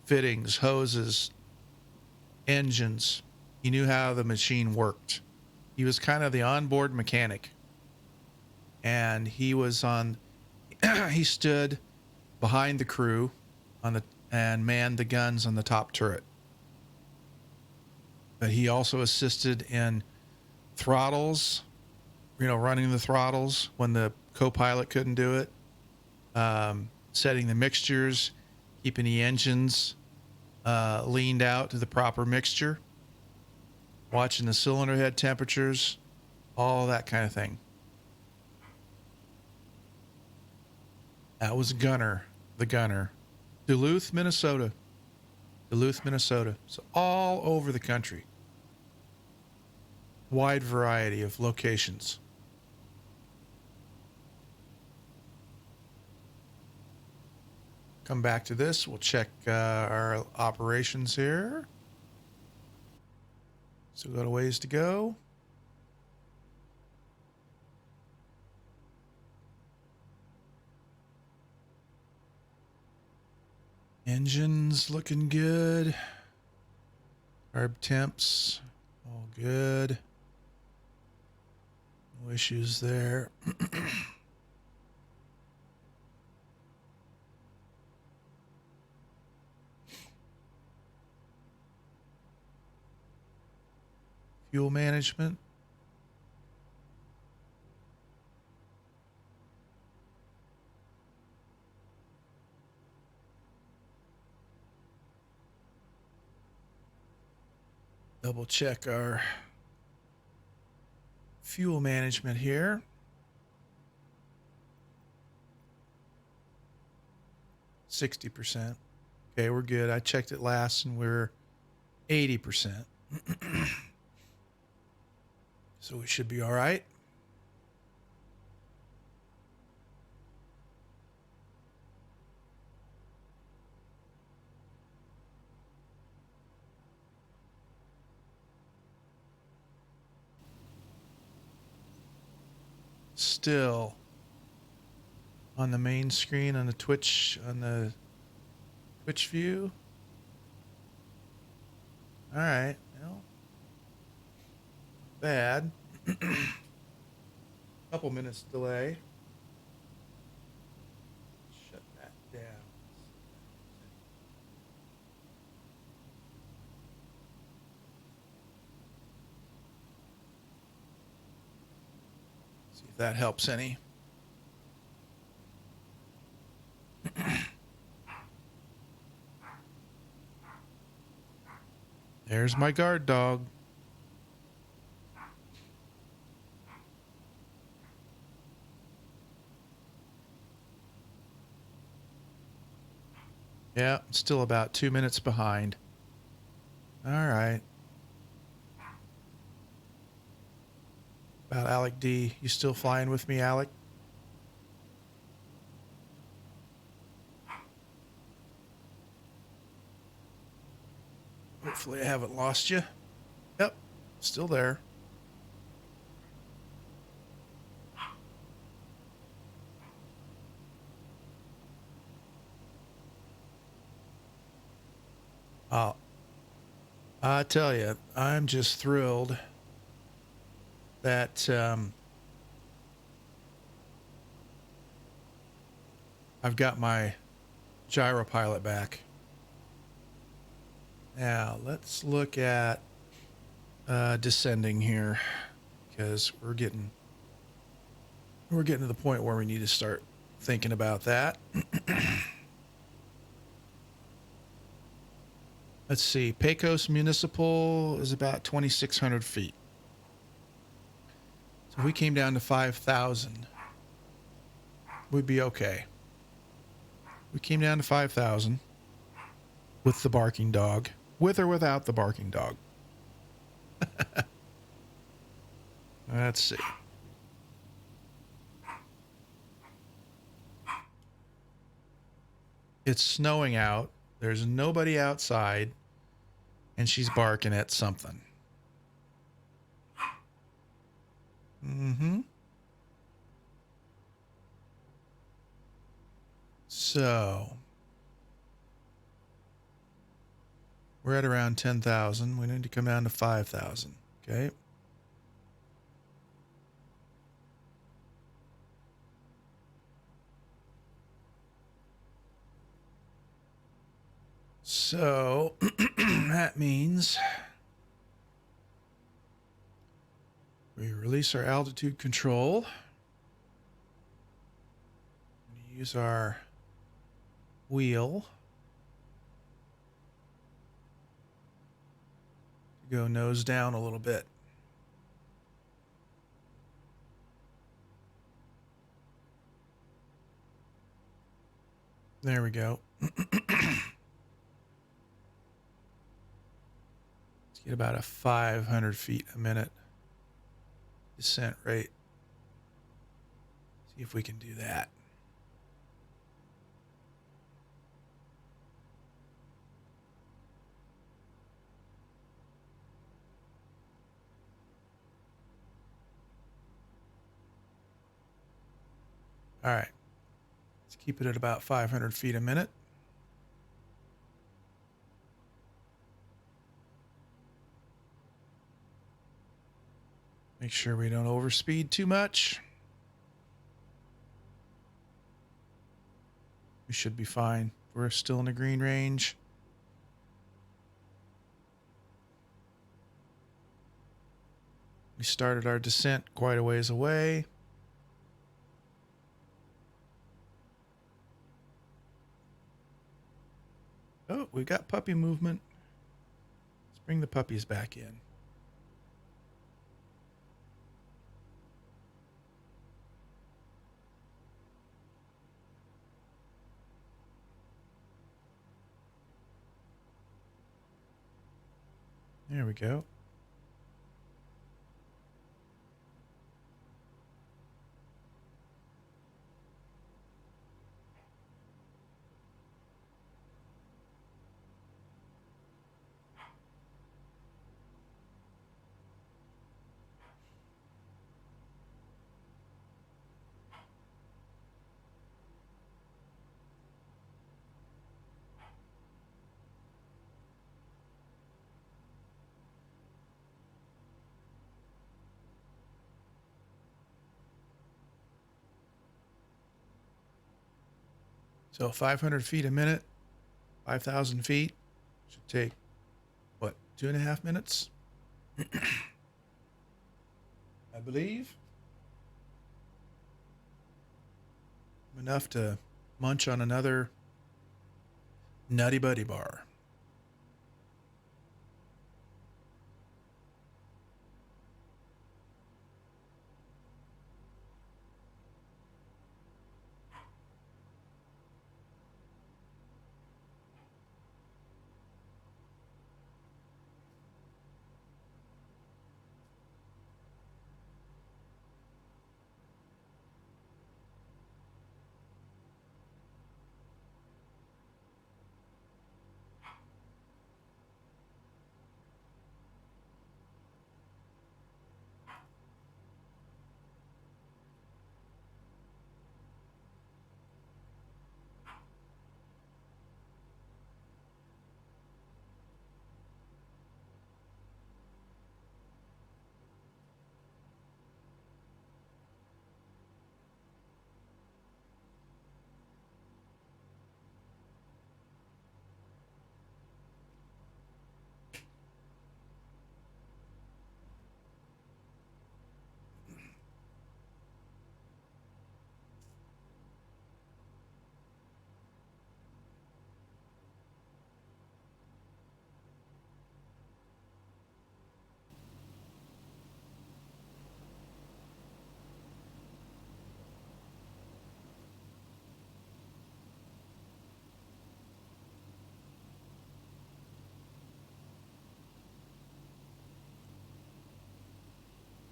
fittings, hoses, engines. He knew how the machine worked. He was kind of the onboard mechanic. And he was he stood behind the crew and manned the guns on the top turret. But he also assisted in throttles, running the throttles when the co-pilot couldn't do it, setting the mixtures, keeping the engines leaned out to the proper mixture, watching the cylinder head temperatures, all that kind of thing. That was Gunner, the gunner. Duluth, Minnesota. So all over the country. Wide variety of locations. Come back to this. We'll check our operations here. Still got a ways to go. Engines looking good. Carb temps all good. No issues there. Fuel management. Double check our fuel management here. 60%. Okay, we're good. I checked it last and we're 80%. So we should be all right. Still on the main screen on the Twitch view. All right. Well, bad. Couple minutes delay. Shut that down. See if that helps any. There's my guard dog. Yeah, still about 2 minutes behind. All right. About Alec D. You still flying with me, Alec? Hopefully I haven't lost you. Yep, still there. Uh, I tell you, I'm just thrilled that I've got my gyropilot back. Now, let's look at descending here, because we're getting to the point where we need to start thinking about that. Let's see. Pecos Municipal is about 2,600 feet. So if we came down to 5,000, we'd be okay. We came down to 5,000 with the barking dog, with or without the barking dog. Let's see. It's snowing out. There's nobody outside, and she's barking at something. Mm-hmm. So we're at around 10,000. We need to come down to 5,000. Okay. So that means we release our altitude control. We use our wheel to go nose down a little bit. There we go. Let's get about a 500 feet a minute descent rate. See if we can do that. All right. Let's keep it at about 500 feet a minute. Make sure we don't overspeed too much. We should be fine. We're still in the green range. We started our descent quite a ways away. Oh, we got puppy movement. Let's bring the puppies back in. There we go. So 500 feet a minute, 5,000 feet should take, what, 2.5 minutes? I believe. Enough to munch on another Nutty Buddy bar.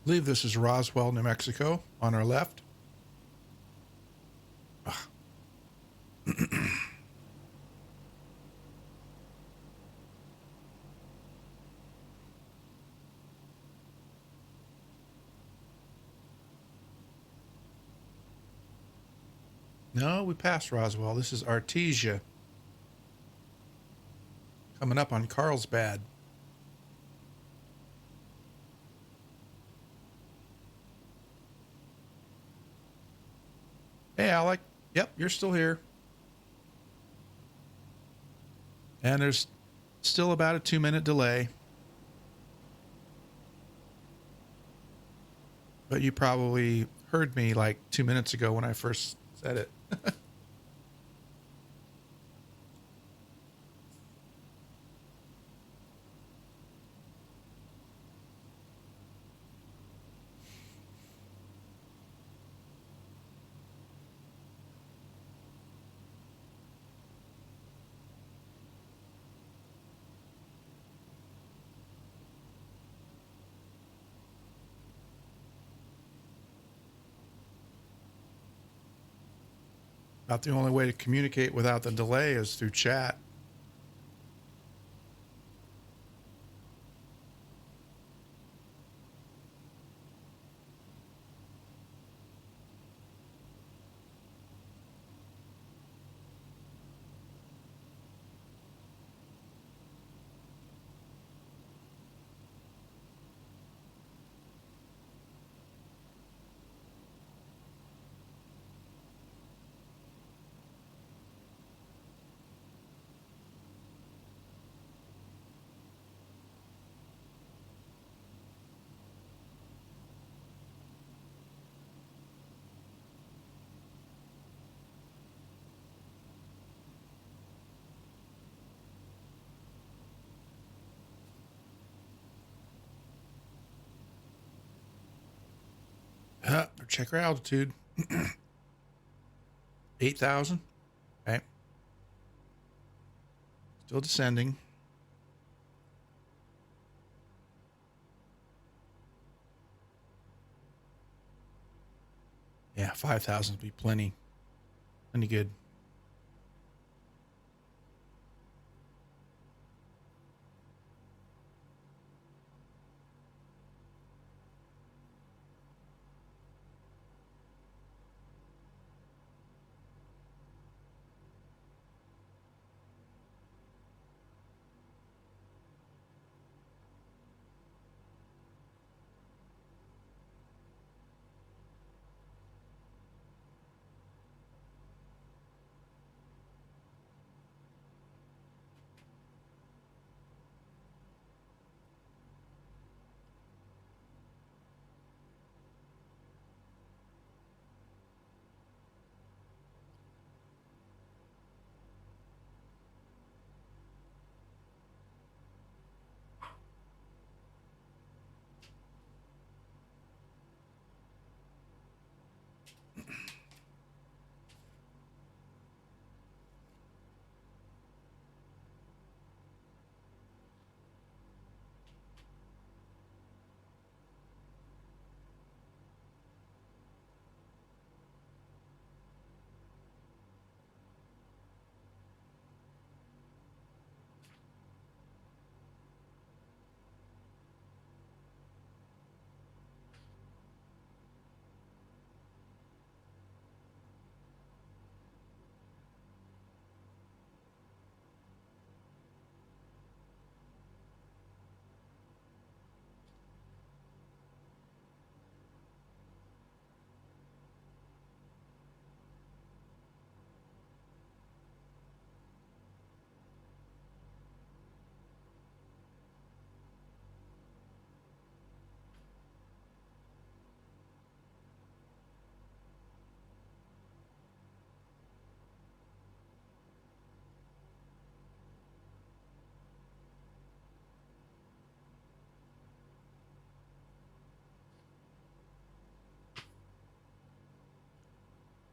believe this is Roswell, New Mexico, on our left. No, we passed Roswell. This is Artesia. Coming up on Carlsbad. Hey, Alec. Yep, you're still here. And there's still about a 2-minute delay. But you probably heard me like 2 minutes ago when I first said it. About the only way to communicate without the delay is through chat. Check our altitude. 8,000. Okay. Still descending. Yeah, 5,000 would be plenty. Plenty good.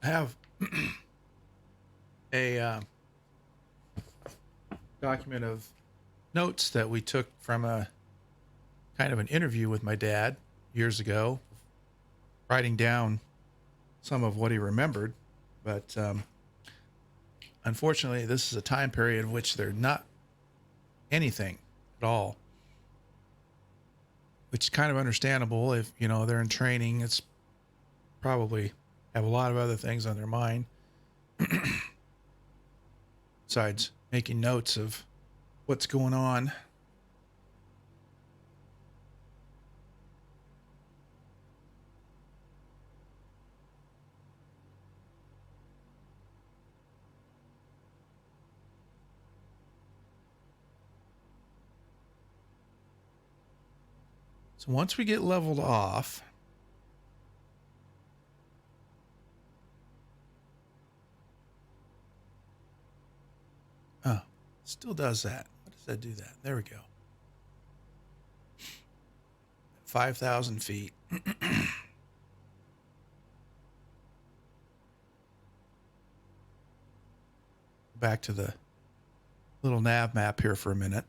I have a document of notes that we took from a kind of an interview with my dad. years ago, writing down some of what he remembered. But unfortunately, this is a time period in which they're not anything at all, which is kind of understandable. If, you know, they're in training, it's probably have a lot of other things on their mind besides making notes of what's going on. So once we get leveled off, oh, still does that. What does that do that? There we go. 5,000 feet. Back to the little nav map here for a minute.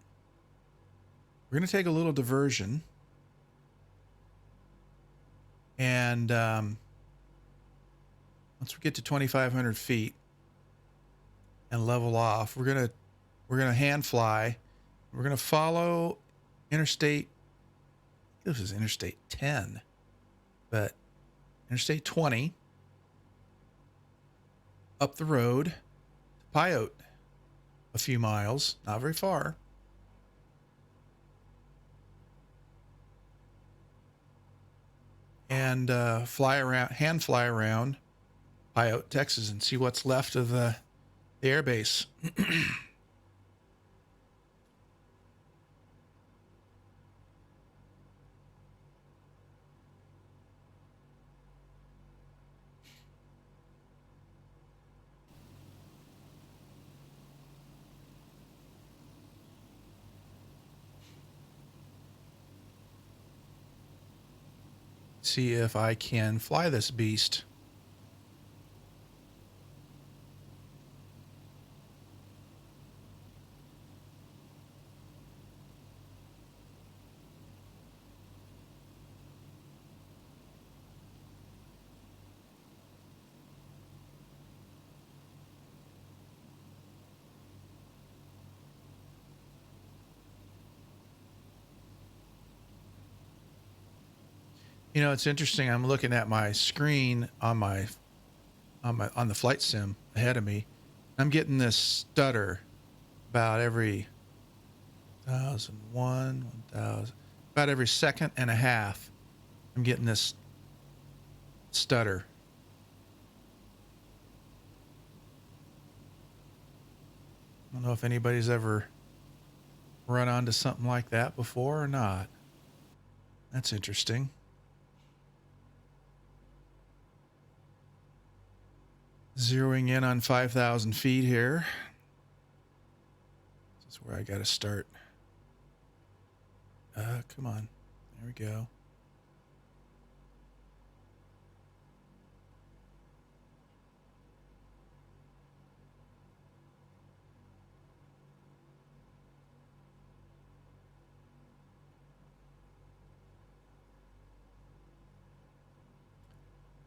We're going to take a little diversion. And once we get to 2,500 feet and level off, we're gonna hand fly. We're gonna follow Interstate. This is Interstate 10, but Interstate 20 up the road to Pyote, a few miles, not very far. And hand fly around Pyote, Texas, and see what's left of the air base. See if I can fly this beast. You know, it's interesting. I'm looking at my screen on the flight sim ahead of me. I'm getting this stutter about every 1,000, about every second and a half. I'm getting this stutter. I don't know if anybody's ever run onto something like that before or not. That's interesting. Zeroing in on 5,000 feet here. This is where I got to start. Come on. There we go.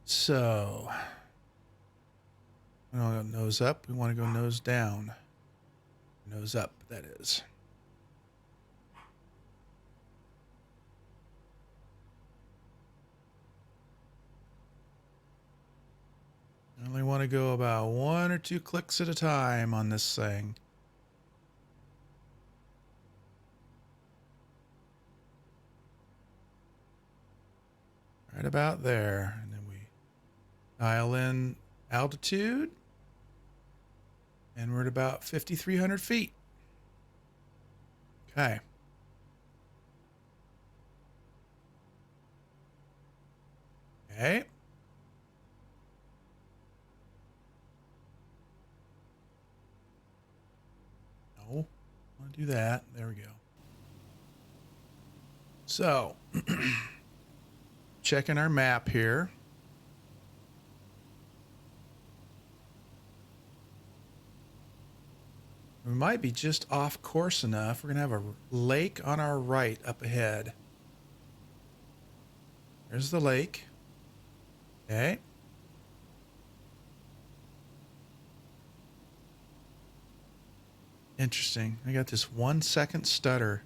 So, we don't go nose up. We want to go nose down. Nose up, that is. I only want to go about 1 or 2 clicks at a time on this thing. Right about there. And then we dial in altitude. And we're at about 5,300 feet. Okay. Okay. No, I want to do that. There we go. So, checking our map here. We might be just off course enough. We're going to have a lake on our right up ahead. There's the lake. Okay. Interesting. I got this 1 second stutter.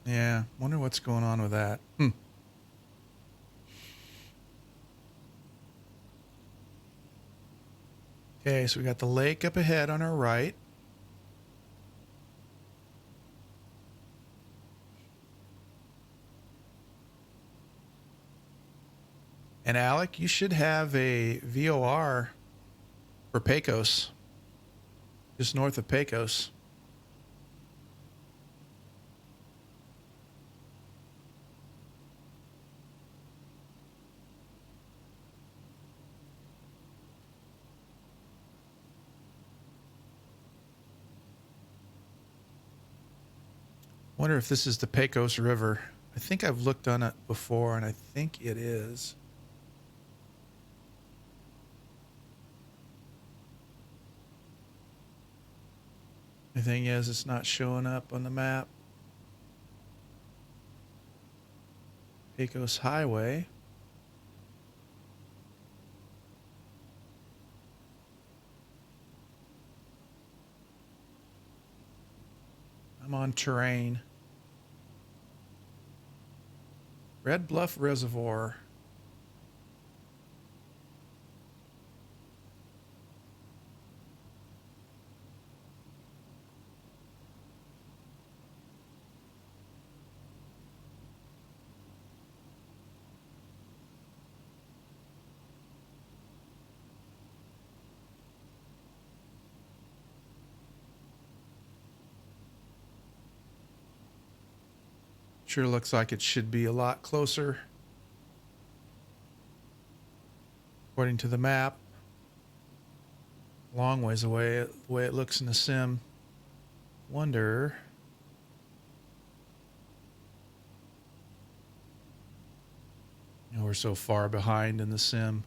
Yeah, wonder what's going on with that. Okay, so we got the lake up ahead on our right. And Alec, you should have a VOR for Pecos, just north of Pecos. Wonder if this is the Pecos River. I think I've looked on it before, and I think it is. The thing is, it's not showing up on the map. Pecos Highway. I'm on terrain. Red Bluff Reservoir. Sure looks like it should be a lot closer, according to the map. Long ways away, the way it looks in the sim. Wonder. You know, we're so far behind in the sim.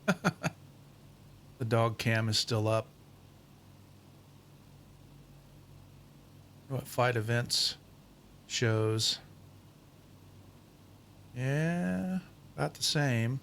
The dog cam is still up. What fight events shows. Yeah, about the same.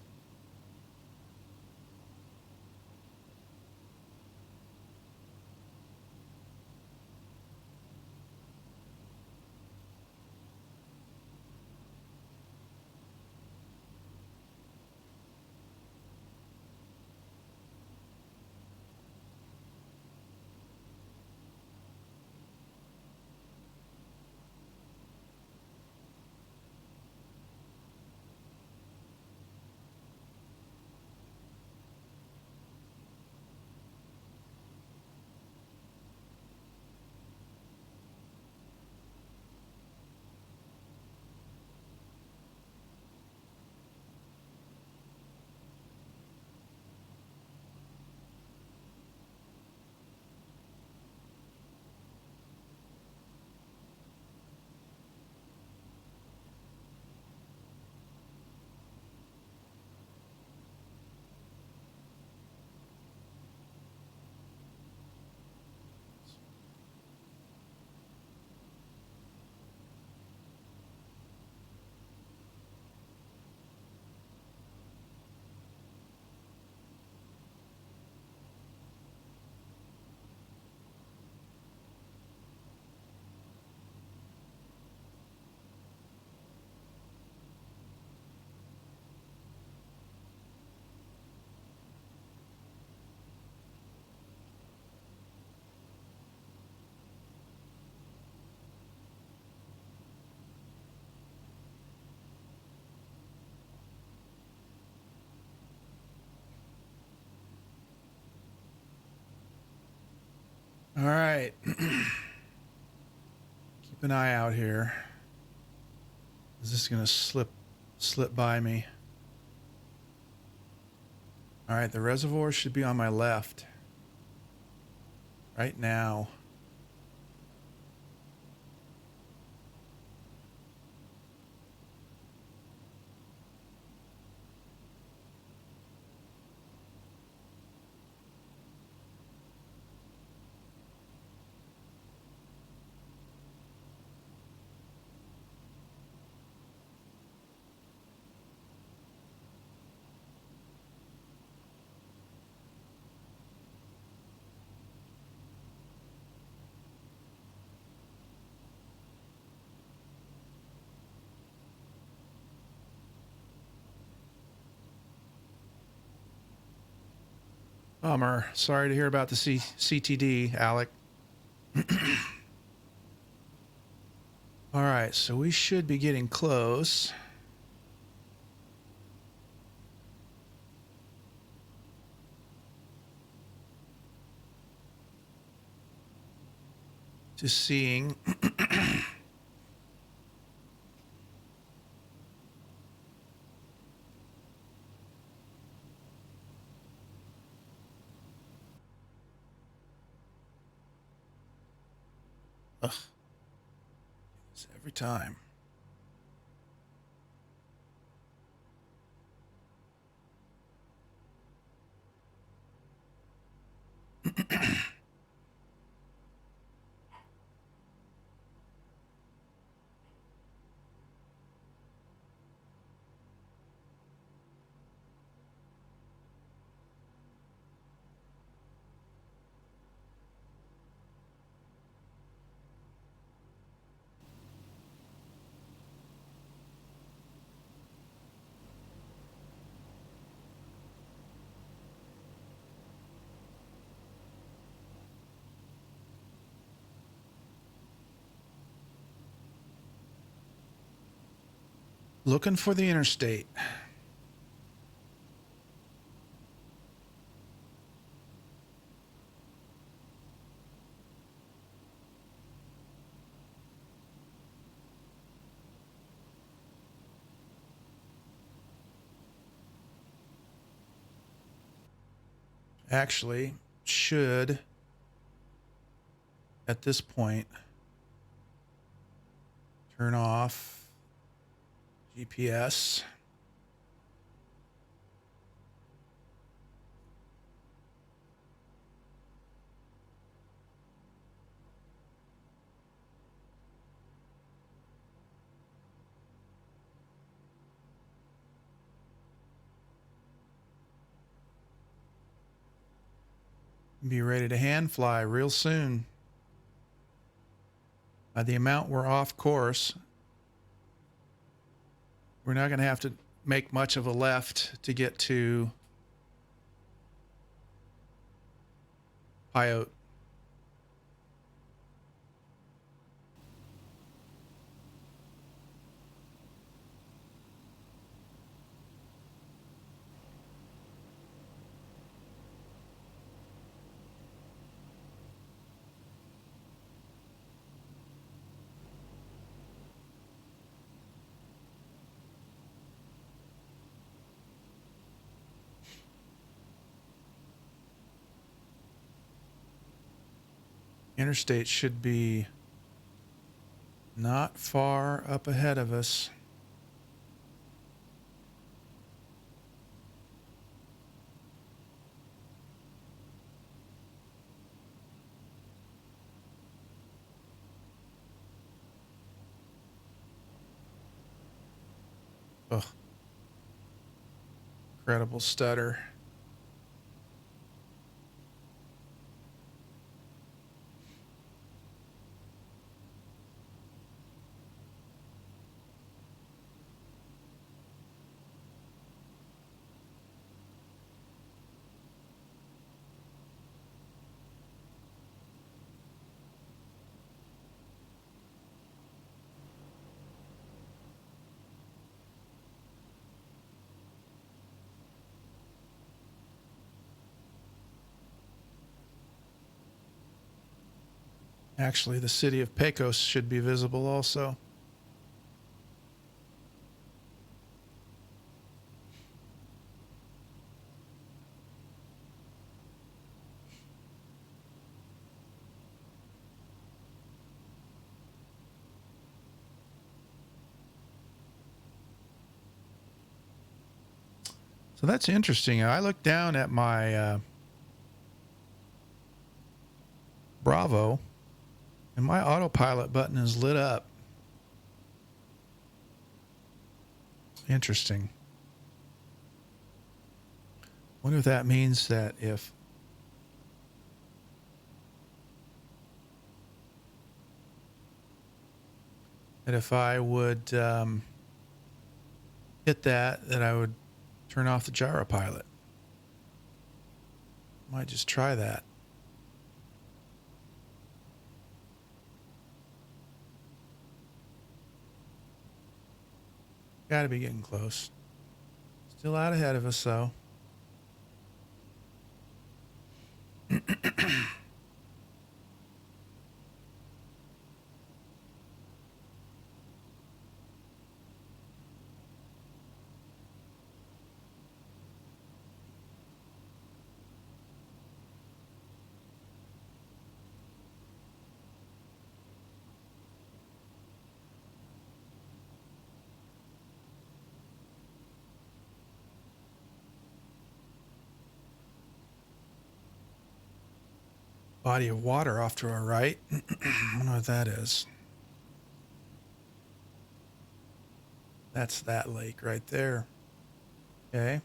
All right. Keep an eye out here. Is this going to slip by me? All right, the reservoir should be on my left right now. Bummer. Sorry to hear about the CTD, Alec. All right, so we should be getting close. To seeing ugh, it's every time. Looking for the interstate. Actually, should at this point turn off GPS. Be ready to hand fly real soon. By the amount we're off course, we're not going to have to make much of a left to get to Pyote. Interstate should be not far up ahead of us. Ugh. Incredible stutter. Actually, the city of Pecos should be visible also. So that's interesting. I looked down at my Bravo, and my autopilot button is lit up. Interesting. Wonder if that means that if I would hit that I would turn off the gyro pilot. Might just try that. Got to be getting close. Still out ahead of us, though. Body of water off to our right. I wonder what that is. That's that lake right there. Okay.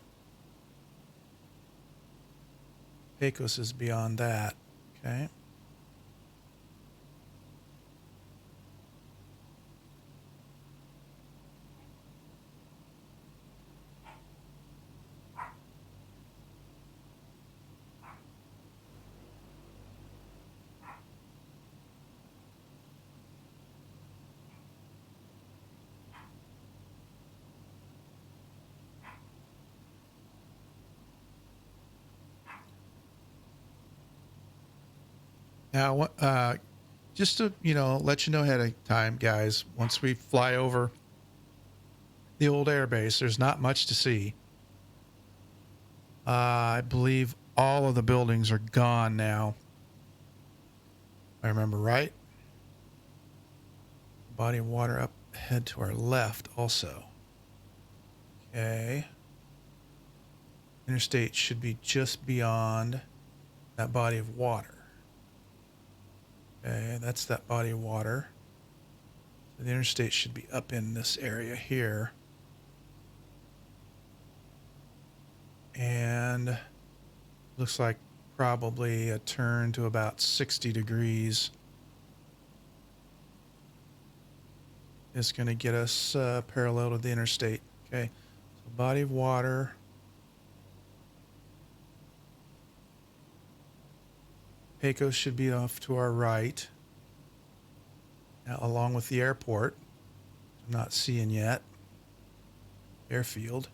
Pecos is beyond that. Okay. Now, just to, let you know ahead of time, guys, once we fly over the old air base, there's not much to see. I believe all of the buildings are gone now. I remember right. Body of water up ahead to our left also. Okay. Interstate should be just beyond that body of water. Okay, that's that body of water. So the interstate should be up in this area here. And looks like probably a turn to about 60 degrees is going to get us parallel to the interstate. Okay, so body of water. Pecos should be off to our right, now, along with the airport. I'm not seeing yet. Airfield.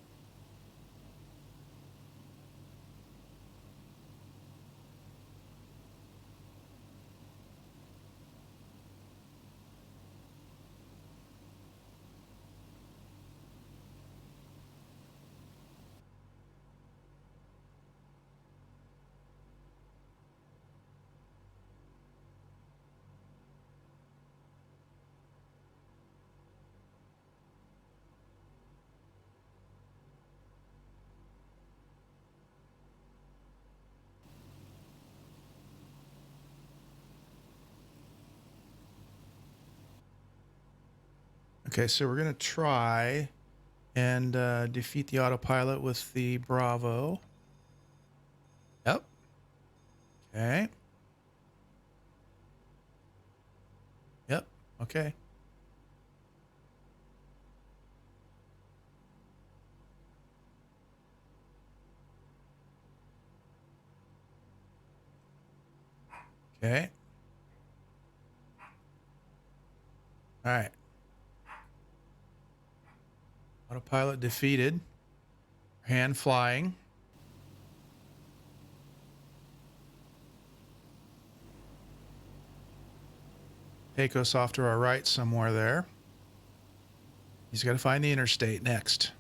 Okay, so we're going to try and defeat the autopilot with the Bravo. Yep. Okay. Yep. Okay. Okay. All right. Autopilot defeated. Hand flying. Pecos off to our right somewhere there. He's got to find the interstate next.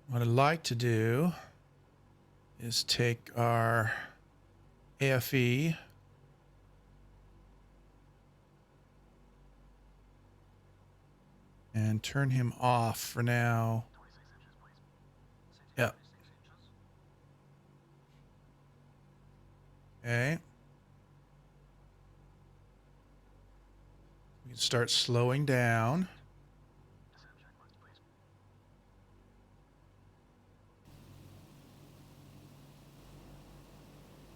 What I'd like to do is take our AFE and turn him off for now. 26 inches, please. City Yep. 26 inches. Okay. We can start slowing down. Descent checklist, please.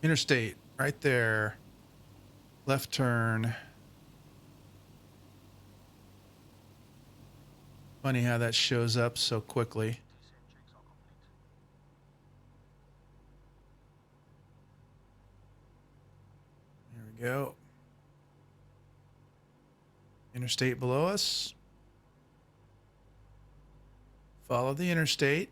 Interstate, right there. Left turn. Funny how that shows up so quickly. Descent checks are complete. There we go. Interstate below us. Follow the interstate.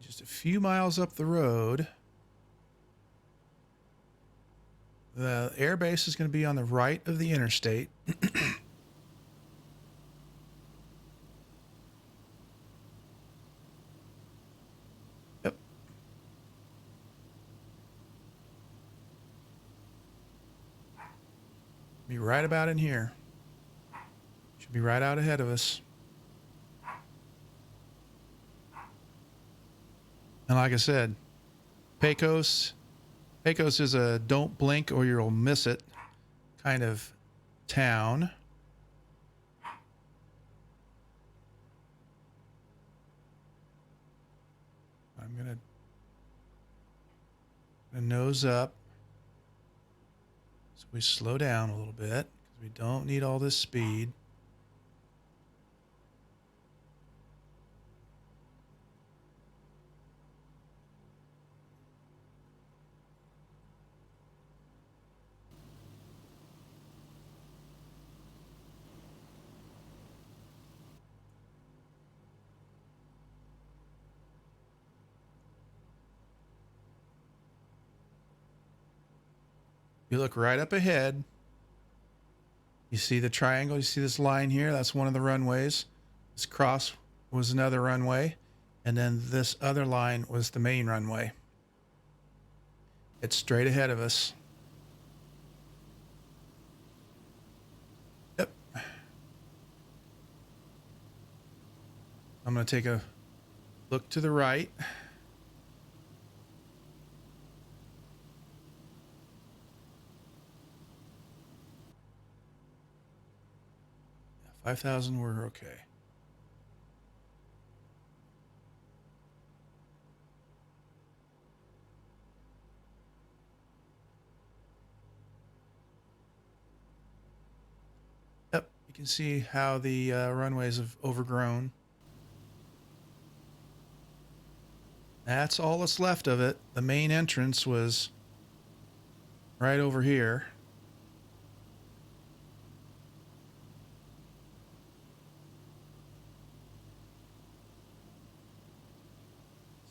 Just a few miles up the road, the airbase is going to be on the right of the interstate. Yep. Be right about in here. Should be right out ahead of us. And like I said, Pecos is a don't blink or you'll miss it kind of town. I'm gonna nose up so we slow down a little bit because we don't need all this speed. You look right up ahead. You see the triangle. You see this line here. That's one of the runways. This cross was another runway. And then this other line was the main runway. It's straight ahead of us. Yep. I'm going to take a look to the right. Yeah, 5,000, we're okay. Yep, you can see how the runways have overgrown. That's all that's left of it. The main entrance was right over here.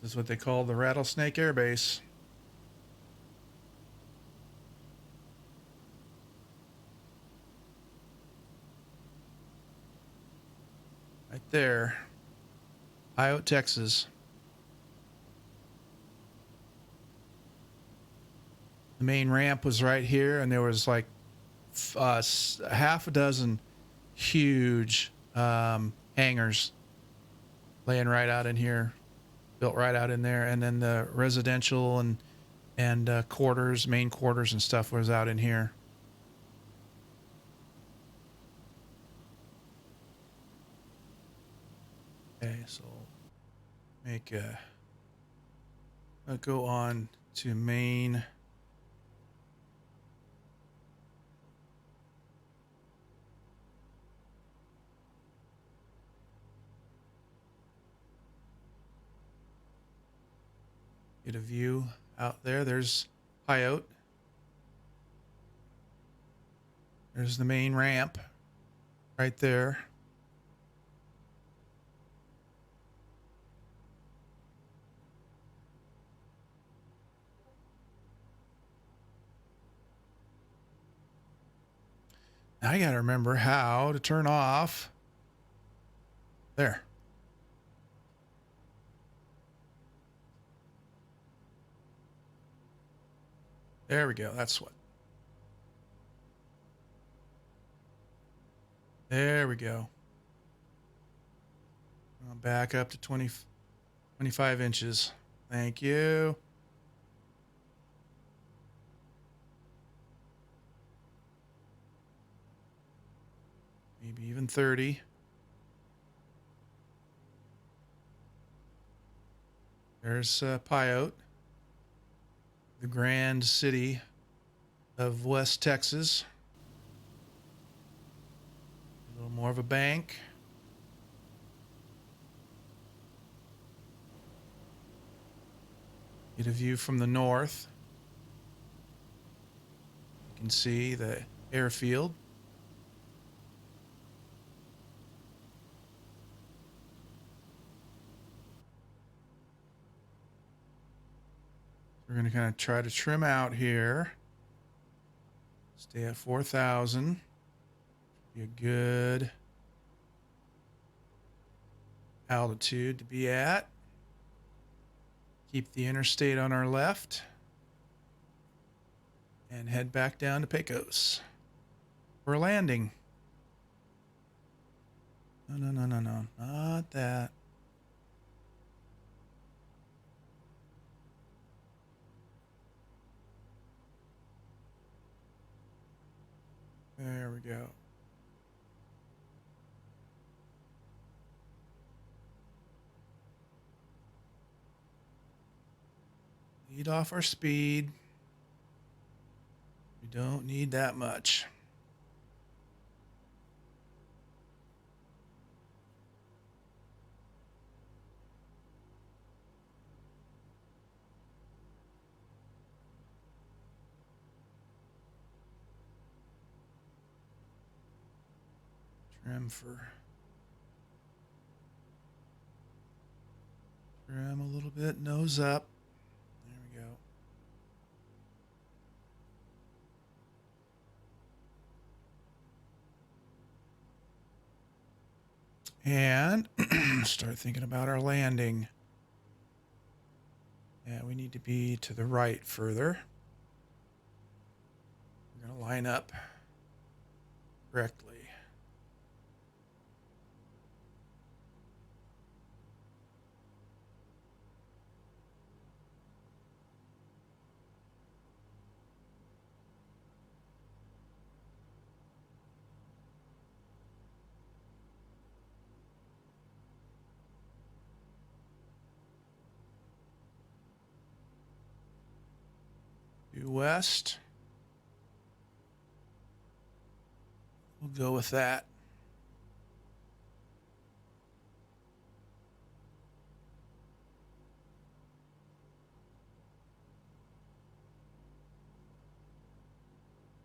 This is what they call the Rattlesnake Air Base. Right there. Pyote, Texas. The main ramp was right here, and there was like half a dozen huge hangars laying right out in here, built right out in there, and then the residential and quarters, main quarters and stuff was out in here. Okay, so I'll go on to main. Get a view out there. There's Pyote. There's the main ramp right there. Now I got to remember how to turn off. There. There we go. That's what. There we go. I'll back up to 25 inches. Thank you. maybe even 30. There's Pyote, the grand city of West Texas. A little more of a bank. Get a view from the north. You can see the airfield. We're going to kind of try to trim out here. Stay at 4,000. Be a good altitude to be at. Keep the interstate on our left. And head back down to Pecos. We're landing. No, not that. There we go. Lead off our speed. We don't need that much. Trim a little bit, nose up. There we go. And start thinking about our landing. Yeah, we need to be to the right further. We're going to line up correctly. Due west. We'll go with that.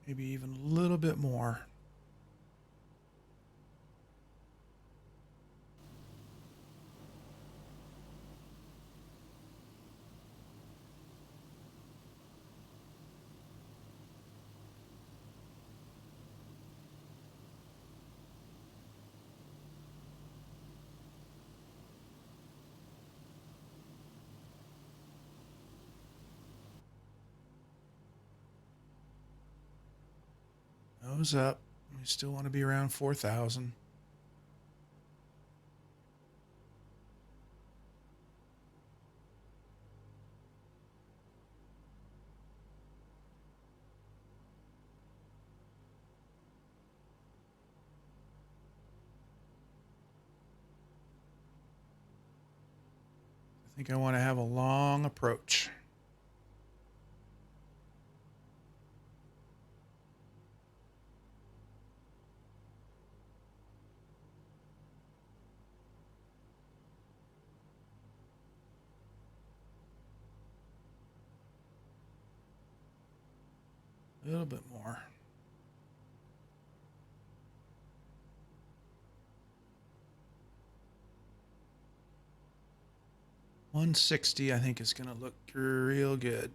Maybe even a little bit more. Nose up. We still want to be around 4,000. I think I want to have a long approach. A little bit more. $160, I think, is going to look real good.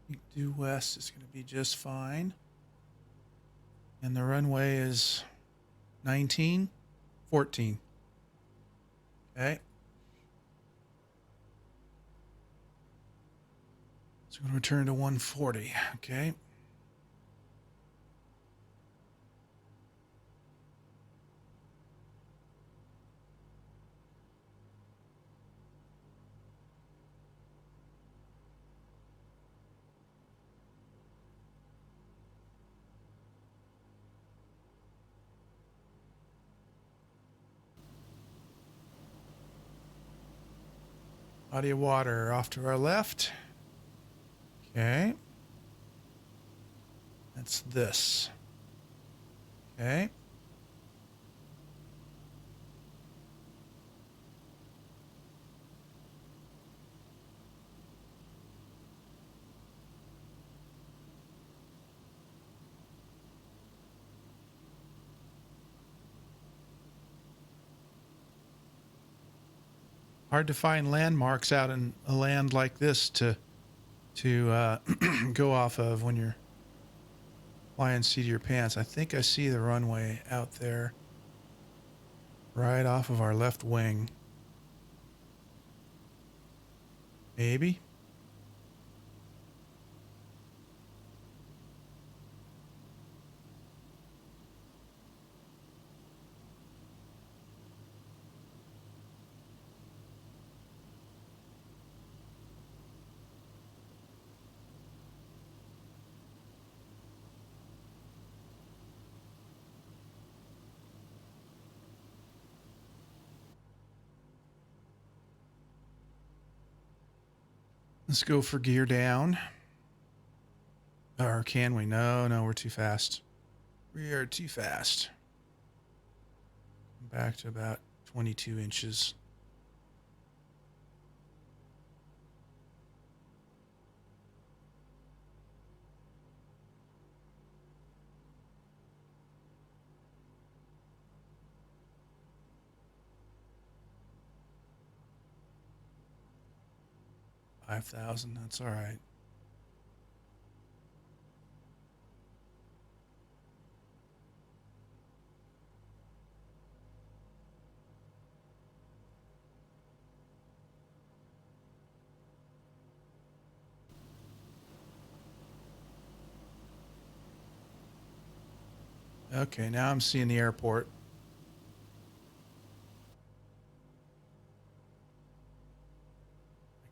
I think due west is going to be just fine. And the runway is 19, 14. Okay. So I'm going to return to 140. Okay. Body of water off to our left. Okay. That's this. Okay. Hard to find landmarks out in a land like this to go off of when you're flying seat of your pants. I think I see the runway out there right off of our left wing. Maybe. Let's go for gear down. Or can we? No, we're too fast. We are too fast. Back to about 22 inches. $5,000, that's all right. Okay, now I'm seeing the airport.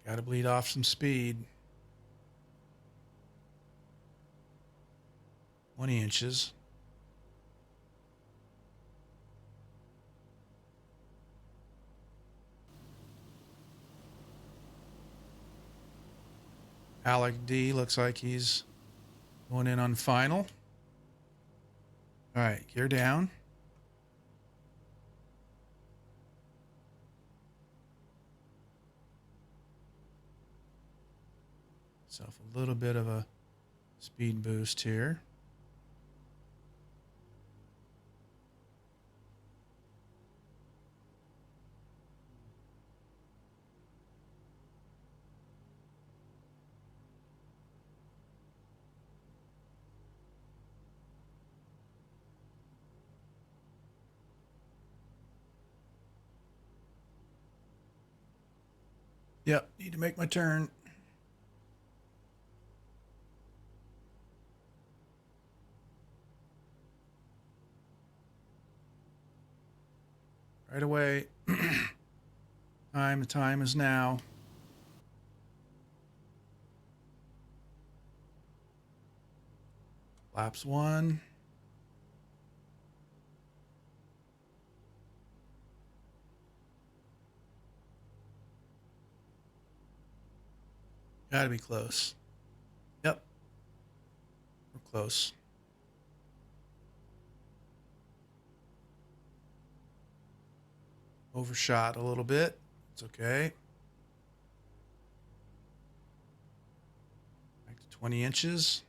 I gotta bleed off some speed. 20 inches. Alec D looks like he's going in on final. All right, gear down. Self a little bit of a speed boost here. Yep, need to make my turn. Right away. The time is now. Flaps 1. Gotta be close. Yep. We're close. Overshot a little bit. It's okay. Back to 20 inches.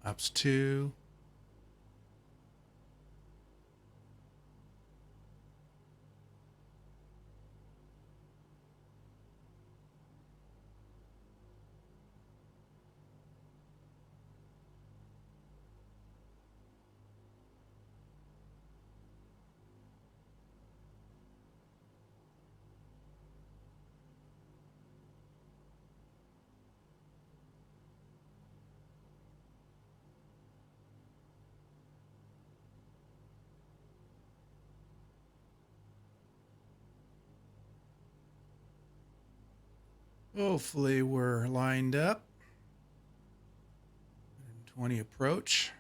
Ups 2. Hopefully we're lined up. 20 approach.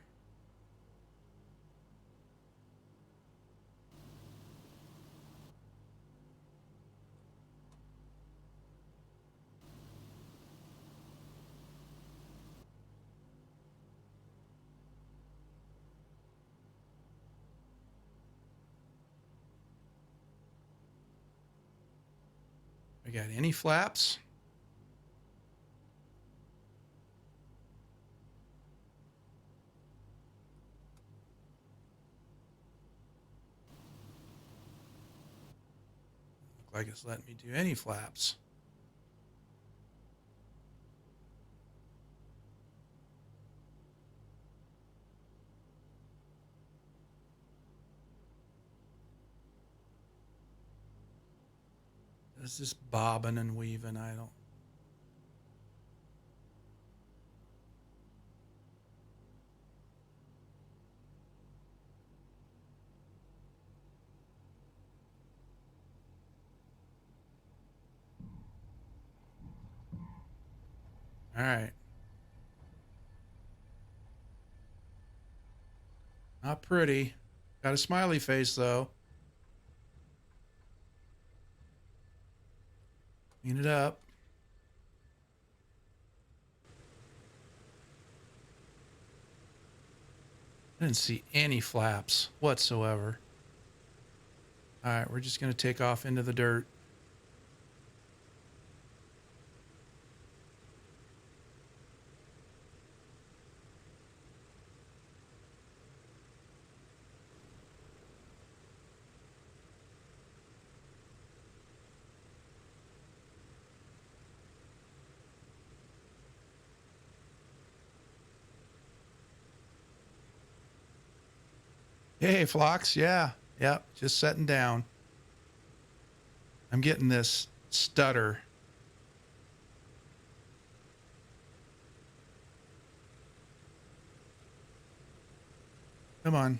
I got any flaps? Look like it's letting me do any flaps. It's just bobbing and weaving. I don't. All right. Not pretty. Got a smiley face though. Clean it up. I didn't see any flaps whatsoever. All right, we're just going to take off into the dirt. Hey, Phlox. Yeah. Yep. Just setting down. I'm getting this stutter. Come on.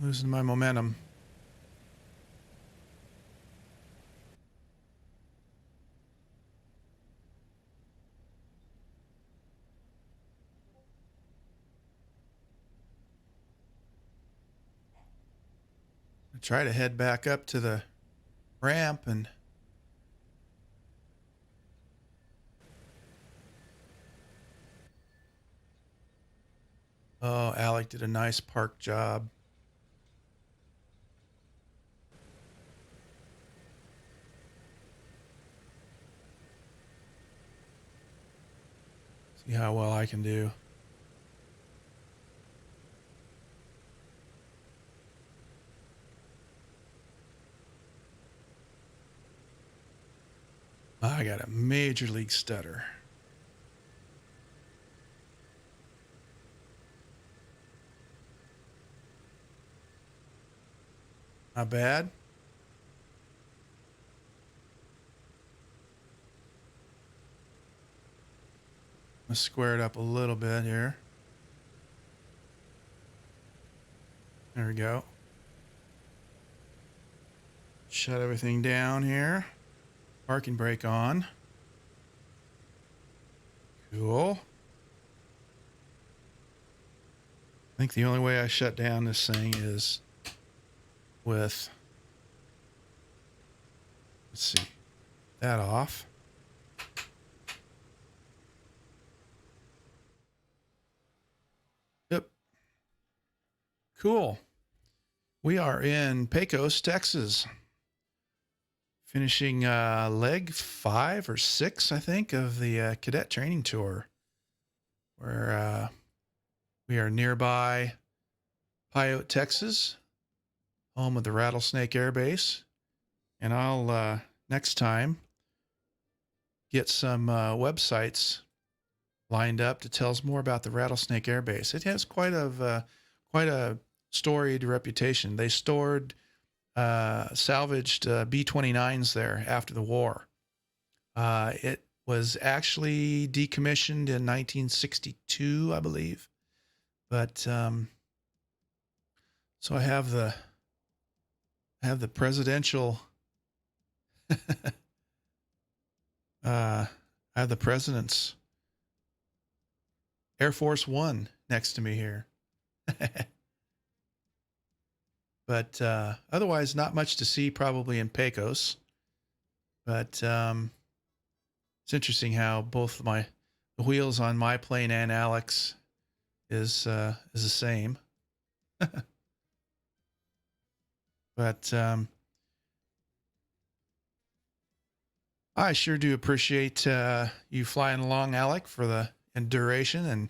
Losing my momentum. I try to head back up to the ramp and oh, Alec did a nice park job. See how well I can do. I got a major league stutter. Not bad. Let's square it up a little bit here. There we go. Shut everything down here. Parking brake on. Cool. I think the only way I shut down this thing is with, let's see, that off. Yep. Cool. We are in Pecos, Texas. Finishing leg 5 or 6, I think, of the Cadet training tour. Where we are nearby Pyote, Texas, home of the Rattlesnake Air Base. And I'll, next time, get some websites lined up to tell us more about the Rattlesnake Air Base. It has quite a storied reputation. They stored salvaged B-29s there after the war. It was actually decommissioned in 1962, I believe. But so I have the have the presidential. I have the president's Air Force One next to me here. But otherwise, not much to see probably in Pecos. But it's interesting how both the wheels on my plane and Alex is the same. But I sure do appreciate you flying along, Alec, for the duration and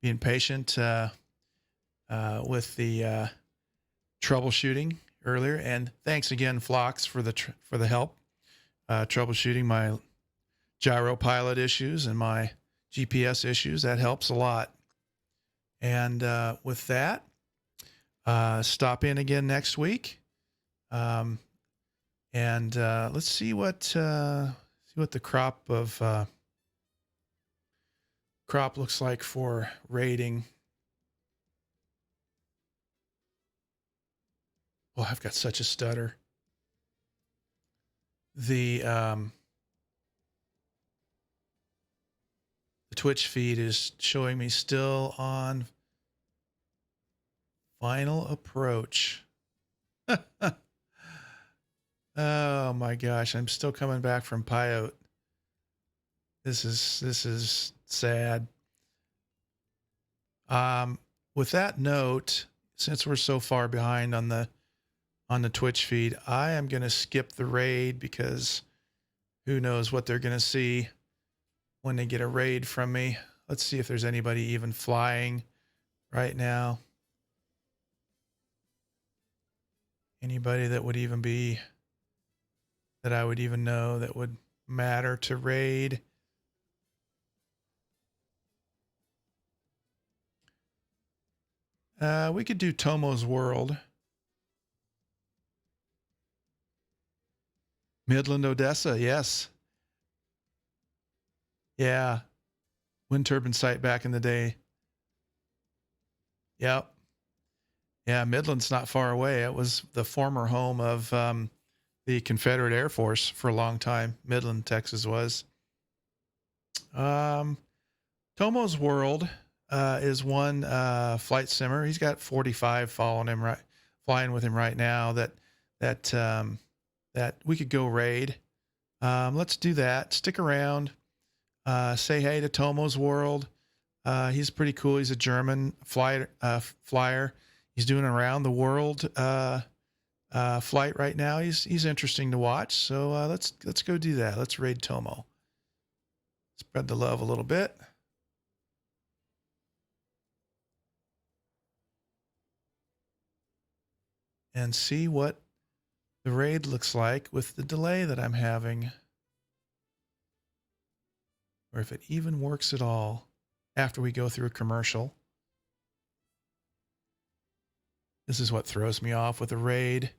being patient with the troubleshooting earlier. And thanks again, Phlox, for the help troubleshooting my gyro pilot issues and my GPS issues. That helps a lot. And with that, stop in again next week. And let's see what the crop looks like for rating. Oh, I've got such a stutter. The Twitch feed is showing me still on final approach. Oh my gosh, I'm still coming back from Pyote. This is sad. With that note, since we're so far behind on the Twitch feed, I am going to skip the raid because who knows what they're going to see when they get a raid from me. Let's see if there's anybody even flying right now. Anybody that would even be, that I would even know that would matter to raid. We could do Tomo's World. Midland, Odessa, yes. Yeah. Wind turbine site back in the day. Yep. Yeah, Midland's not far away. It was the former home of the Confederate Air Force for a long time. Midland, Texas was. Tomo's World is one flight simmer. He's got 45 flying with him right now. That we could go raid. Let's do that. Stick around. Say hey to Tomo's World. He's pretty cool. He's a German flyer. He's doing around the world flight right now. He's interesting to watch. So let's go do that. Let's raid Tomo. Spread the love a little bit. And see what the raid looks like with the delay that I'm having. Or if it even works at all after we go through a commercial. This is what throws me off with a raid.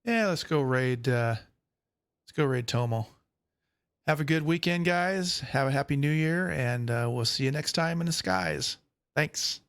Yeah, let's go raid Tomo. Have a good weekend, guys. Have a happy new year, and we'll see you next time in the skies. Thanks.